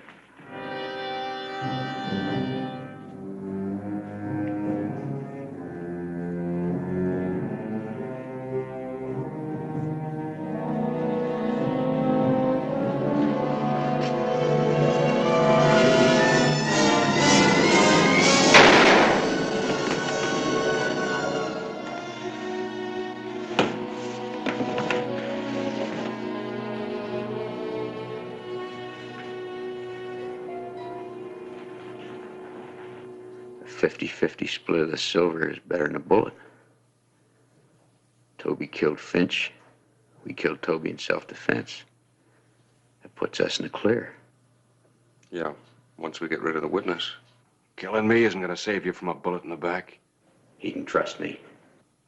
S8: A 50-50 split of the silver is better than a bullet. Toby killed Finch. We killed Toby in self-defense. That puts us in the clear.
S1: Yeah, once we get rid of the witness. Killing me isn't going to save you from a bullet in the back.
S8: He can trust me.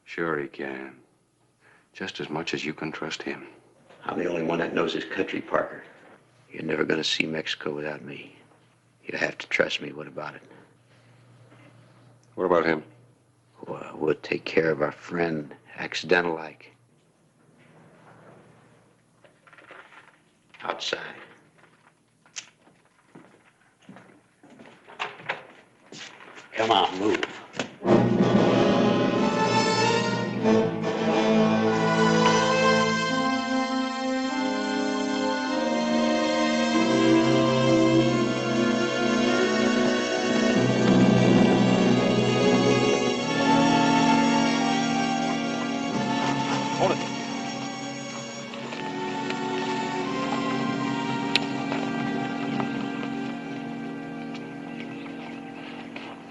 S1: Sure he can. Just as much as you can trust him.
S8: I'm the only one that knows his country, Parker. You're never going to see Mexico without me. You have to trust me. What about it?
S1: What about him?
S8: Well, we'll take care of our friend, accidental-like. Outside. Come on, move.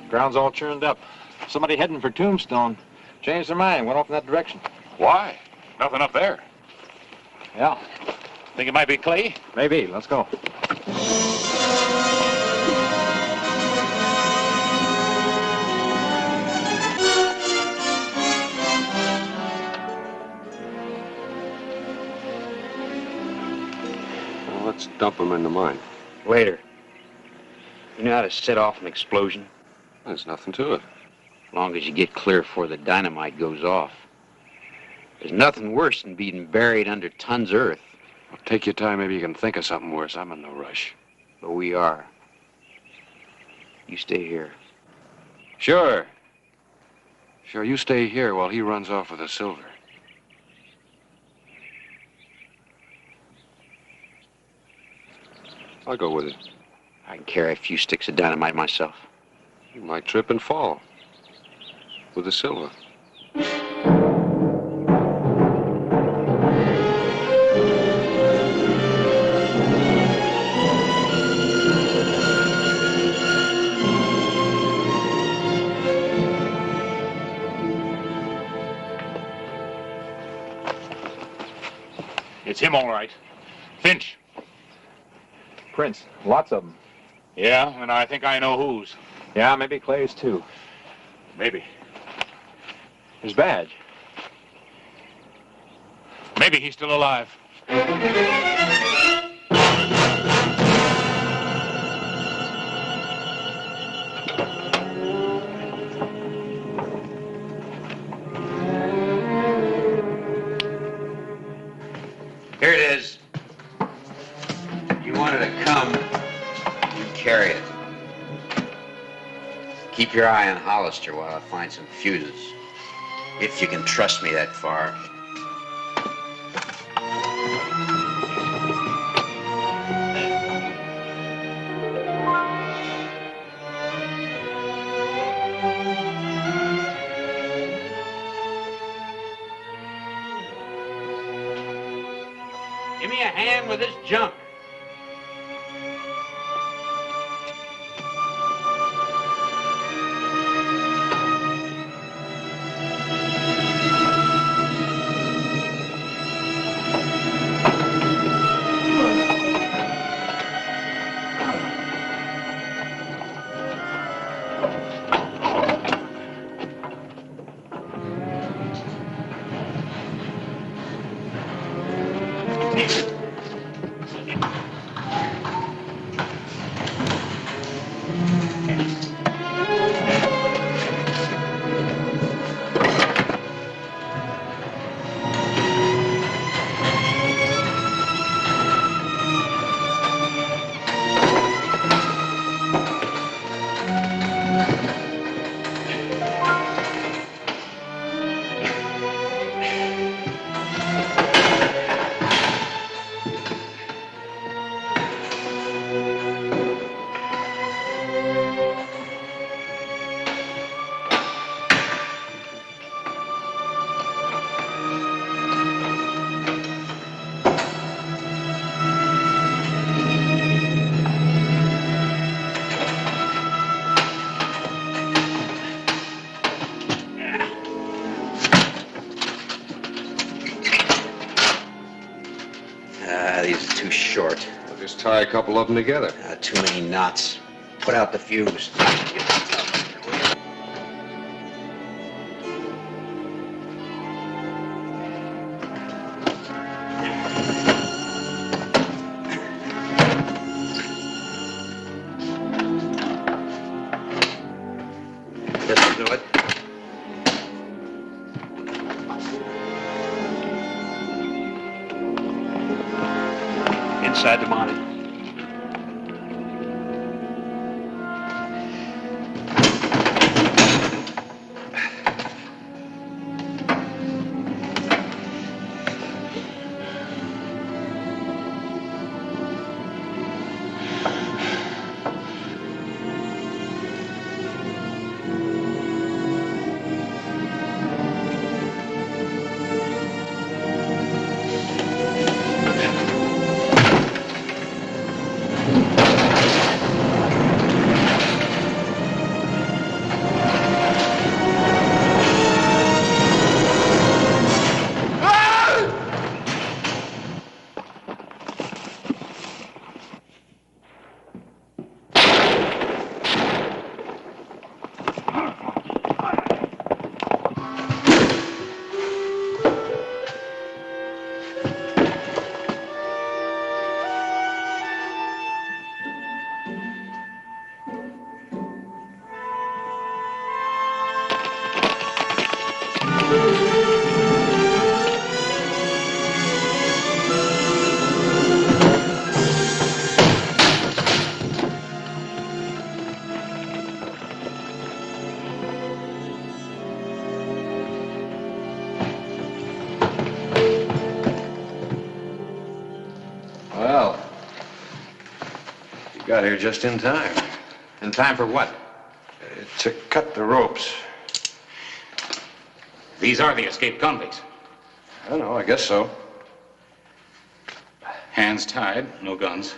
S19: Ground's all churned up. Somebody heading for Tombstone. Changed their mind, went off in that direction.
S6: Why? Nothing up there.
S19: Yeah.
S6: Think it might be Clay?
S19: Maybe. Let's go.
S1: Well, let's dump him in the mine.
S8: Later. You know how to set off an explosion?
S1: There's nothing to it.
S8: As long as you get clear before the dynamite goes off. There's nothing worse than being buried under tons of earth.
S1: Well, take your time. Maybe you can think of something worse. I'm in no rush.
S8: But we are. You stay here.
S1: Sure. Sure, you stay here while he runs off with the silver. I'll go with it.
S8: I can carry a few sticks of dynamite myself.
S1: You might trip and fall. With the silver.
S6: It's him, all right. Finch.
S19: Prints. Lots of them.
S6: Yeah, and I think I know whose.
S19: Yeah, maybe Clay's too.
S6: Maybe.
S19: His badge.
S7: Maybe he's still alive.
S8: Here it is. You wanted to come, you carry it. Keep your eye on Hollister while I find some fuses. If you can trust me that far.
S12: Give me a hand with this junk.
S8: These are too short.
S5: We'll just tie a couple of them together.
S8: Too many knots. Put out the fuse. This'll do it. Inside the body.
S2: Well, you got here just in time.
S8: In time for what?
S2: To cut the ropes.
S6: These are the escaped convicts.
S2: I don't know, I guess so.
S6: Hands tied, no guns.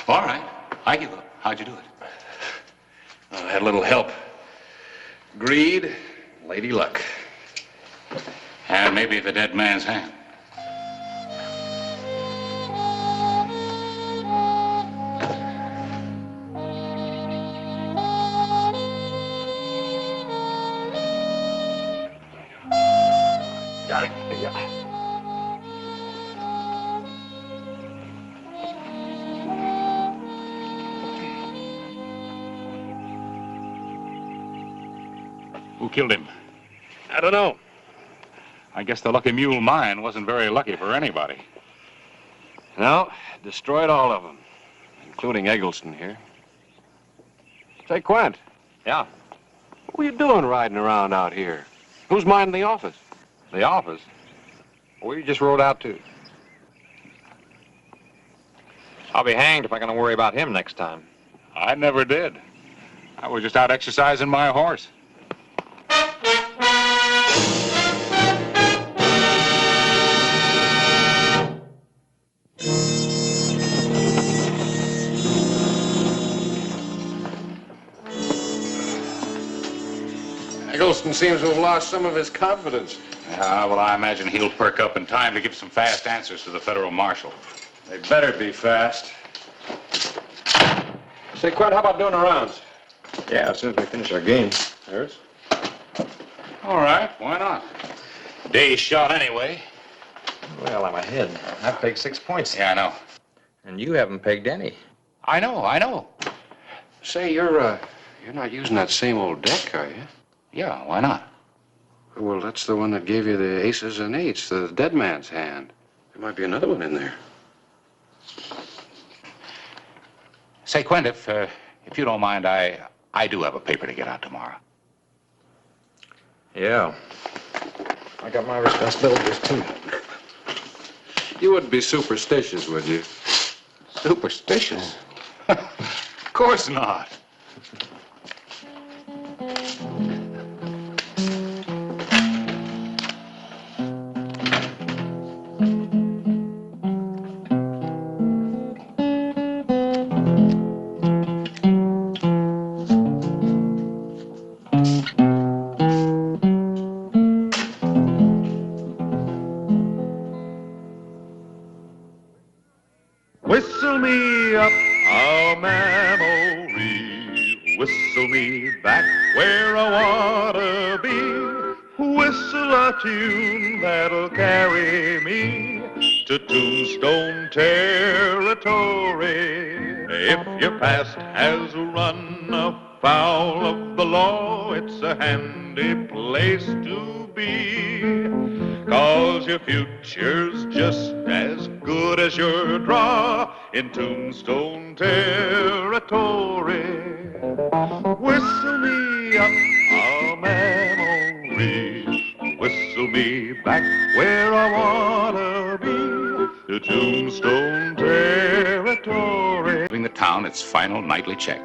S6: All right, I give up. How'd you do it?
S2: I had a little help. Greed, lady luck.
S6: And maybe the dead man's hand.
S10: got it.
S6: Who killed him?
S7: I don't know.
S6: I guess the Lucky Mule mine wasn't very lucky for anybody.
S1: No, destroyed all of them, including Eggleston here. Say, Quint.
S19: Yeah?
S1: What were you doing riding around out here? Who's minding the office?
S19: The office? Where you just rode out to? I'll be hanged if I'm going to worry about him next time.
S6: I never did. I was just out exercising my horse.
S2: Eggleston seems to have lost some of his confidence.
S6: Well, I imagine he'll perk up in time to give some fast answers to the federal marshal.
S2: They better be fast.
S1: Say, Quint, how about doing the rounds?
S19: Yeah, as soon as we finish our game.
S1: Harris?
S6: All right, why not? Day's shot anyway.
S19: Well, I'm ahead. I've pegged 6 points.
S6: Yeah, I know.
S19: And you haven't pegged any.
S6: I know.
S2: Say, you're not using that same old deck, are you?
S6: Yeah, why not?
S2: Well, that's the one that gave you the aces and eights, the dead man's hand. There might be another one in there.
S6: Say, Quint, if you don't mind, I do have a paper to get out tomorrow.
S19: Yeah. I got my responsibilities, too.
S2: You wouldn't be superstitious, would you?
S6: Superstitious? Of course not.
S9: Whistle me up a memory, whistle me back where I wanna be, whistle a tune that'll carry me to Tombstone territory. If your past has run afoul of the law, it's a handy place to be. 'Cause your future's just as good as your draw in Tombstone territory. Whistle me up a memory, whistle me back where I wanna be, to Tombstone territory.
S6: Giving the town its final nightly check.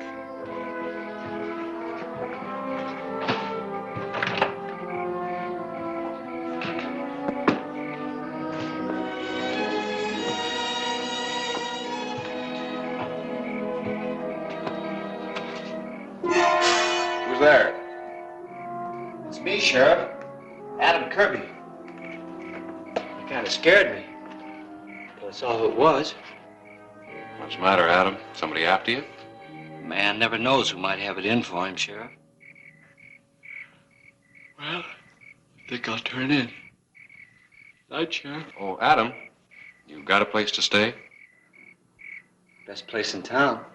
S1: There.
S12: It's me, Sheriff. Adam Kirby. You kind of scared me. Till I saw who it was.
S2: What's the matter, Adam? Somebody after you?
S12: Man never knows who might have it in for him, Sheriff. Well, I think I'll turn in. Night, Sheriff.
S2: Oh, Adam, you got a place to stay?
S12: Best place in town.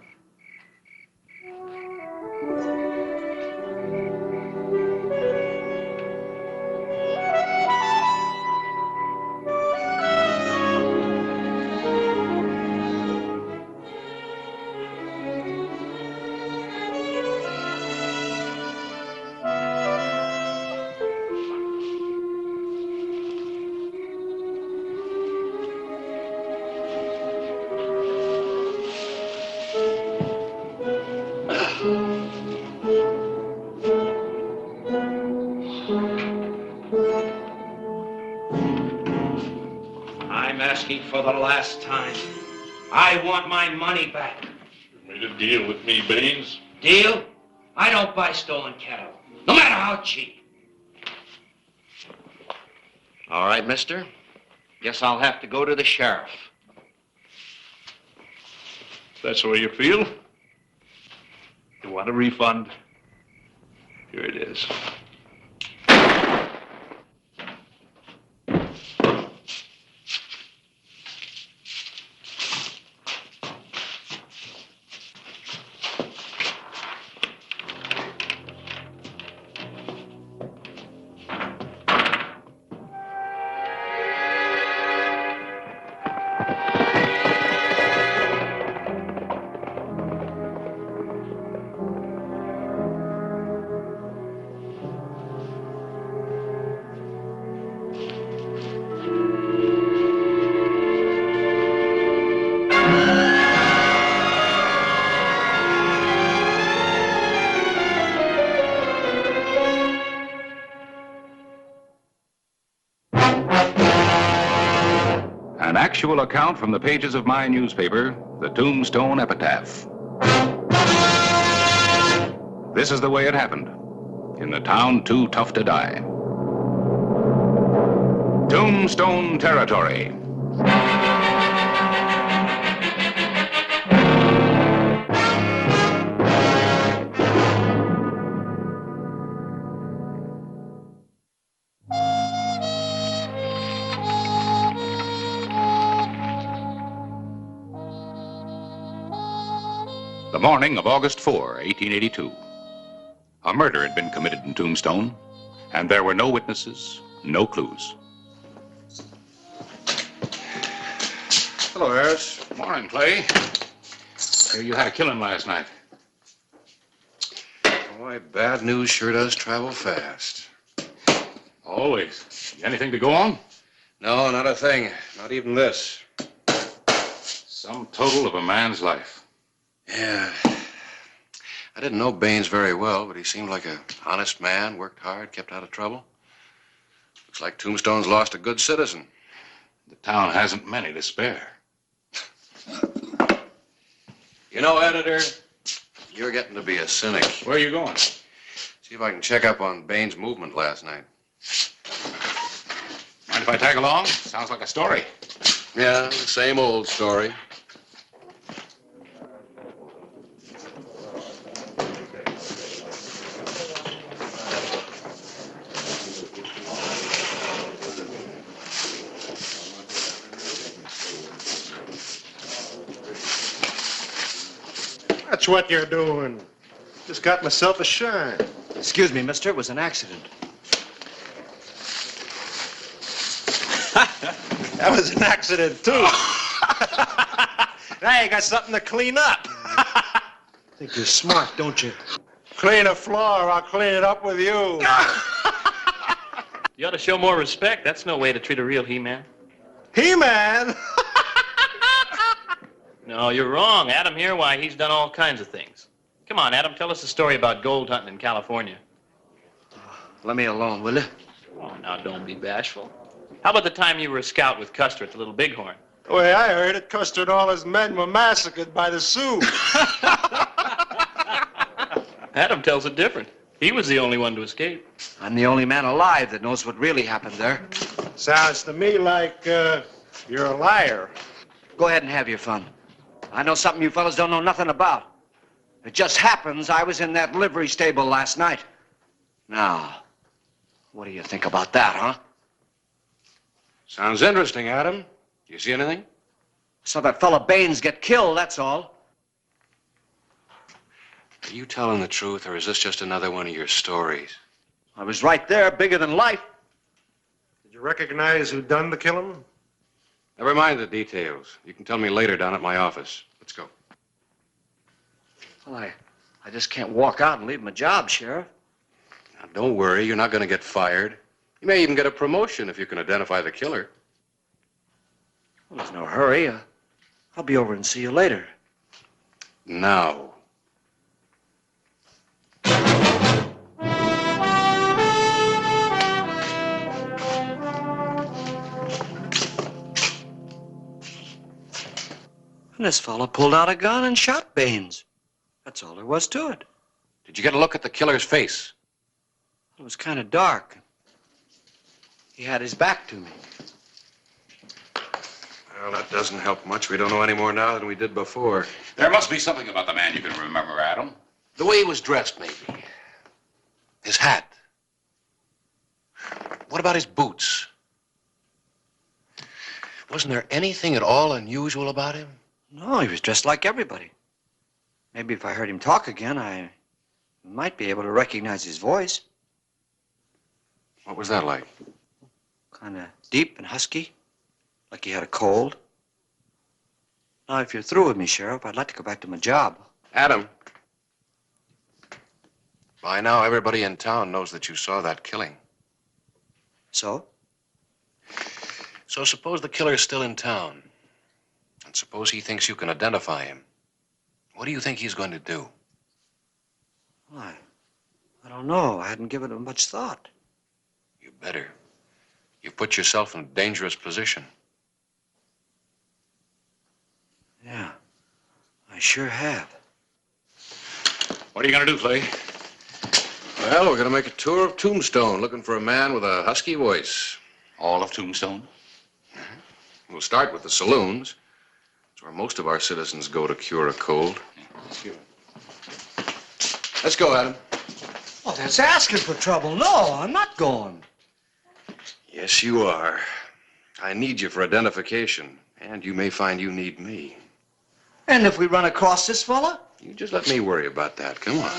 S12: I'm asking for the last time. I want my money back.
S9: You made a deal with me, Baines.
S12: Deal? I don't buy stolen cattle, no matter how cheap. All right, mister. Guess I'll have to go to the sheriff.
S9: If that's the way you feel. You want a refund? Here it is.
S6: An actual account from the pages of my newspaper, the Tombstone Epitaph. This is the way it happened in the town too tough to die. Tombstone territory. The morning of August 4, 1882. A murder had been committed in Tombstone, and there were no witnesses, no clues.
S2: Hello, Harris.
S6: Morning, Clay. Hear you had a killing last night.
S2: Boy, bad news sure does travel fast.
S6: Always. Anything to go on?
S2: No, not a thing. Not even this.
S6: Sum total of a man's life.
S2: Yeah. I didn't know Baines very well, but he seemed like an honest man, worked hard, kept out of trouble. Looks like Tombstone's lost a good citizen.
S6: The town hasn't many to spare.
S2: You know, editor, you're getting to be a cynic.
S6: Where are you going?
S2: See if I can check up on Baines' movement last night.
S6: Mind if I tag along? Sounds like a story.
S2: Yeah, the same old story.
S11: That's what you're doing. Just got myself a shine.
S18: Excuse me, mister. It was an accident.
S11: That was an accident, too. Now you got something to clean up.
S18: Think you're smart, don't you?
S11: Clean a floor, I'll clean it up with you.
S20: You ought to show more respect. That's no way to treat a real He-Man.
S11: He-Man?
S20: No, you're wrong. Adam here, why, he's done all kinds of things. Come on, Adam, tell us a story about gold hunting in California.
S18: Let me alone, will you?
S20: Oh, now, don't be bashful. How about the time you were a scout with Custer at the Little Bighorn?
S11: The way I heard it, Custer and all his men were massacred by the Sioux.
S20: Adam tells it different. He was the only one to escape.
S18: I'm the only man alive that knows what really happened there.
S11: Sounds to me like you're a liar.
S18: Go ahead and have your fun. I know something you fellas don't know nothing about. It just happens I was in that livery stable last night. Now, what do you think about that, huh?
S2: Sounds interesting, Adam. Do you see anything?
S18: Saw that fella Baines get killed, that's all.
S2: Are you telling the truth, or is this just another one of your stories?
S18: I was right there, bigger than life.
S11: Did you recognize who done the killing?
S2: Never mind the details. You can tell me later down at my office. Let's go.
S18: Well, I just can't walk out and leave my job, Sheriff.
S2: Now, don't worry. You're not going to get fired. You may even get a promotion if you can identify the killer.
S18: Well, there's no hurry. I'll be over and see you later.
S2: Now.
S18: And this fella pulled out a gun and shot Baines. That's all there was to it.
S2: Did you get a look at the killer's face?
S18: It was kind of dark. He had his back to me.
S2: Well, that doesn't help much. We don't know any more now than we did before.
S6: There must be something about the man you can remember, Adam.
S2: The way he was dressed, maybe. His hat. What about his boots? Wasn't there anything at all unusual about him?
S18: No, he was dressed like everybody. Maybe if I heard him talk again, I might be able to recognize his voice.
S2: What was that like?
S18: Kind of deep and husky, like he had a cold. Now, if you're through with me, Sheriff, I'd like to go back to my job.
S2: Adam. By now, everybody in town knows that you saw that killing.
S18: So?
S2: So suppose the killer's still in town. And suppose he thinks you can identify him. What do you think he's going to do?
S18: Why, I don't know. I hadn't given it much thought.
S2: You better. You've put yourself in a dangerous position.
S18: Yeah, I sure have.
S7: What are you going to do, Clay?
S2: Well, we're going to make a tour of Tombstone, looking for a man with a husky voice.
S6: All of Tombstone?
S2: We'll start with the saloons. It's where most of our citizens go to cure a cold. Let's go, Adam.
S18: Oh, that's asking for trouble. No, I'm not going.
S2: Yes, you are. I need you for identification, and you may find you need me.
S18: And if we run across this fella?
S2: You just let me worry about that. Come on.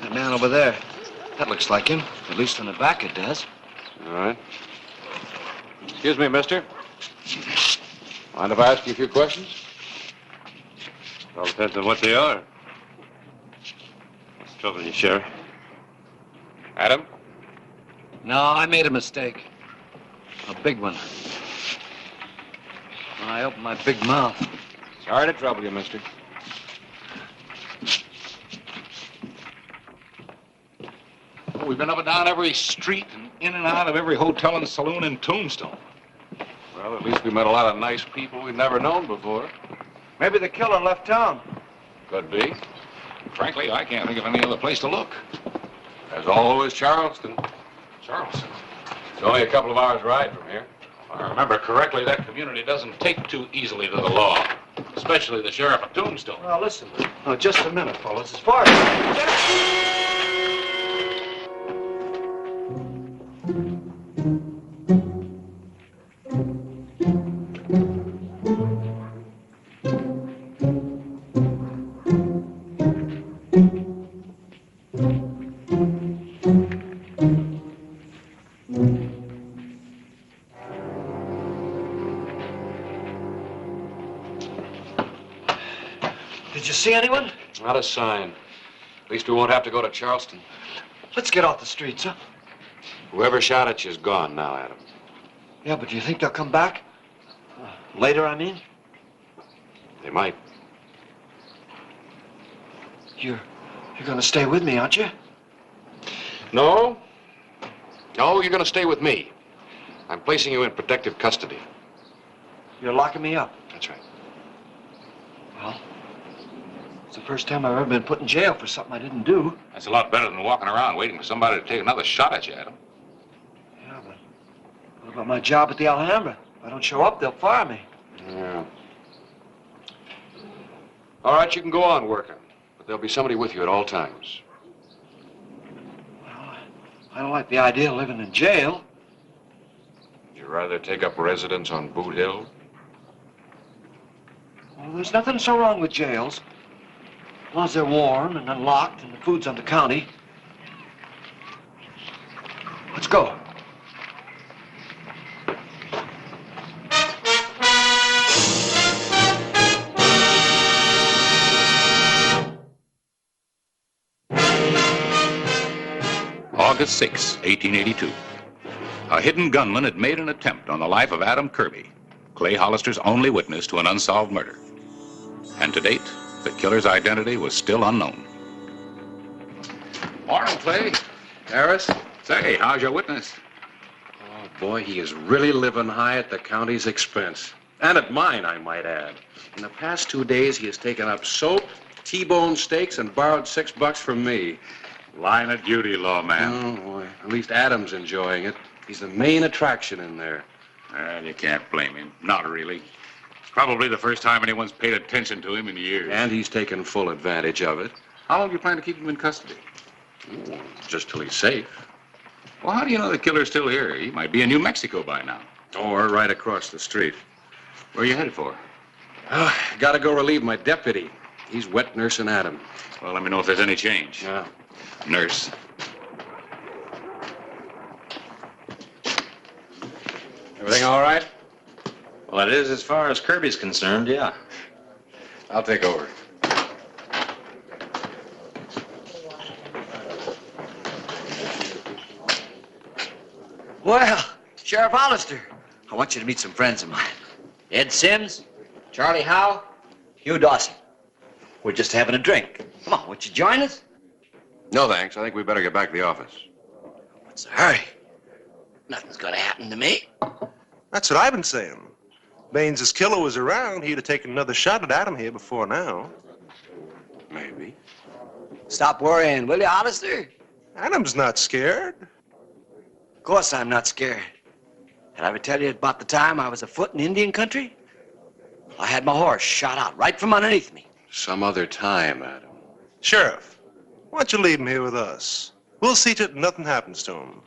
S18: That man over there. That looks like him. At least on the back it does.
S21: All right. Excuse me, mister. Mind if I ask you a few questions?
S14: All depends on what they are. What's troubling you, Sheriff?
S21: Adam?
S18: No, I made a mistake. A big one. When I opened my big mouth.
S21: Sorry to trouble you, mister.
S6: We've been up and down every street and in and out of every hotel and saloon in Tombstone.
S21: Well, at least we met a lot of nice people we've never known before.
S18: Maybe the killer left town.
S21: Could be.
S6: Frankly, I can't think of any other place to look.
S21: As always, Charleston.
S6: Charleston.
S21: It's only a couple of hours' ride from here.
S6: If I remember correctly, that community doesn't take too easily to the law, especially the sheriff of Tombstone.
S18: Well, listen. Oh, just a minute, fellas. As far as... Did you see anyone?
S21: Not a sign. At least we won't have to go to Charleston.
S18: Let's get off the streets, huh?
S21: Whoever shot at you is gone now, Adam.
S18: Yeah, but do you think they'll come back? Later, I mean?
S21: They might.
S18: You're gonna stay with me, aren't you?
S21: No. No, you're going to stay with me. I'm placing you in protective custody.
S18: You're locking me up?
S21: That's right.
S18: Well, it's the first time I've ever been put in jail for something I didn't do.
S6: That's a lot better than walking around waiting for somebody to take another shot at you, Adam.
S18: Yeah, but what about my job at the Alhambra? If I don't show up, they'll fire me.
S21: Yeah. All right, you can go on working, but there'll be somebody with you at all times.
S18: I don't like the idea of living in jail.
S21: Would you rather take up residence on Boot Hill?
S18: Well, there's nothing so wrong with jails. As long as they're warm and unlocked and the food's on the county. Let's go.
S6: August 6, 1882. A hidden gunman had made an attempt on the life of Adam Kirby, Clay Hollister's only witness to an unsolved murder. And to date, the killer's identity was still unknown.
S21: Morning, Clay. Harris.
S6: Say, how's your witness?
S21: Oh, boy, he is really living high at the county's expense. And at mine, I might add. In the past 2 days, he has taken up soap, T-bone steaks, and borrowed $6 from me.
S6: Line of duty, lawman.
S21: Oh, boy. At least Adam's enjoying it. He's the main attraction in there.
S6: Well, you can't blame him. Not really. It's probably the first time anyone's paid attention to him in years.
S21: And he's taken full advantage of it.
S6: How long do you plan to keep him in custody?
S21: Ooh, just till he's safe.
S6: Well, how do you know the killer's still here? He might be in New Mexico by now.
S21: Or right across the street.
S6: Where are you headed for?
S21: Gotta go relieve my deputy. He's wet nursing Adam.
S6: Well, let me know if there's any change.
S21: Yeah.
S6: Nurse.
S21: Everything all right?
S17: Well, it is as far as Kirby's concerned, yeah.
S21: I'll take over.
S18: Well, Sheriff Hollister, I want you to meet some friends of mine. Ed Sims, Charlie Howe, Hugh Dawson. We're just having a drink. Come on, won't you join us?
S2: No, thanks. I think we better get back to the office.
S18: What's the hurry? Nothing's gonna happen to me.
S11: That's what I've been saying. Baines's killer was around, he'd have taken another shot at Adam here before now.
S2: Maybe.
S18: Stop worrying, will you, Hollister?
S11: Adam's not scared.
S18: Of course I'm not scared. Did I ever tell you about the time I was afoot in Indian country? I had my horse shot out right from underneath me.
S2: Some other time, Adam.
S11: Sheriff, why don't you leave him here with us? We'll see to it nothing happens to him.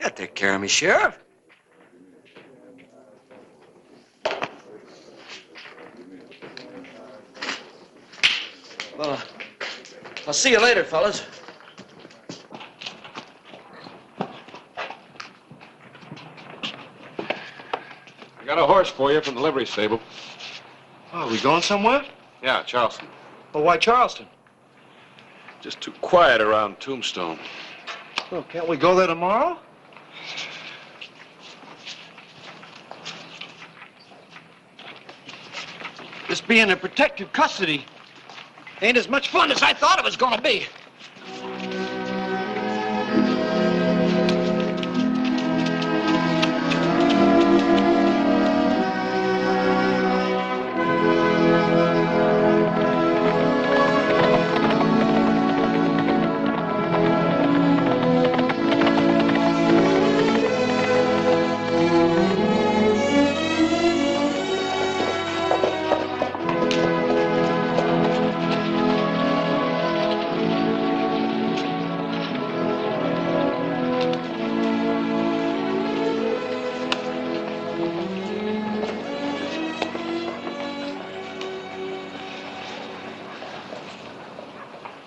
S18: Yeah, take care of me, Sheriff. Well, I'll see you later, fellas.
S21: I got a horse for you from the livery stable.
S13: Oh, are we going somewhere?
S21: Yeah, Charleston.
S13: Well, why Charleston?
S21: Just too quiet around Tombstone.
S13: Well, can't we go there tomorrow? This being in protective custody ain't as much fun as I thought it was gonna be.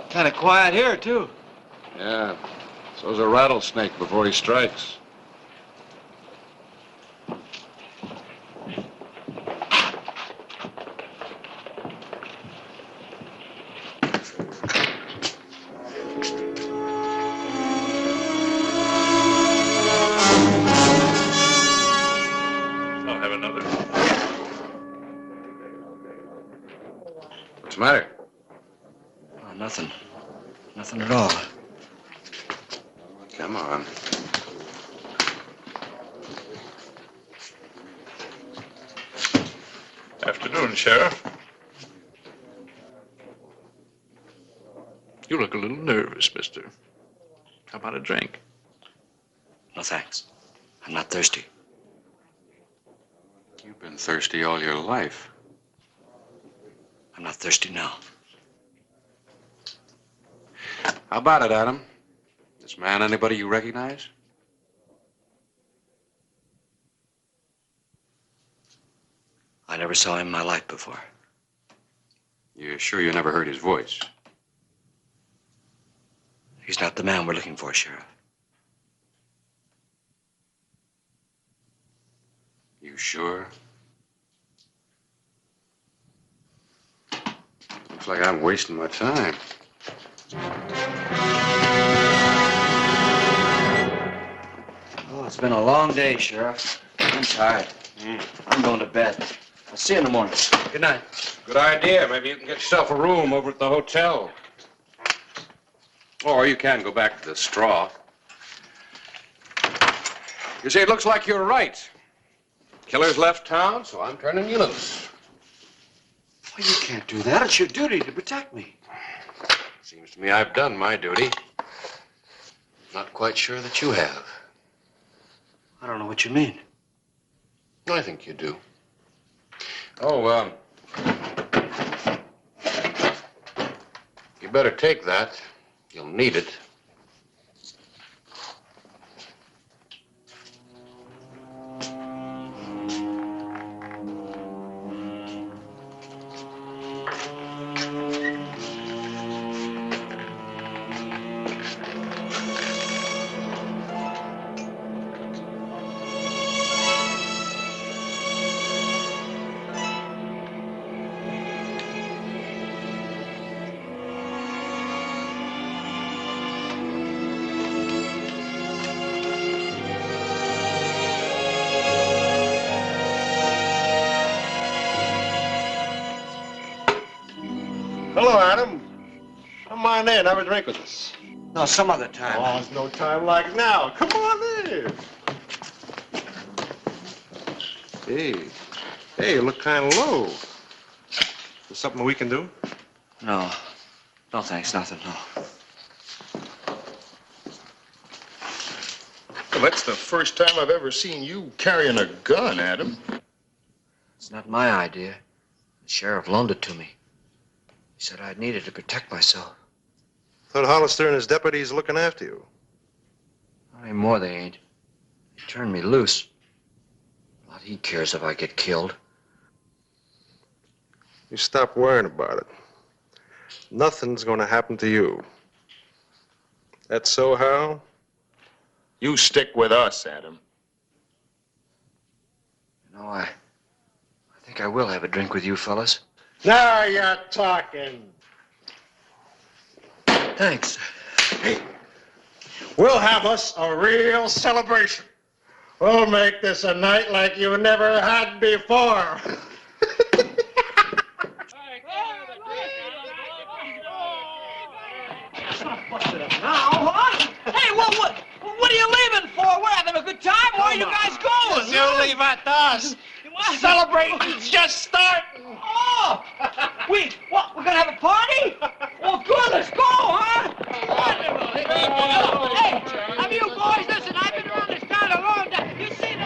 S13: Kind of quiet here, too.
S21: Yeah. So's a rattlesnake before he strikes.
S14: I'll have another.
S2: What's the matter?
S18: Oh, nothing. Nothing at all.
S2: Come on.
S14: Afternoon, Sheriff.
S20: You look a little nervous, mister. How about a drink?
S18: No, thanks. I'm not thirsty.
S2: You've been thirsty all your life.
S18: I'm not thirsty now.
S2: How about it, Adam? This man anybody you recognize?
S18: I never saw him in my life before.
S2: You're sure you never heard his voice?
S18: He's not the man we're looking for, Sheriff.
S2: You sure? Looks like I'm wasting my time.
S18: Oh, it's been a long day, Sheriff. I'm tired. I'm going to bed. I'll see you in the morning. Good night.
S21: Good idea. Maybe you can get yourself a room over at the hotel. Or you can go back to the straw. You see, it looks like you're right. Killer's left town, so I'm turning you loose.
S18: Well, you can't do that. It's your duty to protect me.
S2: Seems to me I've done my duty. Not quite sure that you have.
S18: I don't know what you mean.
S2: I think you do.
S21: Oh,
S2: You better take that. You'll need it.
S11: Hello, Adam. Come on in. Have a drink with us.
S18: No, some other time.
S11: Oh, there's no time like now. Come on in. Hey, you look kind of low. Is there something we can do?
S18: No. No, thanks. Nothing, no.
S9: Well, that's the first time I've ever seen you carrying a gun, Adam.
S18: It's not my idea. The sheriff loaned it to me. He said I'd need it to protect myself.
S11: Thought Hollister and his deputies are looking after you.
S18: Not anymore, they ain't. He turned me loose. Not he cares if I get killed.
S11: You stop worrying about it. Nothing's gonna happen to you. That's so, Hal?
S9: You stick with us, Adam.
S18: No, I think I will have a drink with you fellas.
S11: Now you're talking.
S18: Thanks.
S11: Hey, we'll have us a real celebration. We'll make this a night like you never had before.
S15: Now, what? Hey, what are you leaving for? We're having a good time. Where are you guys going?
S11: You leave at us. Celebrating's just starting.
S15: Oh! What, we're gonna have a party? Well, good, let's go, huh? Wonderful. Hey, have you boys, listen, I've been around this town a long time. You seen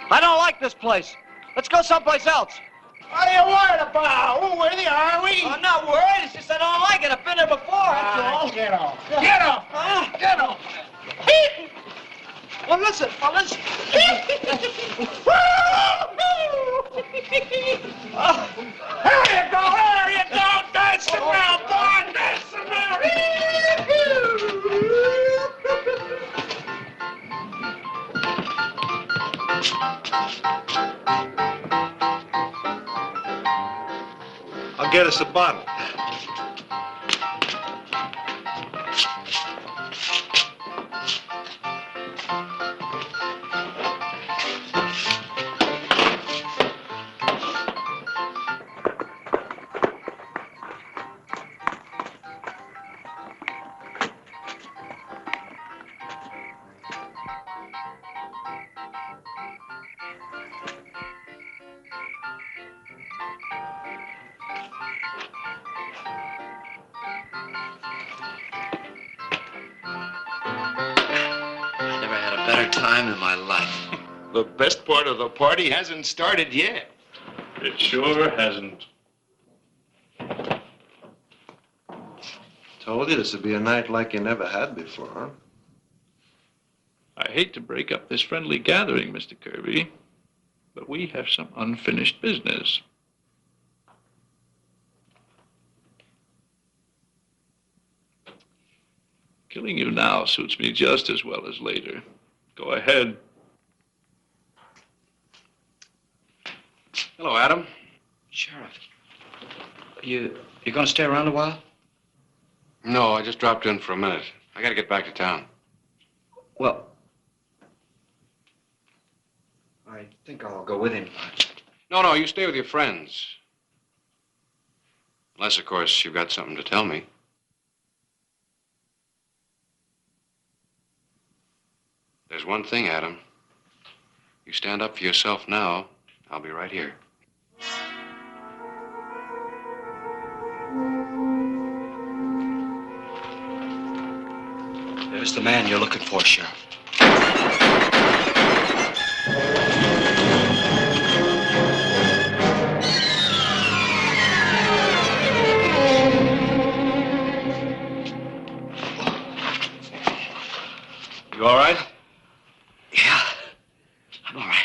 S18: I don't like this place. Let's go someplace else.
S11: What are you worried about? We're with you, are we?
S15: I'm not worried. It's just I don't like it. I've been there before, that's all.
S11: Get off.
S15: Get off. Get off. Well, listen.
S11: There you go. Dance around, boy. Dance around. I'll get us a bottle.
S18: Better time in my life.
S9: The best part of the party hasn't started yet.
S14: It sure hasn't.
S11: Told you this would be a night like you never had before.
S14: I hate to break up this friendly gathering, Mr. Kirby, but we have some unfinished business. Killing you now suits me just as well as later. Go ahead.
S1: Hello, Adam.
S18: Sheriff, you're gonna stay around a while?
S1: No, I just dropped in for a minute. I gotta get back to town.
S18: Well, I think I'll go with him.
S1: No, you stay with your friends. Unless, of course, you've got something to tell me. There's one thing, Adam. You stand up for yourself now, I'll be right here.
S18: There's the man you're looking for, Sheriff.
S1: You all right?
S18: Yeah, I'm all right.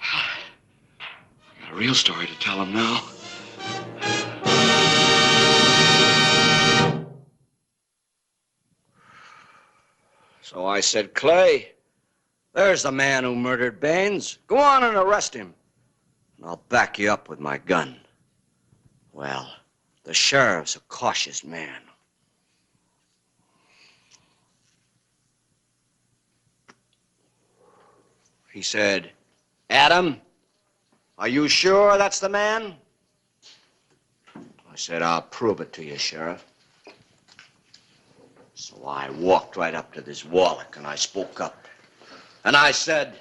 S18: I got a real story to tell him now. So I said, Clay, There's the man who murdered Baines. Go on and arrest him. And I'll back you up with my gun. Well, the sheriff's a cautious man. He said, Adam, are you sure that's the man? I said, I'll prove it to you, Sheriff. So I walked right up to this Wallach and I spoke up. And I said,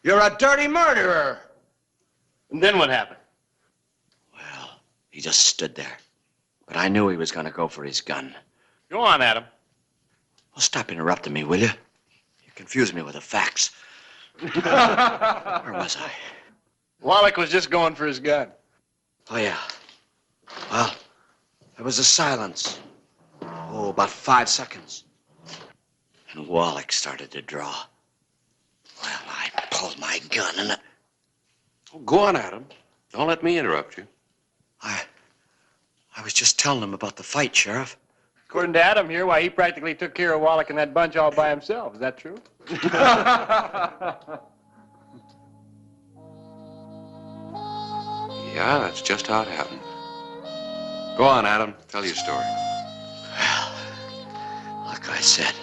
S18: you're a dirty murderer.
S20: And then what happened?
S18: Well, he just stood there. But I knew he was going to go for his gun.
S20: Go on, Adam.
S18: Well, stop interrupting me, will you? You confuse me with the facts. Where was I?
S20: Wallach was just going for his gun.
S18: Oh, yeah. Well, there was a silence. Oh, about 5 seconds. And Wallach started to draw. Well, I pulled my gun and...
S2: Oh, go on, Adam. Don't let me interrupt you.
S18: I was just telling him about the fight, Sheriff.
S20: According to Adam here, why, he practically took care of Wallach and that bunch all by himself. Is that true?
S2: Yeah, that's just how it happened. Go on, Adam. Tell your story.
S18: Well, like I said,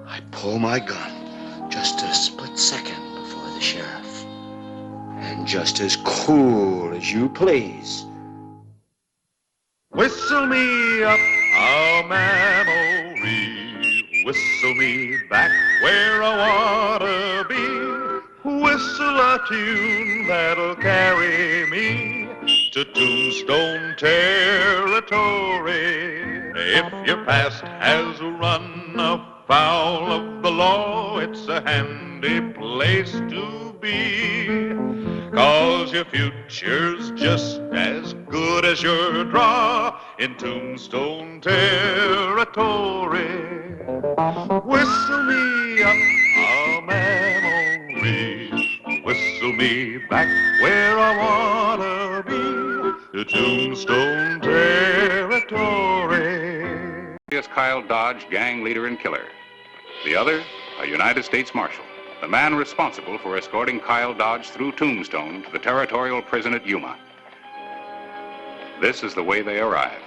S18: I pulled my gun just a split second before the sheriff. And just as cool as you please.
S9: Whistle me up a memory, whistle me back where I wanna be, whistle a tune that'll carry me to Tombstone territory. If your past has run afoul of the law, it's a handy place to be. 'Cause your future's just as good as your draw in Tombstone territory. Whistle me up a memory, whistle me back where I wanna be, to Tombstone territory.
S6: Here's Kyle Dodge, gang leader and killer. The other, a United States Marshal. The man responsible for escorting Kyle Dodge through Tombstone to the territorial prison at Yuma. This is the way they arrived.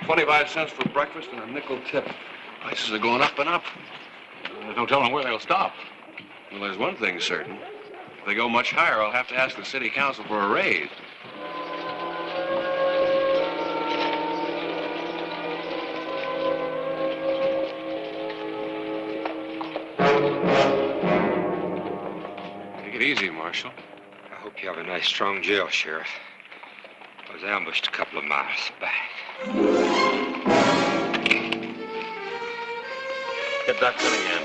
S2: $0.25 for breakfast and a nickel tip. Prices are going up and up.
S21: There's no telling where they'll stop.
S2: Well, there's one thing certain. If they go much higher, I'll have to ask the city council for a raise. Take it easy, Marshal.
S16: I hope you have a nice, strong jail, Sheriff. I was ambushed a couple of miles back.
S1: Get Doc Cunningham.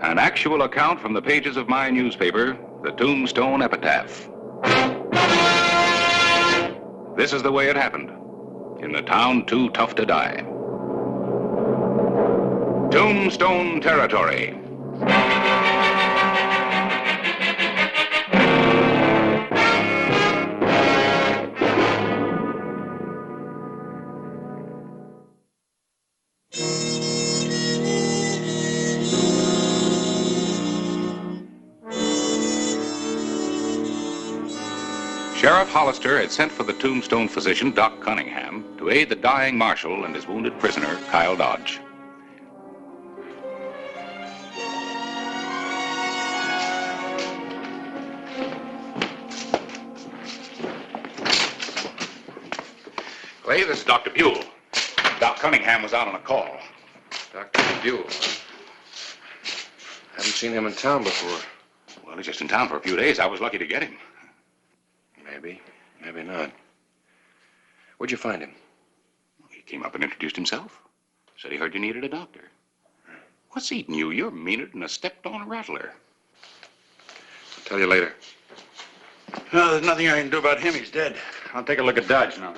S6: An actual account from the pages of my newspaper, the Tombstone Epitaph. This is the way it happened. In the town too tough to die. Tombstone territory. Sheriff Hollister had sent for the Tombstone physician, Doc Cunningham, to aid the dying marshal and his wounded prisoner, Kyle Dodge. Clay, this is Dr. Buell. Doc Cunningham was out on a call.
S2: Dr. Buell. Haven't seen him in town before.
S6: Well, he's just in town for a few days. I was lucky to get him.
S2: Maybe. Maybe not. Where'd you find him?
S6: He came up and introduced himself. Said he heard you needed a doctor. What's eating you? You're meaner than a stepped-on rattler.
S2: I'll tell you later.
S4: No, there's nothing I can do about him. He's dead. I'll take a look at Dodge now.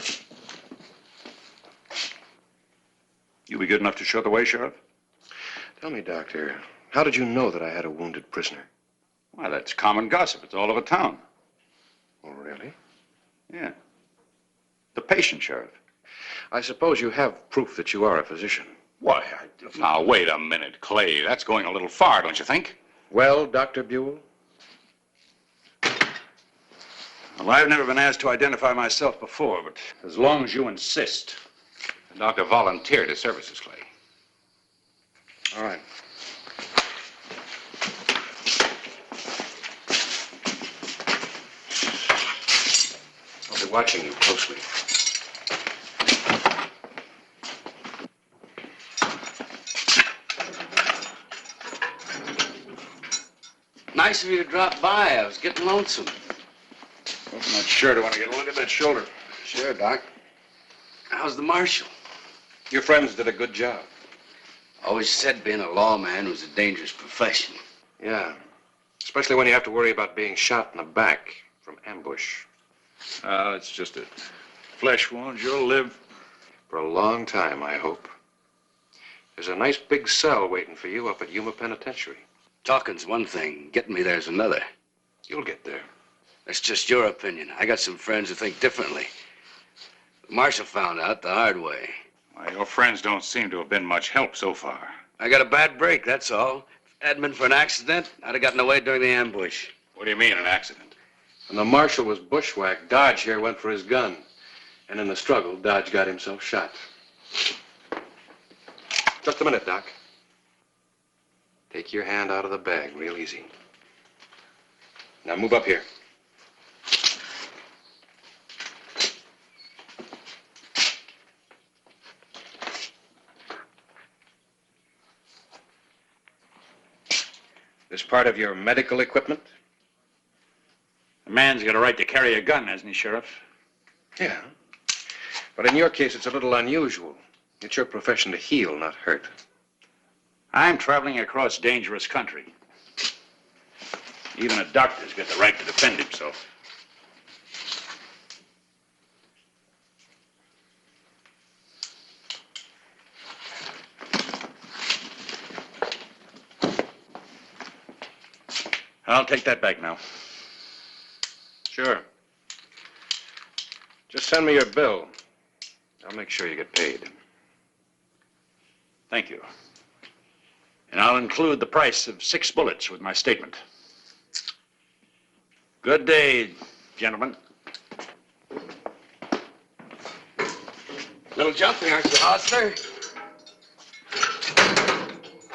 S4: You be good enough to show the way, Sheriff?
S2: Tell me, Doctor, how did you know that I had a wounded prisoner?
S4: Why, that's common gossip. It's all over town.
S2: Oh, really?
S4: Yeah. The patient, Sheriff.
S2: I suppose you have proof that you are a physician.
S6: Why, Now, wait a minute, Clay. That's going a little far, don't you think?
S2: Well, Dr. Buell?
S4: Well, I've never been asked to identify myself before, but as long as you insist.
S6: The doctor volunteered his services, Clay.
S2: All right. I'll be watching you closely.
S18: Nice of you to drop by. I was getting lonesome.
S4: Open that shirt. I want to get a look at that shoulder.
S18: Sure, Doc. How's the marshal?
S2: Your friends did a good job.
S18: Always said being a lawman was a dangerous profession.
S2: Yeah. Especially when you have to worry about being shot in the back from ambush.
S4: It's just a flesh wound. You'll live.
S2: For a long time, I hope. There's a nice big cell waiting for you up at Yuma Penitentiary.
S18: Talking's one thing. Getting me there's another.
S2: You'll get there.
S18: That's just your opinion. I got some friends who think differently. The marshal found out the hard way.
S6: Well, your friends don't seem to have been much help so far.
S18: I got a bad break, that's all. If it hadn't been for an accident, I'd have gotten away during the ambush.
S6: What do you mean, an accident?
S2: When the marshal was bushwhacked, Dodge here went for his gun. And in the struggle, Dodge got himself shot. Just a minute, Doc. Take your hand out of the bag, real easy. Now move up here. This part of your medical equipment?
S4: A man's got a right to carry a gun, hasn't he, Sheriff?
S2: Yeah. But in your case, it's a little unusual. It's your profession to heal, not hurt.
S4: I'm traveling across dangerous country. Even a doctor's got the right to defend himself. I'll take that back now.
S2: Sure. Just send me your bill. I'll make sure you get paid.
S4: Thank you. And I'll include the price of 6 bullets with my statement. Good day, gentlemen.
S18: Little jumping, aren't you, Hostler?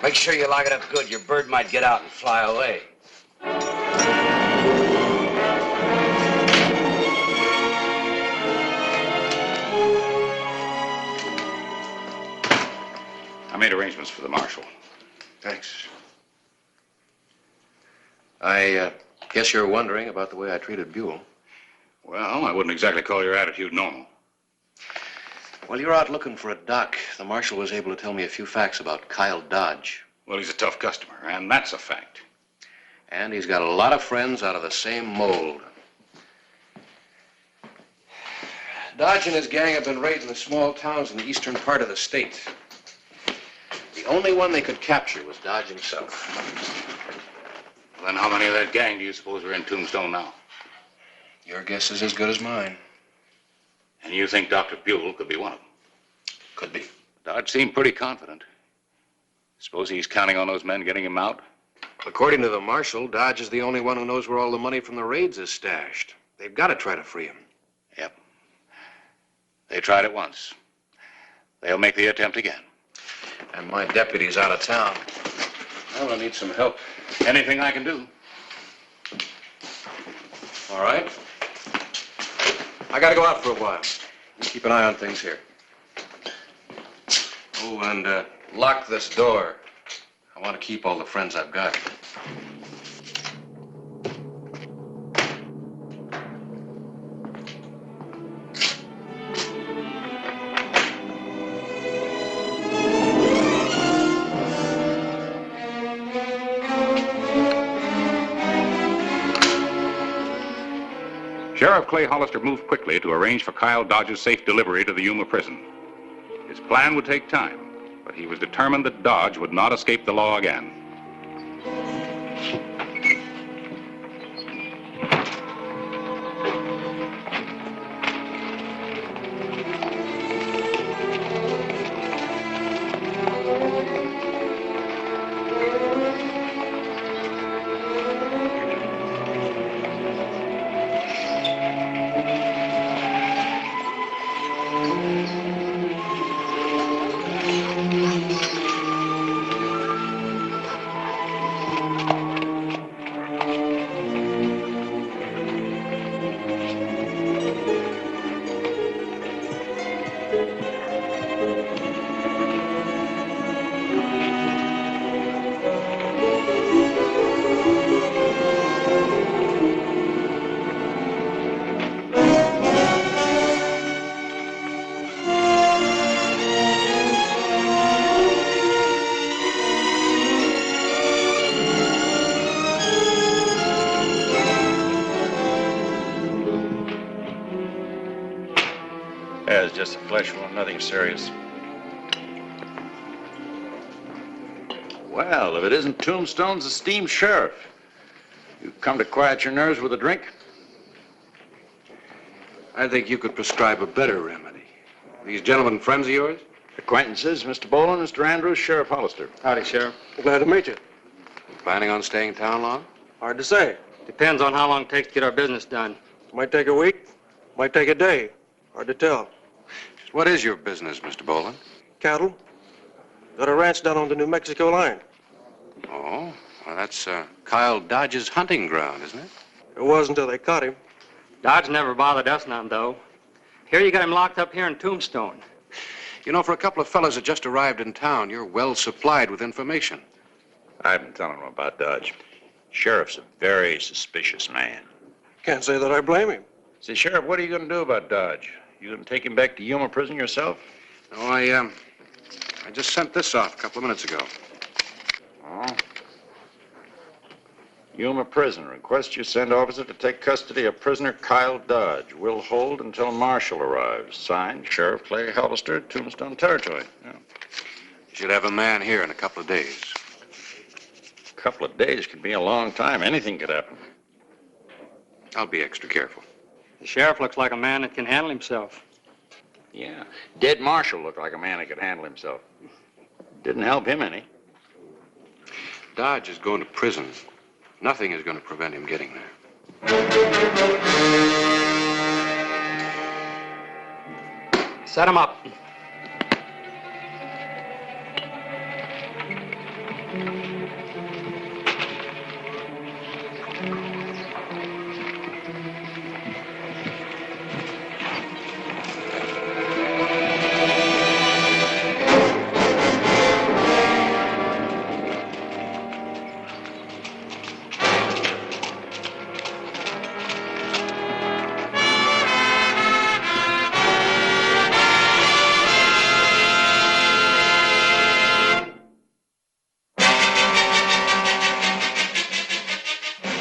S18: Make sure you lock it up good. Your bird might get out and fly away.
S6: I made arrangements for the marshal.
S2: Thanks. I guess you're wondering about the way I treated Buell.
S6: Well, I wouldn't exactly call your attitude normal.
S2: While you're out looking for a doc, the marshal was able to tell me a few facts about Kyle Dodge.
S6: Well, he's a tough customer, and that's a fact.
S2: And he's got a lot of friends out of the same mold. Dodge and his gang have been raiding the small towns in the eastern part of the state. The only one they could capture was Dodge himself.
S6: Well, then how many of that gang do you suppose are in Tombstone now?
S2: Your guess is as good as mine.
S6: And you think Dr. Buell could be one of them?
S2: Could be.
S6: Dodge seemed pretty confident. Suppose he's counting on those men getting him out?
S2: According to the marshal, Dodge is the only one who knows where all the money from the raids is stashed. They've got to try to free him.
S6: Yep. They tried it once. They'll make the attempt again.
S2: And my deputy's out of town. Well, I need some help.
S6: Anything I can do.
S2: All right. I gotta go out for a while. You keep an eye on things here. Oh, and lock this door. I want to keep all the friends I've got.
S6: Sheriff Clay Hollister moved quickly to arrange for Kyle Dodge's safe delivery to the Yuma prison. His plan would take time, but he was determined that Dodge would not escape the law again.
S4: Yeah, it's just a flesh wound, nothing serious. Well, if it isn't Tombstone's esteemed sheriff. You've come to quiet your nerves with a drink?
S2: I think you could prescribe a better remedy. These gentlemen friends of yours?
S4: Acquaintances, Mr. Boland, Mr. Andrews, Sheriff Hollister.
S11: Howdy, Sheriff. Glad to meet you.
S2: Planning on staying in town long?
S11: Hard to say.
S3: Depends on how long it takes to get our business done.
S11: Might take a week, might take a day. Hard to tell.
S2: What is your business, Mr. Boland?
S11: Cattle. Got a ranch down on the New Mexico line.
S2: Oh, well, that's Kyle Dodge's hunting ground, isn't it?
S11: It was until they caught him.
S3: Dodge never bothered us none, though. Here you got him locked up here in Tombstone.
S2: You know, for a couple of fellows that just arrived in town, you're well supplied with information.
S4: I've been telling him about Dodge. Sheriff's a very suspicious man.
S11: Can't say that I blame him.
S4: Say, Sheriff, what are you going to do about Dodge? You going to take him back to Yuma prison yourself?
S2: No, I just sent this off a couple of minutes ago.
S4: Oh. Yuma prison. Request you send officer to take custody of prisoner Kyle Dodge. Will hold until marshal arrives. Signed, Sheriff Clay Hollister, Tombstone Territory. Yeah.
S2: You should have a man here in a couple of days.
S4: A couple of days could be a long time. Anything could happen.
S2: I'll be extra careful.
S3: The sheriff looks like a man that can handle himself.
S4: Yeah. Dead Marshal looked like a man that could handle himself. Didn't help him any.
S2: Dodge is going to prison. Nothing is going to prevent him getting there.
S3: Set him up.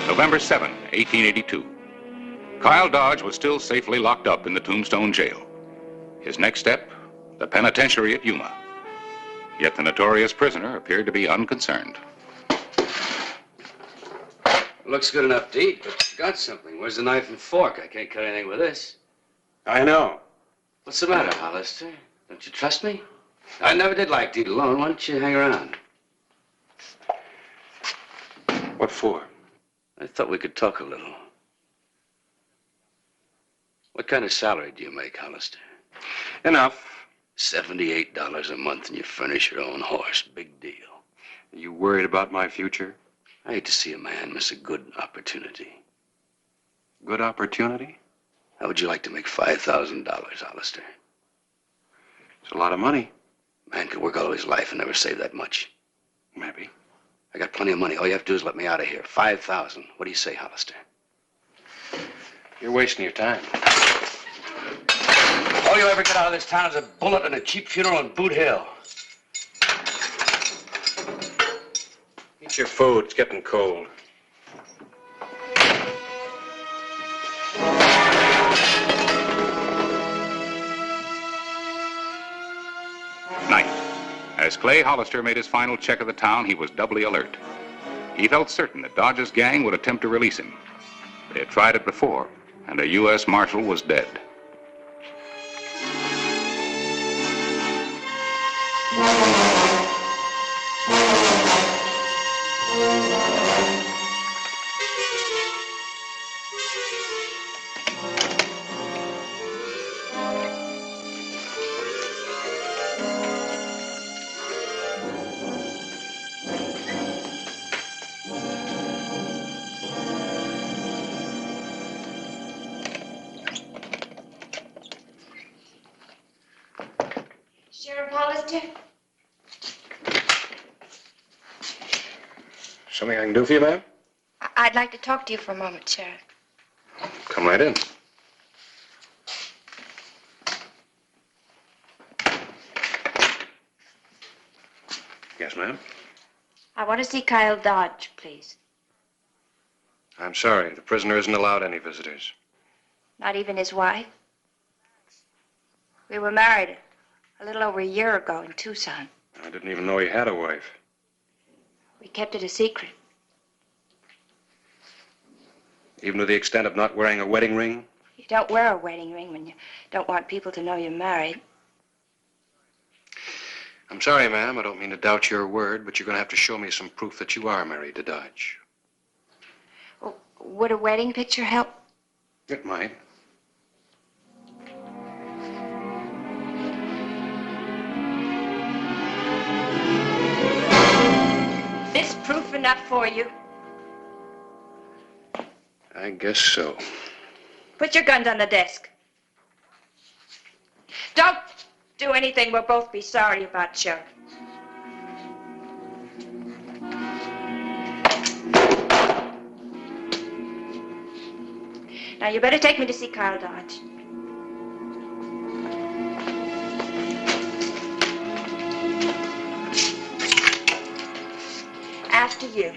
S6: November 7, 1882. Kyle Dodge was still safely locked up in the Tombstone jail. His next step, the penitentiary at Yuma. Yet the notorious prisoner appeared to be unconcerned.
S18: Looks good enough to eat, but you got something. Where's the knife and fork? I can't cut anything with this.
S2: I know.
S18: What's the matter, Hollister? Don't you trust me? I never did like to eat alone. Why don't you hang around?
S2: What for?
S18: I thought we could talk a little. What kind of salary do you make, Hollister?
S2: Enough.
S18: $78 a month and you furnish your own horse. Big deal.
S2: Are you worried about my future?
S18: I hate to see a man miss a good opportunity.
S2: Good opportunity?
S18: How would you like to make $5,000, Hollister?
S2: It's a lot of money.
S18: Man could work all his life and never save that much.
S2: Maybe.
S18: I got plenty of money. All you have to do is let me out of here. $5,000. What do you say, Hollister?
S2: You're wasting your time.
S18: All you'll ever get out of this town is a bullet and a cheap funeral in Boot Hill.
S2: Eat your food. It's getting cold.
S6: Night. As Clay Hollister made his final check of the town, he was doubly alert. He felt certain that Dodge's gang would attempt to release him. They had tried it before, and a U.S. Marshal was dead.
S5: Sheriff Hollister?
S2: Something I can do for you, ma'am?
S5: I'd like to talk to you for a moment, Sheriff.
S2: Come right in. Yes, ma'am?
S5: I want to see Kyle Dodge, please.
S2: I'm sorry. The prisoner isn't allowed any visitors.
S5: Not even his wife? We were married a little over a year ago in Tucson.
S2: I didn't even know he had a wife.
S5: We kept it a secret.
S2: Even to the extent of not wearing a wedding ring?
S5: You don't wear a wedding ring when you don't want people to know you're married.
S2: I'm sorry, ma'am. I don't mean to doubt your word, but you're going to have to show me some proof that you are married to Dodge.
S5: Oh, would a wedding picture help?
S2: It might.
S5: This proof enough for you?
S2: I guess so.
S5: Put your guns on the desk. Don't do anything we'll both be sorry about, Sheriff. Now, you better take me to see Kyle Dodge. After you.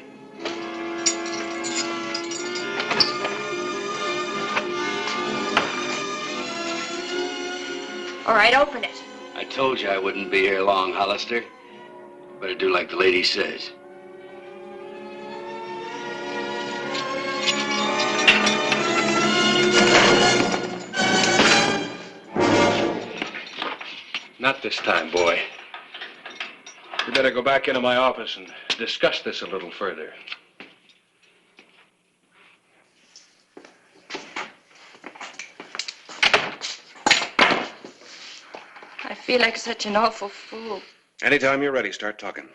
S5: All right, open it.
S18: I told you I wouldn't be here long, Hollister. Better do like the lady says.
S2: Not this time, boy. You better go back into my office and discuss this a little further.
S5: I feel like such an awful fool.
S2: Anytime you're ready, start talking.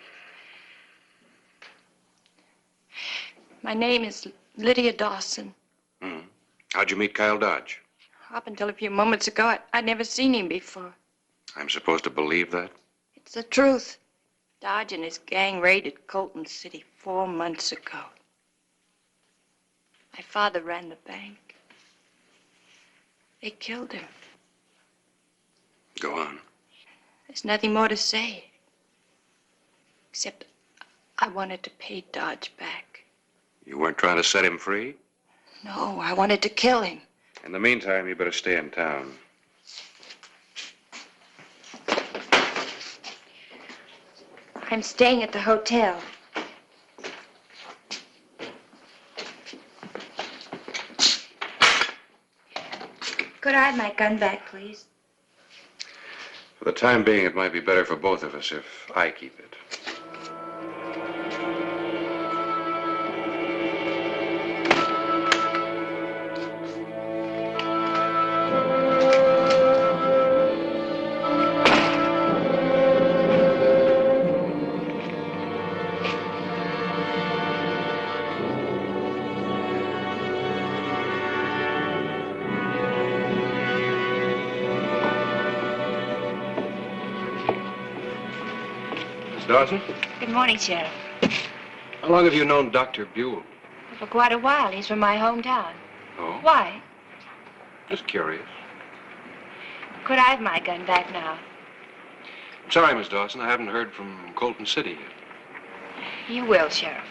S5: My name is Lydia Dawson.
S2: How'd you meet Kyle Dodge?
S5: Up until a few moments ago, I'd never seen him before.
S2: I'm supposed to believe that?
S5: It's the truth. Dodge and his gang raided Colton City 4 months ago. My father ran the bank. They killed him.
S2: Go on.
S5: There's nothing more to say. Except I wanted to pay Dodge back.
S2: You weren't trying to set him free?
S5: No, I wanted to kill him.
S2: In the meantime, you better stay in town.
S5: I'm staying at the hotel. Could I have my gun back, please?
S2: For the time being, it might be better for both of us if I keep it. Dawson?
S5: Good morning, Sheriff.
S2: How long have you known Dr. Buell?
S5: For quite a while. He's from my hometown.
S2: Oh?
S5: Why?
S2: Just curious.
S5: Could I have my gun back now?
S2: I'm sorry, Miss Dawson. I haven't heard from Colton City yet.
S5: You will, Sheriff.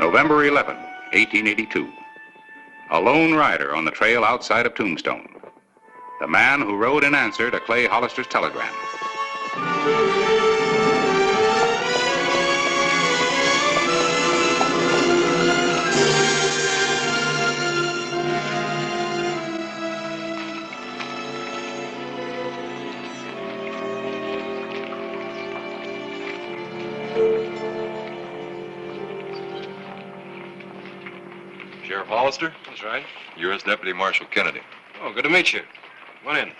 S6: November 11, 1882. A lone rider on the trail outside of Tombstone. The man who rode in answer to Clay Hollister's telegram.
S8: Sheriff Hollister?
S1: That's right.
S8: U.S. Deputy Marshal Kennedy.
S1: Oh, good to meet you. Come on in.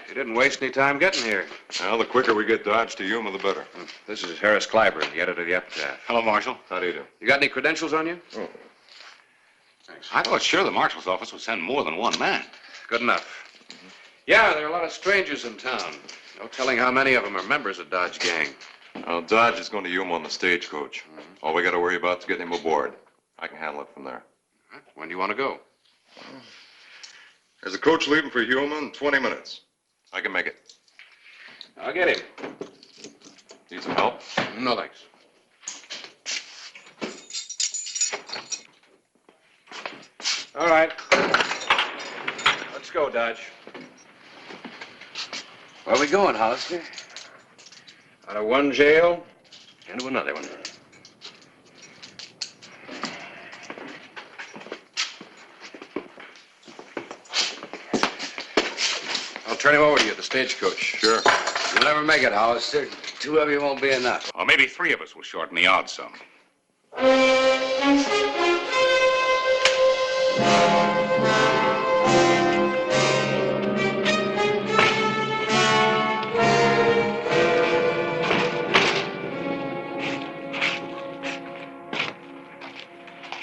S1: You didn't waste any time getting here.
S8: Well, the quicker we get Dodge to Yuma, the better.
S1: This is Harris Clyburn, the editor of the Epitaph.
S6: Hello, Marshal.
S8: How do you do?
S1: You got any credentials on you?
S8: Oh.
S1: Thanks.
S6: I thought sure the marshal's office would send more than one man.
S1: Good enough. Yeah, there are a lot of strangers in town. No telling how many of them are members of Dodge gang.
S8: Well, Dodge is going to Yuma on the stagecoach. All we got to worry about is getting him aboard. I can handle it from there.
S1: When do you want to go?
S8: There's a coach leaving for Yuma in 20 minutes. I can make it.
S1: I'll get him.
S8: Need some help?
S1: No, thanks. All right. Let's go, Dodge. Where are we going, Hollister? Out of one jail into another one. I'll turn him over to you at the stagecoach.
S8: Sure.
S18: You'll never make it, Hollister. Two of you won't be enough.
S6: Or maybe three of us will shorten the odds some.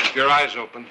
S1: Keep your eyes open.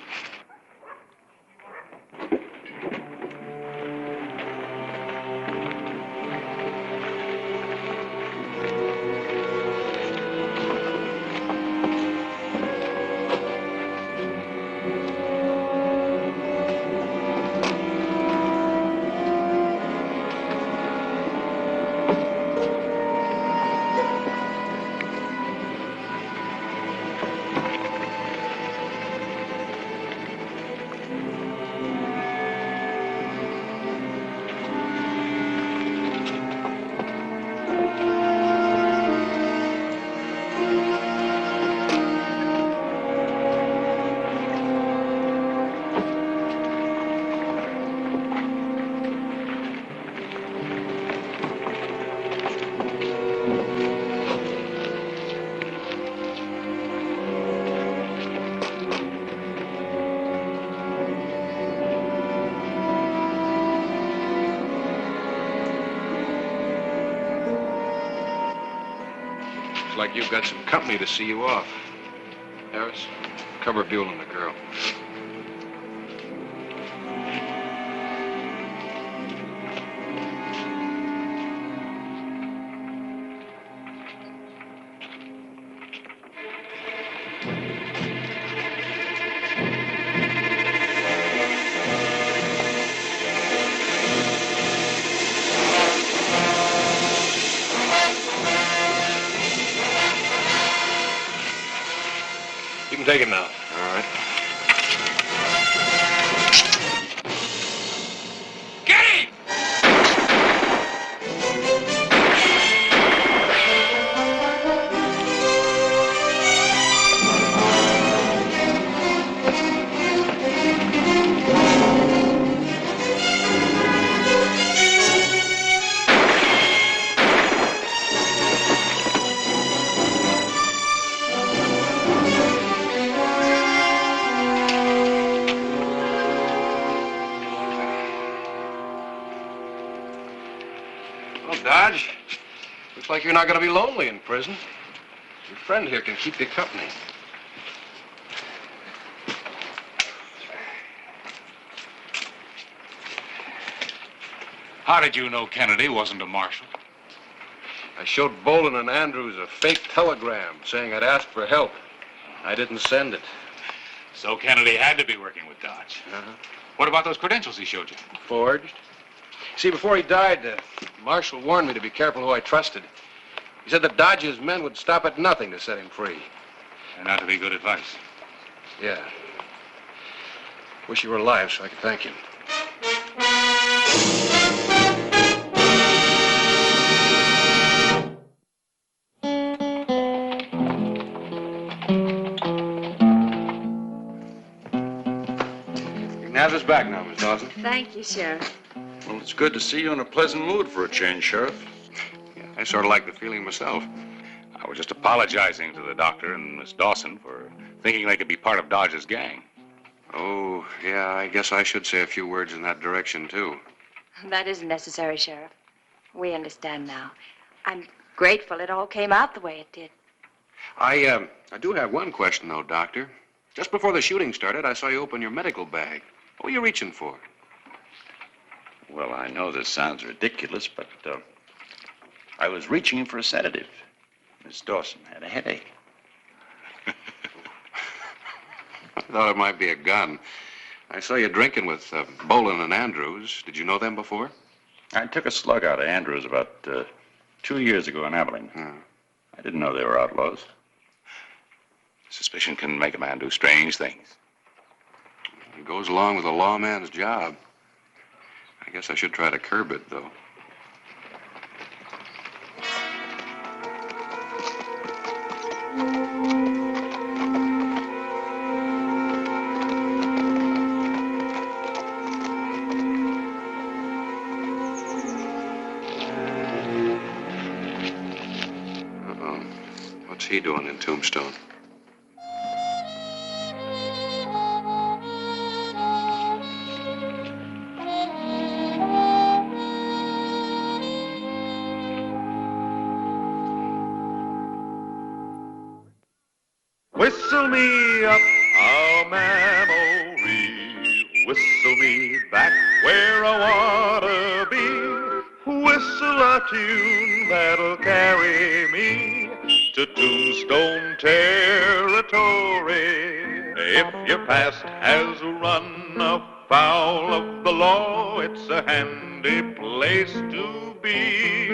S1: Like you've got some company to see you off. Harris, cover Buell and the girl. You can take him now. All right. Get him! Dodge, looks like you're not going to be lonely in prison. Your friend here can keep you company.
S6: How did you know Kennedy wasn't a marshal?
S1: I showed Bolin and Andrews a fake telegram saying I'd asked for help. I didn't send it.
S6: So Kennedy had to be working with Dodge.
S1: Uh-huh.
S6: What about those credentials he showed you?
S1: Forged. See, before he died, Marshall warned me to be careful who I trusted.
S21: He said that Dodge's men would stop at nothing to set him free.
S6: And not to be good advice.
S21: Yeah. Wish you were alive so I could thank him. You can have this back now, Miss Dawson.
S5: Thank you, Sheriff.
S4: Well, it's good to see you in a pleasant mood for a change, Sheriff.
S21: Yeah, I sort of like the feeling myself.
S6: I was just apologizing to the doctor and Miss Dawson for thinking they could be part of Dodge's gang.
S21: Oh, yeah, I guess I should say a few words in that direction, too.
S5: That isn't necessary, Sheriff. We understand now. I'm grateful it all came out the way it did.
S21: I do have one question, though, Doctor. Just before the shooting started, I saw you open your medical bag. What were you reaching for?
S4: Well, I know this sounds ridiculous, but I was reaching for a sedative. Miss Dawson had a headache.
S21: I thought it might be a gun. I saw you drinking with Bolin and Andrews. Did you know them before?
S4: I took a slug out of Andrews about 2 years ago in Abilene. I didn't know they were outlaws.
S6: Suspicion can make a man do strange things.
S21: It goes along with a lawman's job. I guess I should try to curb it, though. Uh-oh. What's he doing in Tombstone?
S9: Whistle me up a memory, whistle me back where I wanna be, whistle a tune that'll carry me to Tombstone territory. If your past has run afoul of the law, it's a handy place to be.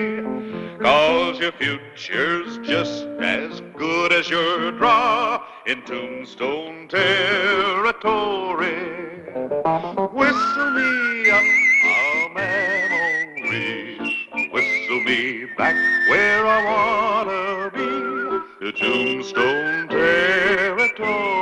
S9: 'Cause your future's just as good as your draw in Tombstone territory. Whistle me up a memory, whistle me back where I wanna be, to Tombstone territory.